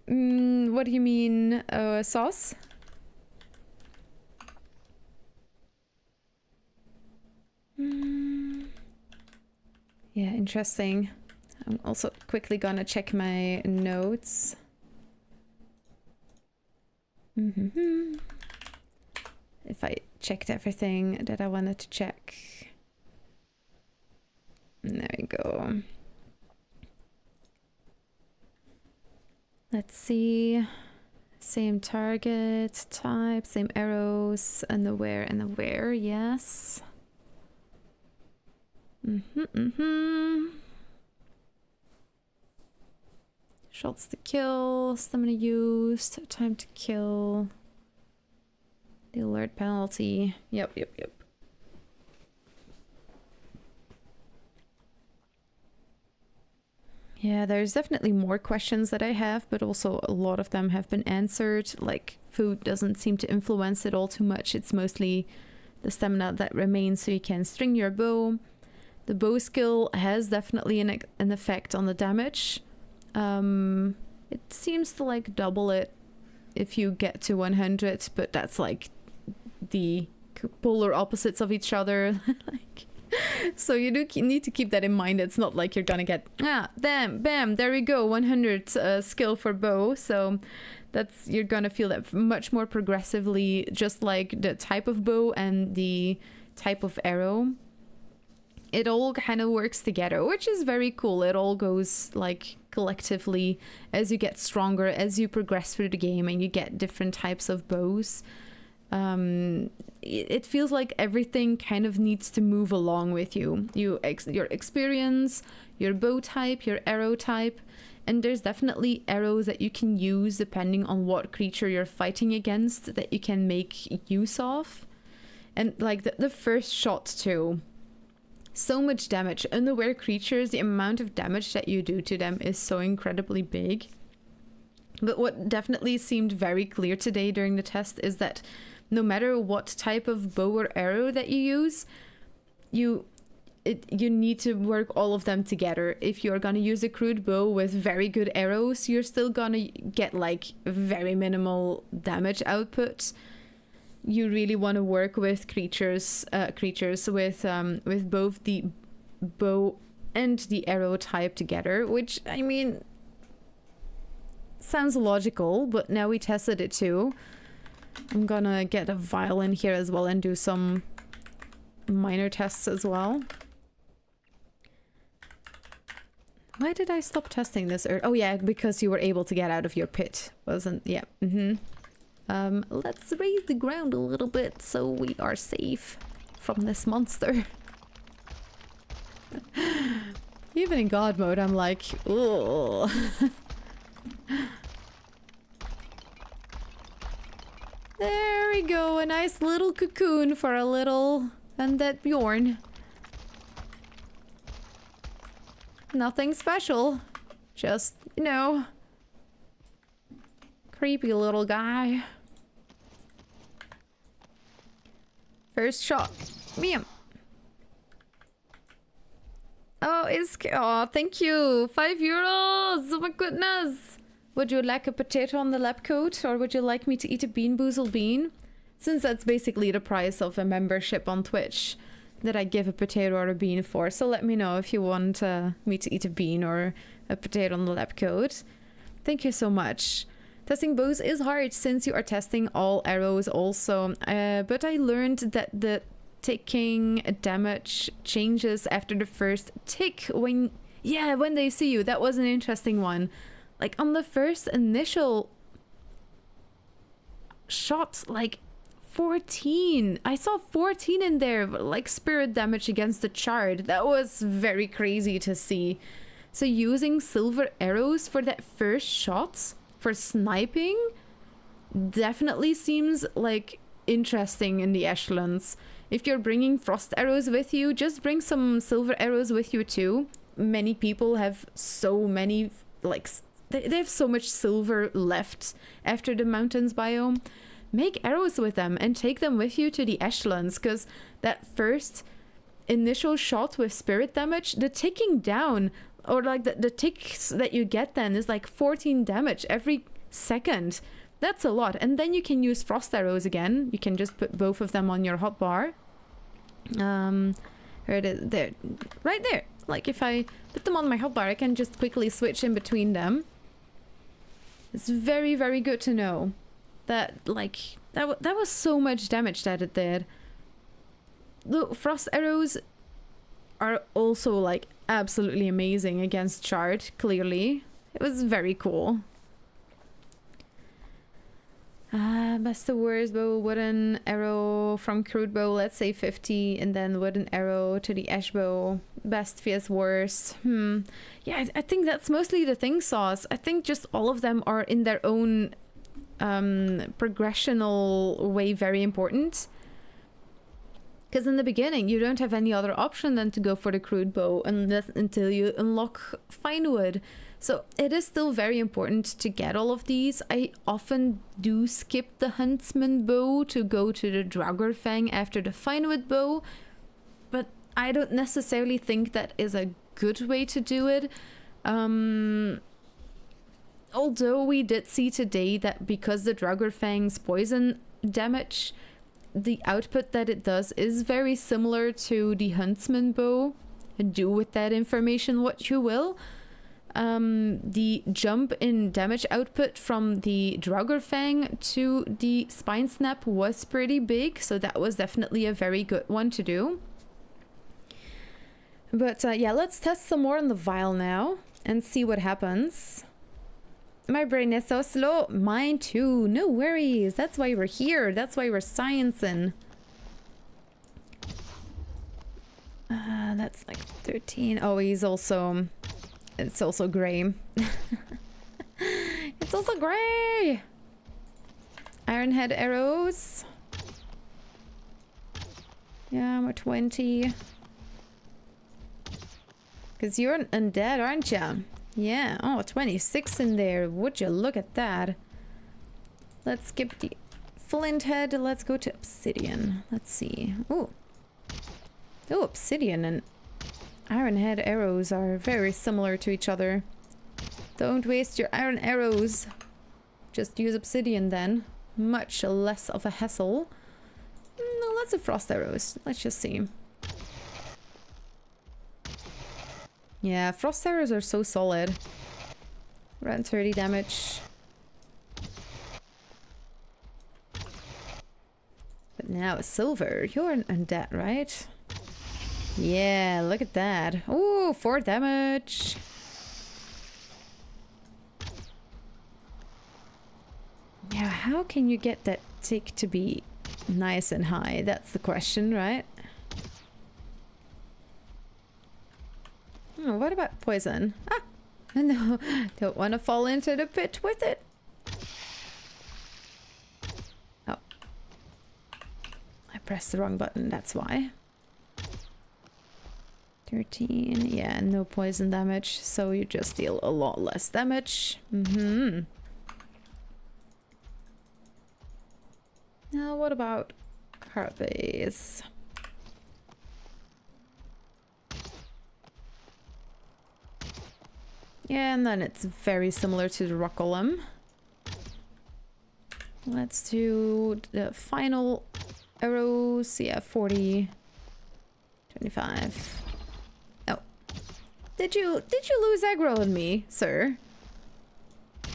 What do you mean? Sauce? Yeah, interesting. I'm also quickly gonna check my notes. If I checked everything that I wanted to check. There we go. Let's see. Same target, type, same arrows, and the where, yes. Shots to kill, stamina used, time to kill. The alert penalty. Yep. Yeah, there's definitely more questions that I have, but also a lot of them have been answered. Like, food doesn't seem to influence it all too much. It's mostly the stamina that remains so you can string your bow. The bow skill has definitely an effect on the damage. It seems to like double it if you get to 100, but that's like the polar opposites of each other. Like, so you need to keep that in mind. It's not like you're gonna get bam, there we go, 100 skill for bow. So you're gonna feel that much more progressively, just like the type of bow and the type of arrow. It all kind of works together, which is very cool. It all goes like collectively as you get stronger, as you progress through the game and you get different types of bows. It feels like everything kind of needs to move along with you. Your experience, your bow type, your arrow type, and there's definitely arrows that you can use depending on what creature you're fighting against that you can make use of. And like the first shot too. So much damage. Unaware creatures, the amount of damage that you do to them is so incredibly big. But what definitely seemed very clear today during the test is that no matter what type of bow or arrow that you use, you need to work all of them together. If you're gonna use a crude bow with very good arrows, you're still gonna get like very minimal damage output. You really want to work with creatures with both the bow and the arrow type together, which, I mean, sounds logical, but now we tested it too. I'm gonna get a violin here as well and do some minor tests as well. Why did I stop testing this? Oh yeah, because you were able to get out of your pit, wasn't? Yeah. Let's raise the ground a little bit so we are safe from this monster. Even in God mode, I'm like, ugh. There we go, a nice little cocoon for a little undead Bjorn. Nothing special, just, you know, creepy little guy. First shot. Bam. Oh, thank you. €5. Oh my goodness. Would you like a potato on the lab coat, or would you like me to eat a bean boozled bean? Since that's basically the price of a membership on Twitch that I give a potato or a bean for. So let me know if you want me to eat a bean or a potato on the lab coat. Thank you so much. Testing bows is hard since you are testing all arrows also. But I learned that the ticking damage changes after the first tick when they see you. That was an interesting one. Like on the first initial shot, like 14. I saw 14 in there, like spirit damage against the chart. That was very crazy to see. So using silver arrows for that first shot for sniping definitely seems like interesting in the echelons. If you're bringing frost arrows with you, just bring some silver arrows with you too. Many people have so many, like, they have so much silver left after the mountains biome. Make arrows with them and take them with you to the echelons, because that first initial shot with spirit damage, the ticking down, or like the ticks that you get then is like 14 damage every second. That's a lot. And then you can use frost arrows again. You can just put both of them on your hotbar. Where it is, there, right there. Like if I put them on my hotbar, I can just quickly switch in between them. It's very, very good to know that, like, that was so much damage that it did. The frost arrows are also like absolutely amazing against chart, clearly. It was very cool. Best to worst bow, wooden arrow from crude bow, let's say 50, and then wooden arrow to the ash bow. Best vs worst. Yeah, I think that's mostly the thing, Sauce. I think just all of them are in their own progressional way very important. Because in the beginning, you don't have any other option than to go for the crude bow until you unlock fine wood. So it is still very important to get all of these. I often do skip the huntsman bow to go to the Draugr after the fine wood bow, but I don't necessarily think that is a good way to do it. Although we did see today that because the Draugr poison damage, the output that it does is very similar to the huntsman bow. Do with that information what you will. The jump in damage output from the Draugr to the spine snap was pretty big, so that was definitely a very good one to do. But yeah, let's test some more on the vial now and see what happens. My brain is so slow. Mine too. No worries. That's why we're here. That's why we're sciencing. That's like 13. Oh, he's also... It's also gray. It's also gray! Ironhead arrows. Yeah, we're 20. Because you're an undead, aren't you? Yeah. Oh, 26 in there. Would you look at that? Let's skip the flint head. Let's go to obsidian. Let's see. Ooh. Oh, obsidian and iron head arrows are very similar to each other. Don't waste your iron arrows. Just use obsidian then. Much less of a hassle. No, lots of frost arrows. Let's just see. Yeah, frost arrows are so solid. Around 30 damage. But now silver. You're an undead, right? Yeah, look at that. Ooh, 4 damage. Yeah, how can you get that tick to be nice and high? That's the question, right? Oh, what about poison? Ah! No, don't want to fall into the pit with it. Oh. I pressed the wrong button, that's why. 13, yeah, no poison damage, so you just deal a lot less damage. Now, what about carbase? Yeah, and then it's very similar to the rock golem. Let's do the final arrows. Yeah, 40, 25. Oh. Did you lose aggro on me, sir?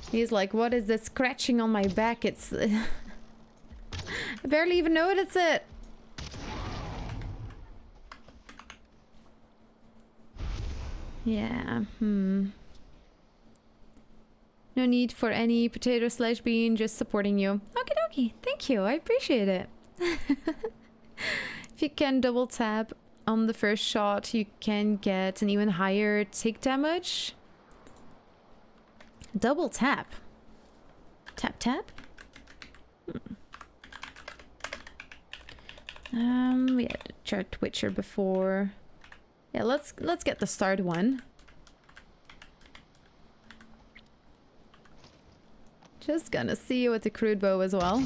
He's like, what is this scratching on my back? It's... I barely even notice it. Yeah, No need for any potato slash bean, just supporting you. Okie dokie, thank you, I appreciate it. If you can double tap on the first shot, you can get an even higher tick damage. Double tap. Tap tap? We had a chart twitcher before. Yeah, let's get the start one. Just gonna see you with the crude bow as well.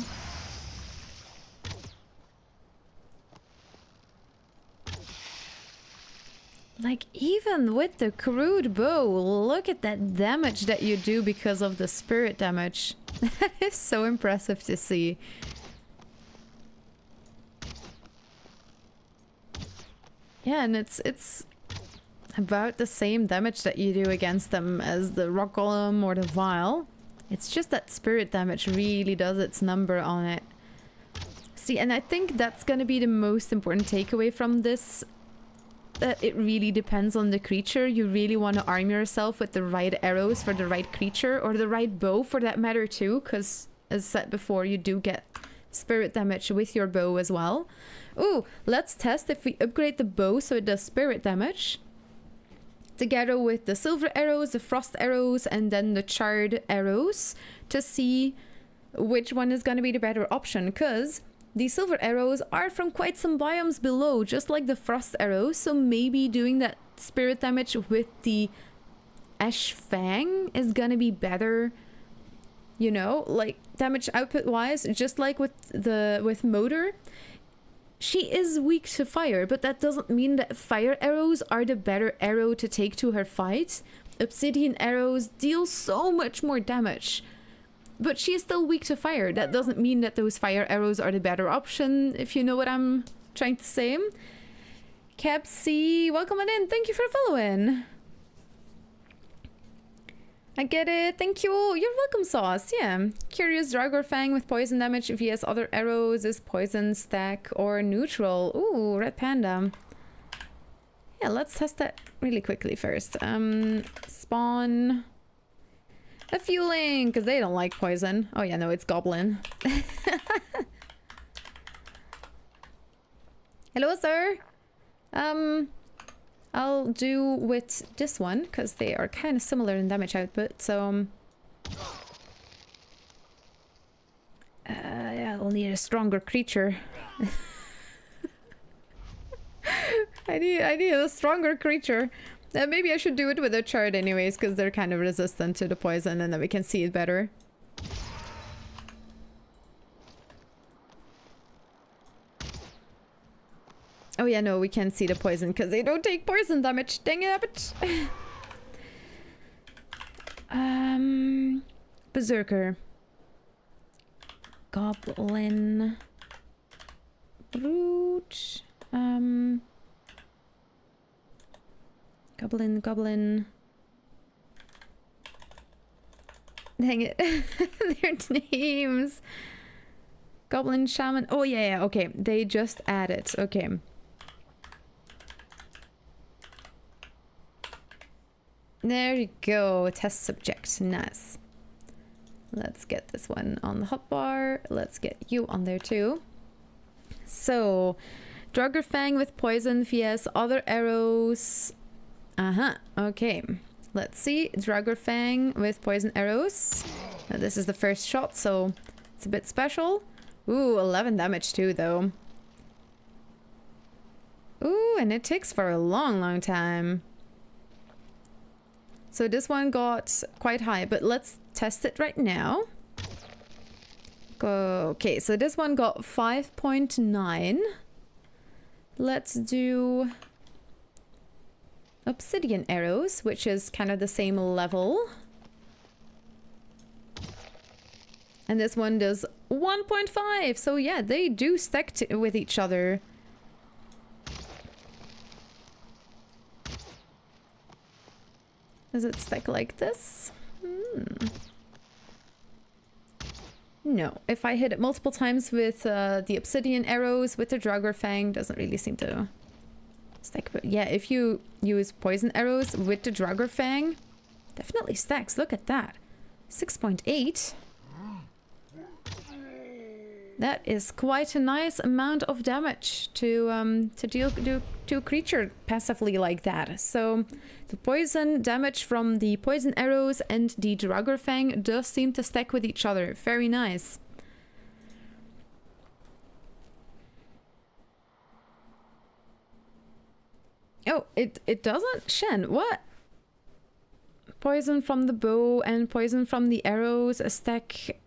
Like, even with the crude bow, look at that damage that you do because of the spirit damage. That is so impressive to see. Yeah, and it's about the same damage that you do against them as the rock golem or the vial. It's just that spirit damage really does its number on it. See, and I think that's gonna be the most important takeaway from this. That it really depends on the creature. You really want to arm yourself with the right arrows for the right creature, or the right bow for that matter too, because as said before, you do get spirit damage with your bow as well. Ooh, let's test if we upgrade the bow so it does spirit damage. Together with the silver arrows, the frost arrows, and then the charred arrows, to see which one is going to be the better option, because the silver arrows are from quite some biomes below, just like the frost arrows, so maybe doing that spirit damage with the ash fang is gonna be better, you know, like damage output wise, just like with motor. She is weak to fire, but that doesn't mean that fire arrows are the better arrow to take to her fight. Obsidian arrows deal so much more damage, but she is still weak to fire. That doesn't mean that those fire arrows are the better option, if you know what I'm trying to say. Cap C, welcome on in. Thank you for following. I get it. Thank you. You're welcome, Sauce. Yeah. Curious Draugr Fang with poison damage. If he has other arrows, is poison stack or neutral? Ooh, red panda. Yeah, let's test that really quickly first. Spawn a fueling, because they don't like poison. Oh yeah, no, it's goblin. Hello, sir. I'll do with this one, because they are kind of similar in damage output, so... yeah, I'll need a stronger creature. I need a stronger creature. Maybe I should do it with a chart anyways, because they're kind of resistant to the poison, and then we can see it better. Oh yeah, no, we can't see the poison because they don't take poison damage. Dang it! Berserker. Goblin. Brute. Goblin. Dang it. Their names. Goblin, Shaman. Oh yeah, okay. They just added. Okay. There you go, test subject, nice. Let's get this one on the hotbar. Let's get you on there too. So, Draugr Fang with poison vs other arrows. Okay. Let's see, Draugr Fang with poison arrows. This is the first shot, so it's a bit special. Ooh, 11 damage too, though. Ooh, and it takes for a long time. So this one got quite high, but let's test it right now. Okay, so this one got 5.9. Let's do obsidian arrows, which is kind of the same level. And this one does 1.5. So yeah, they do stack with each other. Does it stack like this? No. If I hit it multiple times with the obsidian arrows, with the Draugr Fang, doesn't really seem to stack. But yeah, if you use poison arrows with the Draugr Fang, definitely stacks. Look at that. 6.8. That is quite a nice amount of damage to deal to a creature passively like that. So the poison damage from the poison arrows and the Draugr Fang does seem to stack with each other. Very nice. Oh, it doesn't. Shen, what? Poison from the bow and poison from the arrows stack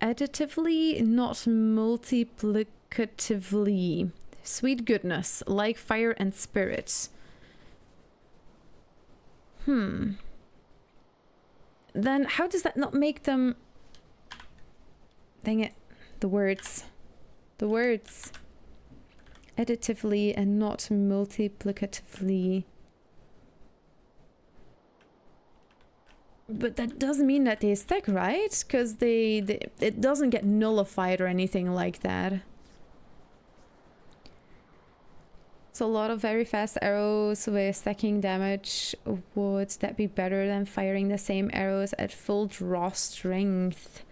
additively, not multiplicatively. Sweet goodness, like fire and spirit. Then how does that not make them... Dang it. The words. The words. Additively and not multiplicatively. But that doesn't mean that they stack, right? Because it doesn't get nullified or anything like that. So a lot of very fast arrows with stacking damage. Would that be better than firing the same arrows at full draw strength?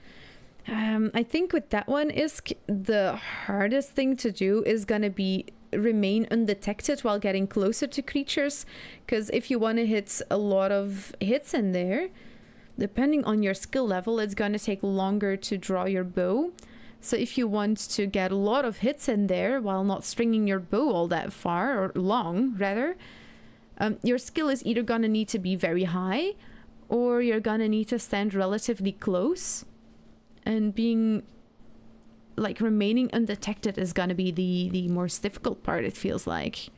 I think with that one is the hardest thing to do is gonna be remain undetected while getting closer to creatures, because if you want to hit a lot of hits in there, depending on your skill level, it's gonna take longer to draw your bow. So if you want to get a lot of hits in there while not stringing your bow all that far, or long rather, your skill is either gonna need to be very high, or you're gonna need to stand relatively close, and being like remaining undetected is gonna be the most difficult part, it feels like.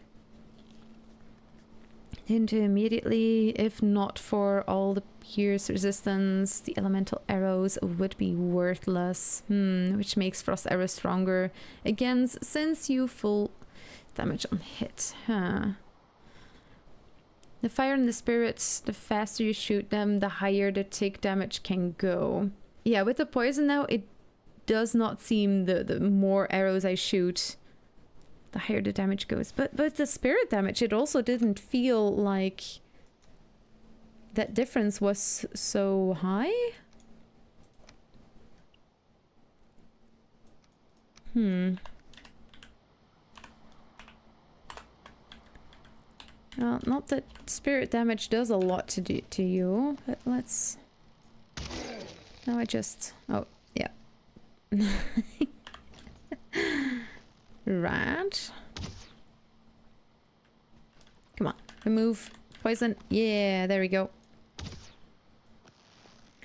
Into immediately, if not for all the pierce resistance, the elemental arrows would be worthless. Which makes frost arrows stronger again, since you full damage on hit. The fire and the spirits, the faster you shoot them, the higher the tick damage can go. Yeah, with the poison now, it does not seem the more arrows I shoot, the higher the damage goes. But the spirit damage, it also didn't feel like that difference was so high. Well, not that spirit damage does a lot to you, but let's... No, I just... Oh, yeah. Right. Come on, remove poison. Yeah, there we go.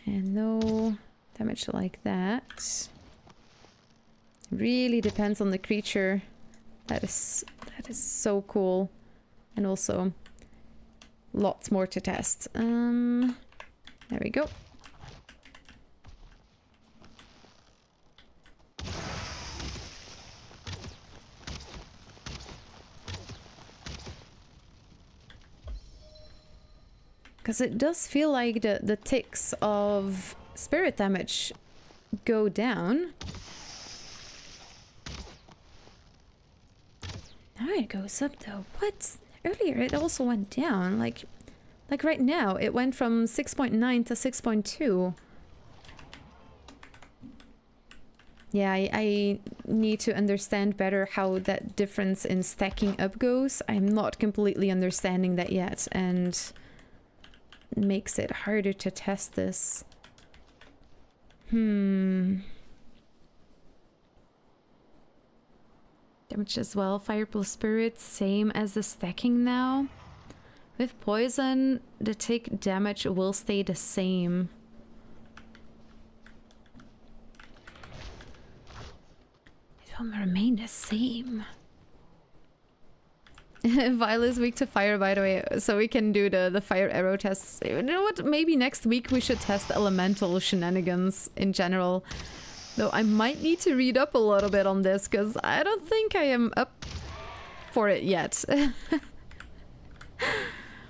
And no damage like that. Really depends on the creature. That is so cool. And also lots more to test. There we go. Because it does feel like the ticks of spirit damage go down. Now it goes up though. What? Earlier it also went down. Like right now it went from 6.9 to 6.2. Yeah, I need to understand better how that difference in stacking up goes. I'm not completely understanding that yet, and makes it harder to test this. Damage as well. Fire plus spirit, same as the stacking now. With poison, the tick damage will stay the same. It will remain the same. Vile is weak to fire, by the way, so we can do the fire arrow tests. You know what? Maybe next week we should test elemental shenanigans in general. Though I might need to read up a little bit on this, because I don't think I am up for it yet.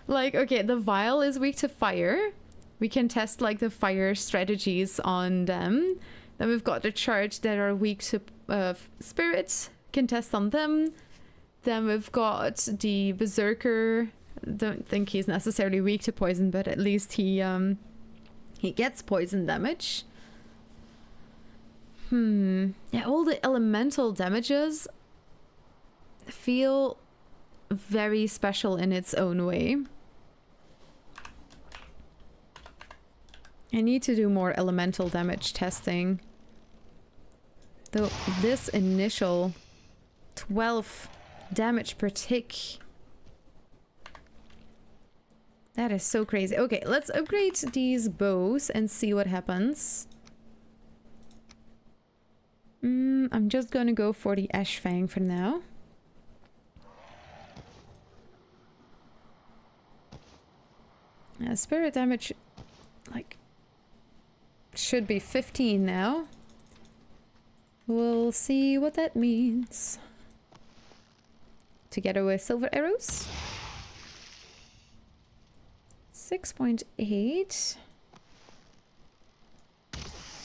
Like, okay, the Vile is weak to fire. We can test, like, the fire strategies on them. Then we've got the charge that are weak to spirit. Can test on them. Then we've got the Berserker. Don't think he's necessarily weak to poison, but at least he gets poison damage. Yeah, all the elemental damages feel very special in its own way. I need to do more elemental damage testing. Though this initial 12 damage per tick. That is so crazy. Okay, let's upgrade these bows and see what happens. I'm just gonna go for the Ash Fang for now. Spirit damage, like, should be 15 now. We'll see what that means. Together with silver arrows. 6.8.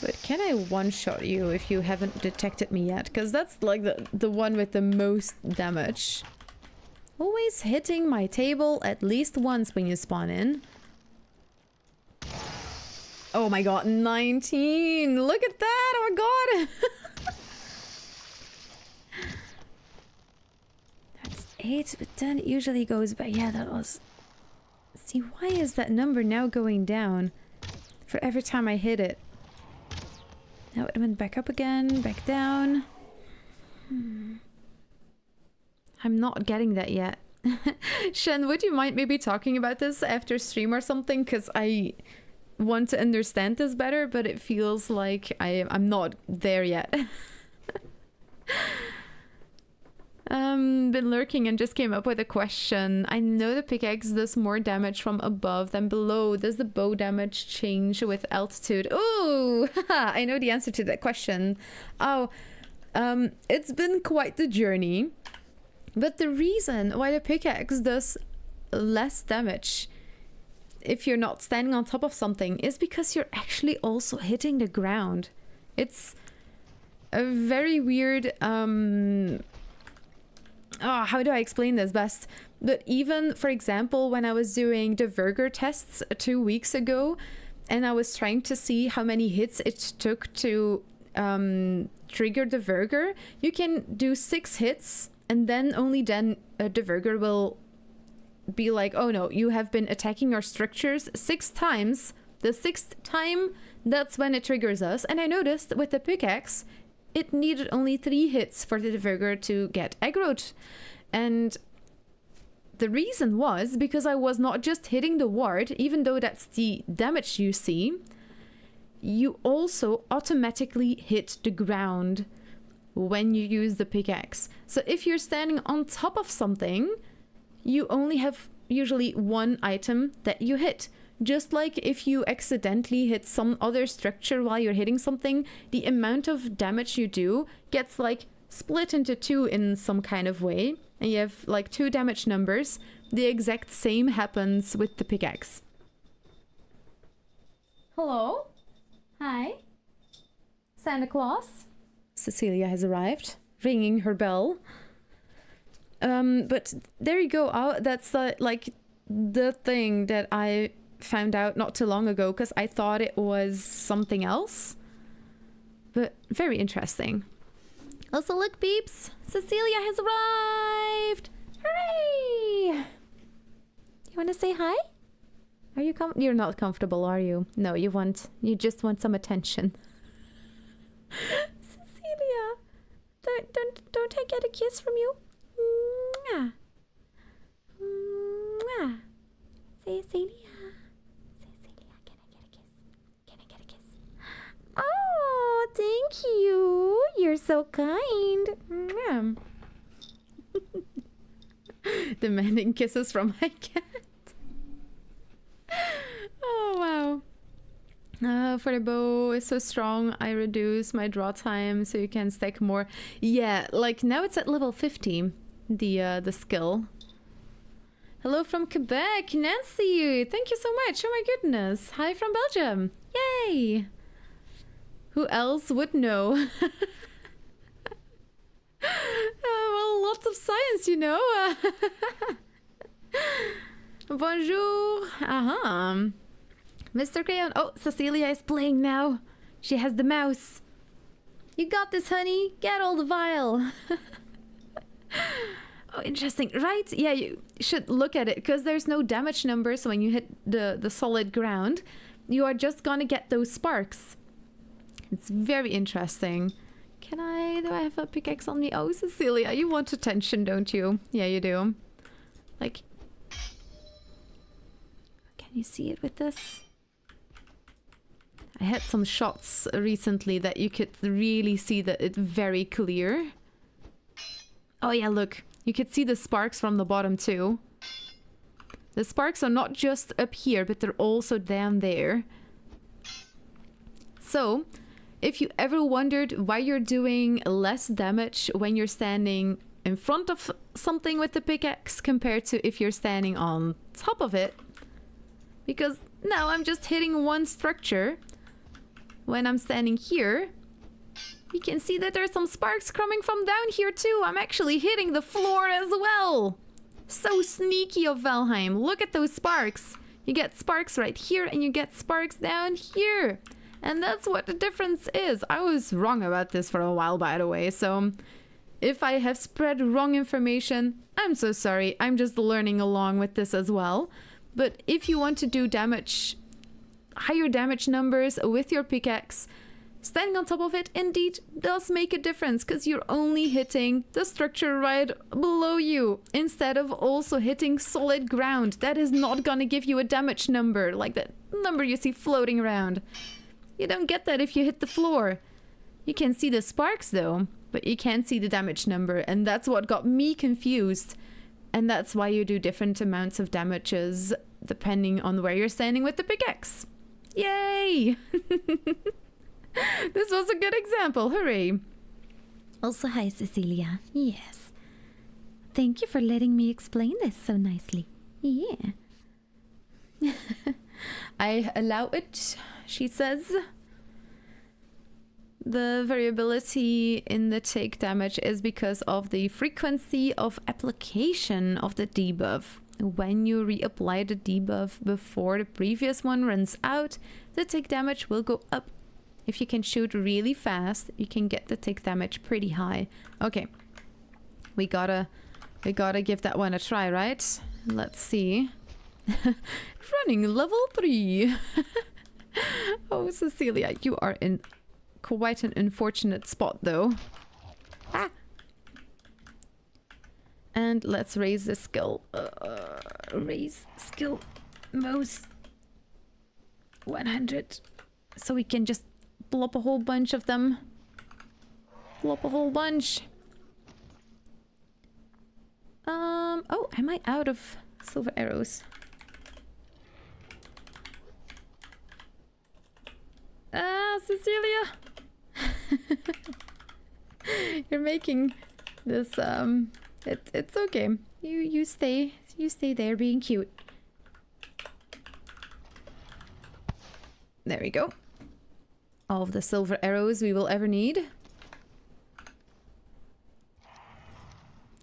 But can I one-shot you if you haven't detected me yet? Because that's like the one with the most damage. Always hitting my table at least once when you spawn in. Oh my god, 19! Look at that! Oh my god! That's 8, but then it usually goes back. Yeah, that was... See, why is that number now going down? For every time I hit it. Now it went back up again, back down. I'm not getting that yet. Shen, would you mind maybe talking about this after stream or something? Because I want to understand this better, but it feels like I'm not there yet. Been lurking and just came up with a question. I know the pickaxe does more damage from above than below. Does the bow damage change with altitude? Oh, I know the answer to that question. Oh, it's been quite the journey. But the reason why the pickaxe does less damage if you're not standing on top of something is because you're actually also hitting the ground. It's a very weird... how do I explain this best? But even, for example, when I was doing the Verger tests 2 weeks ago, and I was trying to see how many hits it took to trigger the Verger, you can do 6 hits, and then only then the Verger will be like, oh no, you have been attacking our structures 6 times. The 6th time, that's when it triggers us. And I noticed with the pickaxe, it needed only 3 hits for the Verger to get aggroed. And the reason was because I was not just hitting the ward, even though that's the damage you see, you also automatically hit the ground when you use the pickaxe. So if you're standing on top of something, you only have usually 1 item that you hit. Just like if you accidentally hit some other structure while you're hitting something, the amount of damage you do gets like split into 2 in some kind of way. And you have like 2 damage numbers. The exact same happens with the pickaxe. Hello? Hi? Santa Claus? Cecilia has arrived, ringing her bell. But there you go. That's like the thing that I found out not too long ago, because I thought it was something else. But very interesting. Also, look, peeps, Cecilia has arrived! Hooray! You want to say hi? Are you you're not comfortable, are you? No, you just want some attention. Cecilia, don't I get a kiss from you? Mwah. Mwah. Cecilia. Oh, thank you. You're so kind. Demanding kisses from my cat. Oh, wow. For the bow is so strong, I reduce my draw time so you can stack more. Yeah, like now it's at level 50, the skill. Hello from Quebec, Nancy! Thank you so much, oh my goodness. Hi from Belgium, yay! Who else would know? Well, lots of science, you know. Bonjour. Mr. Crayon. Oh, Cecilia is playing now. She has the mouse. You got this, honey. Get all the vial. Oh, interesting. Right? Yeah, you should look at it because there's no damage number. So when you hit the solid ground, you are just gonna get those sparks. It's very interesting. Do I have a pickaxe on me? Oh, Cecilia, you want attention, don't you? Yeah, you do. Like, can you see it with this? I had some shots recently that you could really see that it's very clear. Oh yeah, look. You could see the sparks from the bottom too. The sparks are not just up here, but they're also down there. So, if you ever wondered why you're doing less damage when you're standing in front of something with the pickaxe compared to if you're standing on top of it, because now I'm just hitting one structure. When I'm standing here, you can see that there's some sparks coming from down here too. I'm actually hitting the floor as well. So sneaky of Valheim. Look at those sparks. You get sparks right here and you get sparks down here. And that's what the difference is. I was wrong about this for a while, by the way. So if I have spread wrong information, I'm so sorry. I'm just learning along with this as well. But if you want to do damage, higher damage numbers with your pickaxe, standing on top of it indeed does make a difference because you're only hitting the structure right below you instead of also hitting solid ground. That is not gonna give you a damage number like that number you see floating around. You don't get that if you hit the floor. You can see the sparks though, but you can't see the damage number, and that's what got me confused. And that's why you do different amounts of damages depending on where you're standing with the pickaxe. Yay! This was a good example, hooray!
Also, hi Cecilia. Yes. Thank you for letting me explain this so nicely. Yeah.
I allow it, she says. The variability in the take damage is because of the frequency of application of the debuff. When you reapply the debuff before the previous one runs out, the take damage will go up. If you can shoot really fast, you can get the take damage pretty high. Okay. We gotta give that one a try, right? Let's see. Running level 3. Oh, Cecilia, you are in quite an unfortunate spot though. Ah. And let's raise the skill. Raise skill most 100. So we can just plop a whole bunch of them. Plop a whole bunch. Oh, am I out of silver arrows? Ah, Cecilia! You're making this, it's okay. You stay there being cute. There we go. All of the silver arrows we will ever need.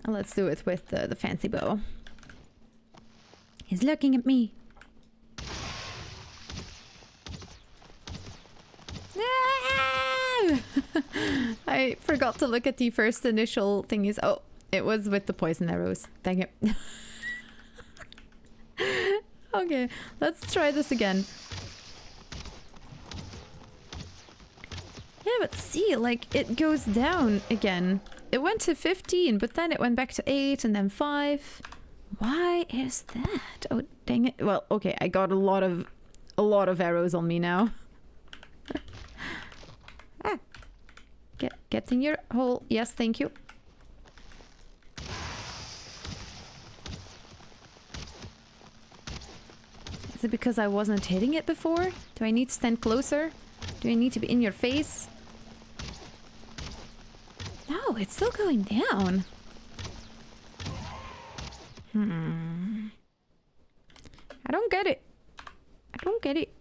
And let's do it with the fancy bow.
He's looking at me.
I forgot to look at the first initial thingies. Oh, it was with the poison arrows. Dang it. Okay, let's try this again. Yeah, but see, like, it goes down again. It went to 15, but then it went back to 8 and then 5. Why is that? Oh, dang it. Well, okay, I got a lot of arrows on me now. Ah. Get in your hole. Yes, thank you. Is it because I wasn't hitting it before? Do I need to stand closer? Do I need to be in your face? No, it's still going down. I don't get it. I don't get it.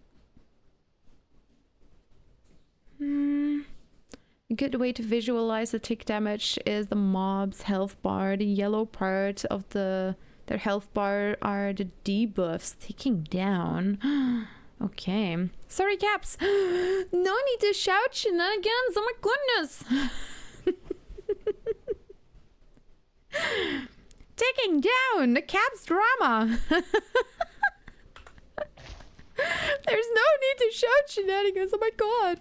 A good way to visualize the tick damage is the mob's health bar. The yellow part of their health bar are the debuffs ticking down. Okay. Sorry, Caps. No need to shout shenanigans. Oh my goodness. Ticking down. The Caps drama. There's no need to shout shenanigans. Oh my god.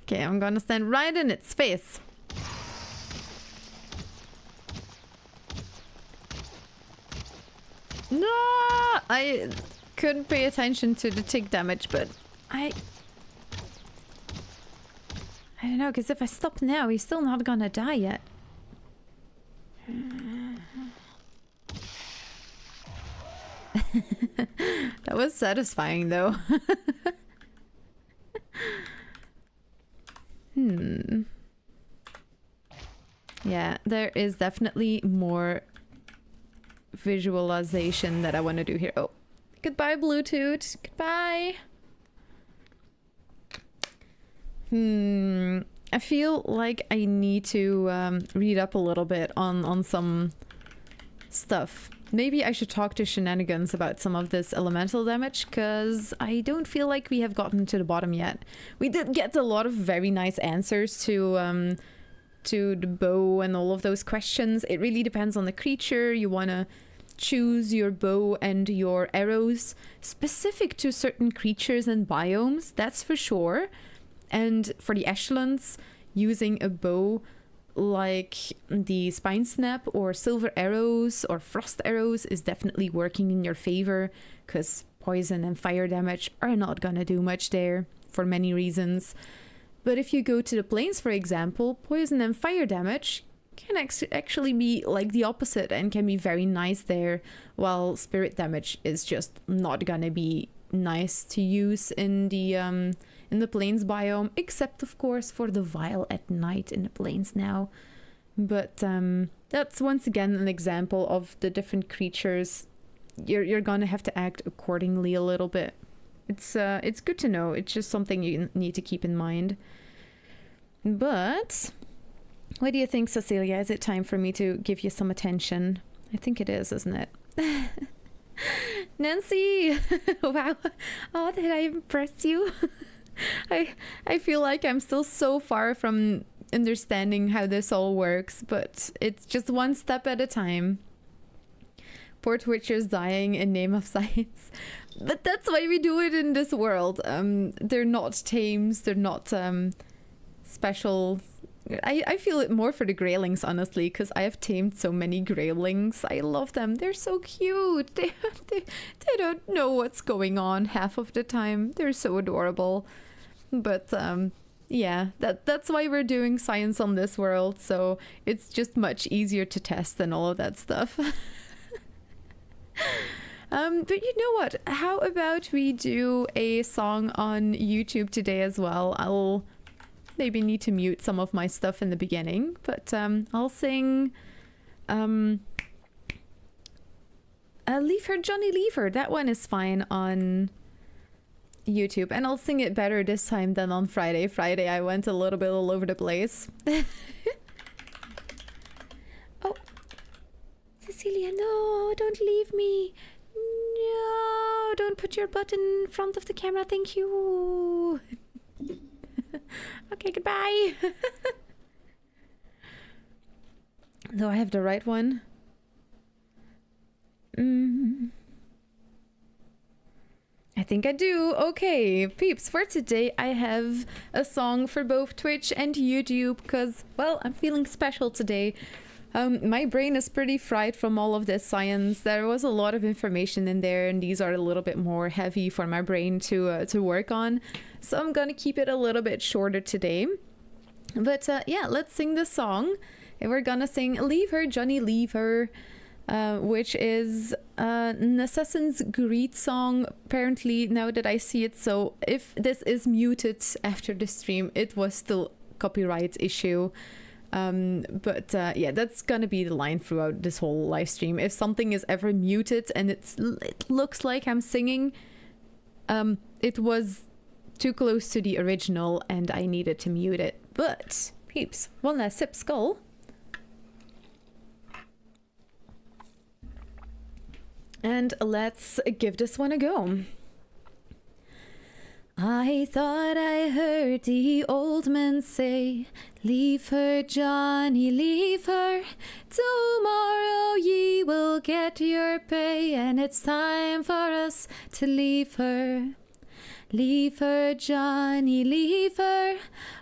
Okay, I'm gonna stand right in its face. No, I couldn't pay attention to the tick damage, but I don't know, because if I stop now, he's still not gonna die yet. That was satisfying, though. Yeah, there is definitely more visualization that I want to do here. Oh, goodbye, Bluetooth. Goodbye. I feel like I need to read up a little bit on some stuff. Maybe I should talk to Shenanigans about some of this elemental damage, because I don't feel like we have gotten to the bottom yet. We did get a lot of very nice answers to the bow and all of those questions. It really depends on the creature. You want to choose your bow and your arrows specific to certain creatures and biomes, that's for sure. And for the echelons, using a bow like the Spine Snap or Silver Arrows or Frost Arrows is definitely working in your favor, because poison and fire damage are not gonna do much there for many reasons. But if you go to the plains, for example, poison and fire damage can actually be like the opposite and can be very nice there, while spirit damage is just not gonna be nice to use in the plains biome, except of course for the Vial at night in the plains now. But that's once again an example of the different creatures. You're gonna have to act accordingly a little bit. It's good to know. It's just something you need to keep in mind. But what do you think, Cecilia? Is it time for me to give you some attention? I think it is, isn't it? Nancy! Wow. Oh, did I impress you? I feel like I'm still so far from understanding how this all works, but it's just one step at a time. Poor Twitchers dying in name of science. But that's why we do it in this world. They're not tames, they're not special. I feel it more for the Greylings, honestly, because I have tamed so many Greylings. I love them. They're so cute. They don't know what's going on half of the time. They're so adorable. But yeah, that's why we're doing science on this world. So it's just much easier to test and all of that stuff. But you know what? How about we do a song on YouTube today as well? I'll maybe need to mute some of my stuff in the beginning, but I'll sing Leave Her, Johnny, Leave Her. That one is fine on YouTube, and I'll sing it better this time than on Friday. Friday I went a little bit all over the place. Oh, Cecilia, no, don't leave me. No, don't put your butt in front of the camera. Thank you. Okay, goodbye. Do I have the right one? I think I do. Okay, peeps, for today I have a song for both Twitch and YouTube because, well, I'm feeling special today. My brain is pretty fried from all of this science. There was a lot of information in there, and these are a little bit more heavy for my brain to work on. So I'm gonna keep it a little bit shorter today. But yeah, let's sing this song. And we're gonna sing Leave Her, Johnny, Leave Her, which is an Assassin's Creed song, apparently, now that I see it. So if this is muted after the stream, it was still copyright issue. But yeah, that's gonna be the line throughout this whole live stream. If something is ever muted and it looks like I'm singing, it was too close to the original and I needed to mute it. But peeps, one last sip. Skull. And let's give this one a go. I thought I heard the old man say, leave her, Johnny, leave her. Tomorrow ye will get your pay, and it's time for us to leave her. Leave her, Johnny, leave her.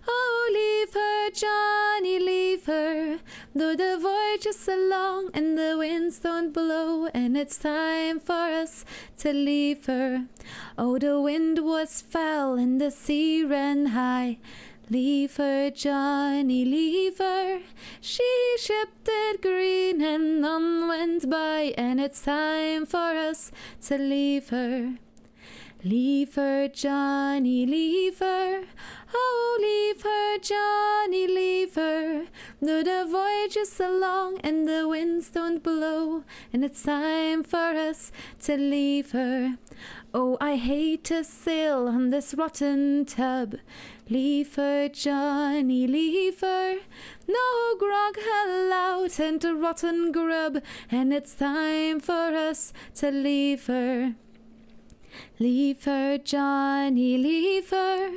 Oh, leave her, Johnny, leave her. Though the voyages are long and the winds don't blow, and it's time for us to leave her. Oh, the wind was foul and the sea ran high. Leave her, Johnny, leave her. She shifted green and none went by, and it's time for us to leave her. Leave her, Johnny, leave her. Oh, leave her, Johnny, leave her. Though the voyages are long and the winds don't blow, and it's time for us to leave her. Oh, I hate to sail on this rotten tub. Leave her, Johnny, leave her. No grog allowed and a rotten grub, and it's time for us to leave her. Leave her, Johnny, leave her.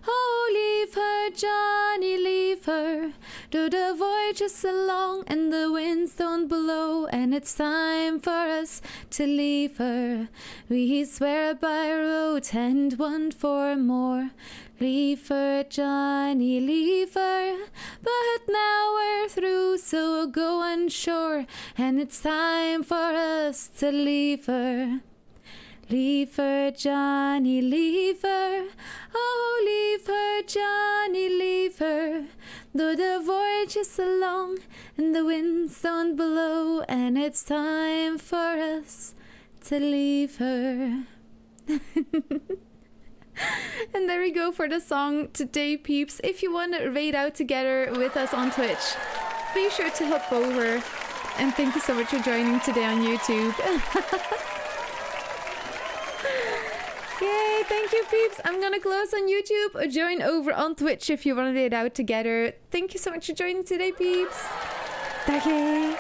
Oh, leave her, Johnny, leave her. Though the voyages are long and the winds don't blow, and it's time for us to leave her. We swear by road and want for more. Leave her, Johnny, leave her. But now we're through, so we'll go on shore, and it's time for us to leave her. Leave her, Johnny, leave her. Oh, leave her, Johnny, leave her. Though the voyages are long and the winds don't blow, and it's time for us to leave her. And there we go for the song today, peeps. If you want to raid out together with us on Twitch, be sure to hop over. And thank you so much for joining today on YouTube. Yay, thank you, peeps. I'm gonna close on YouTube or join over on Twitch if you want to raid out together. Thank you so much for joining today, peeps. Dag.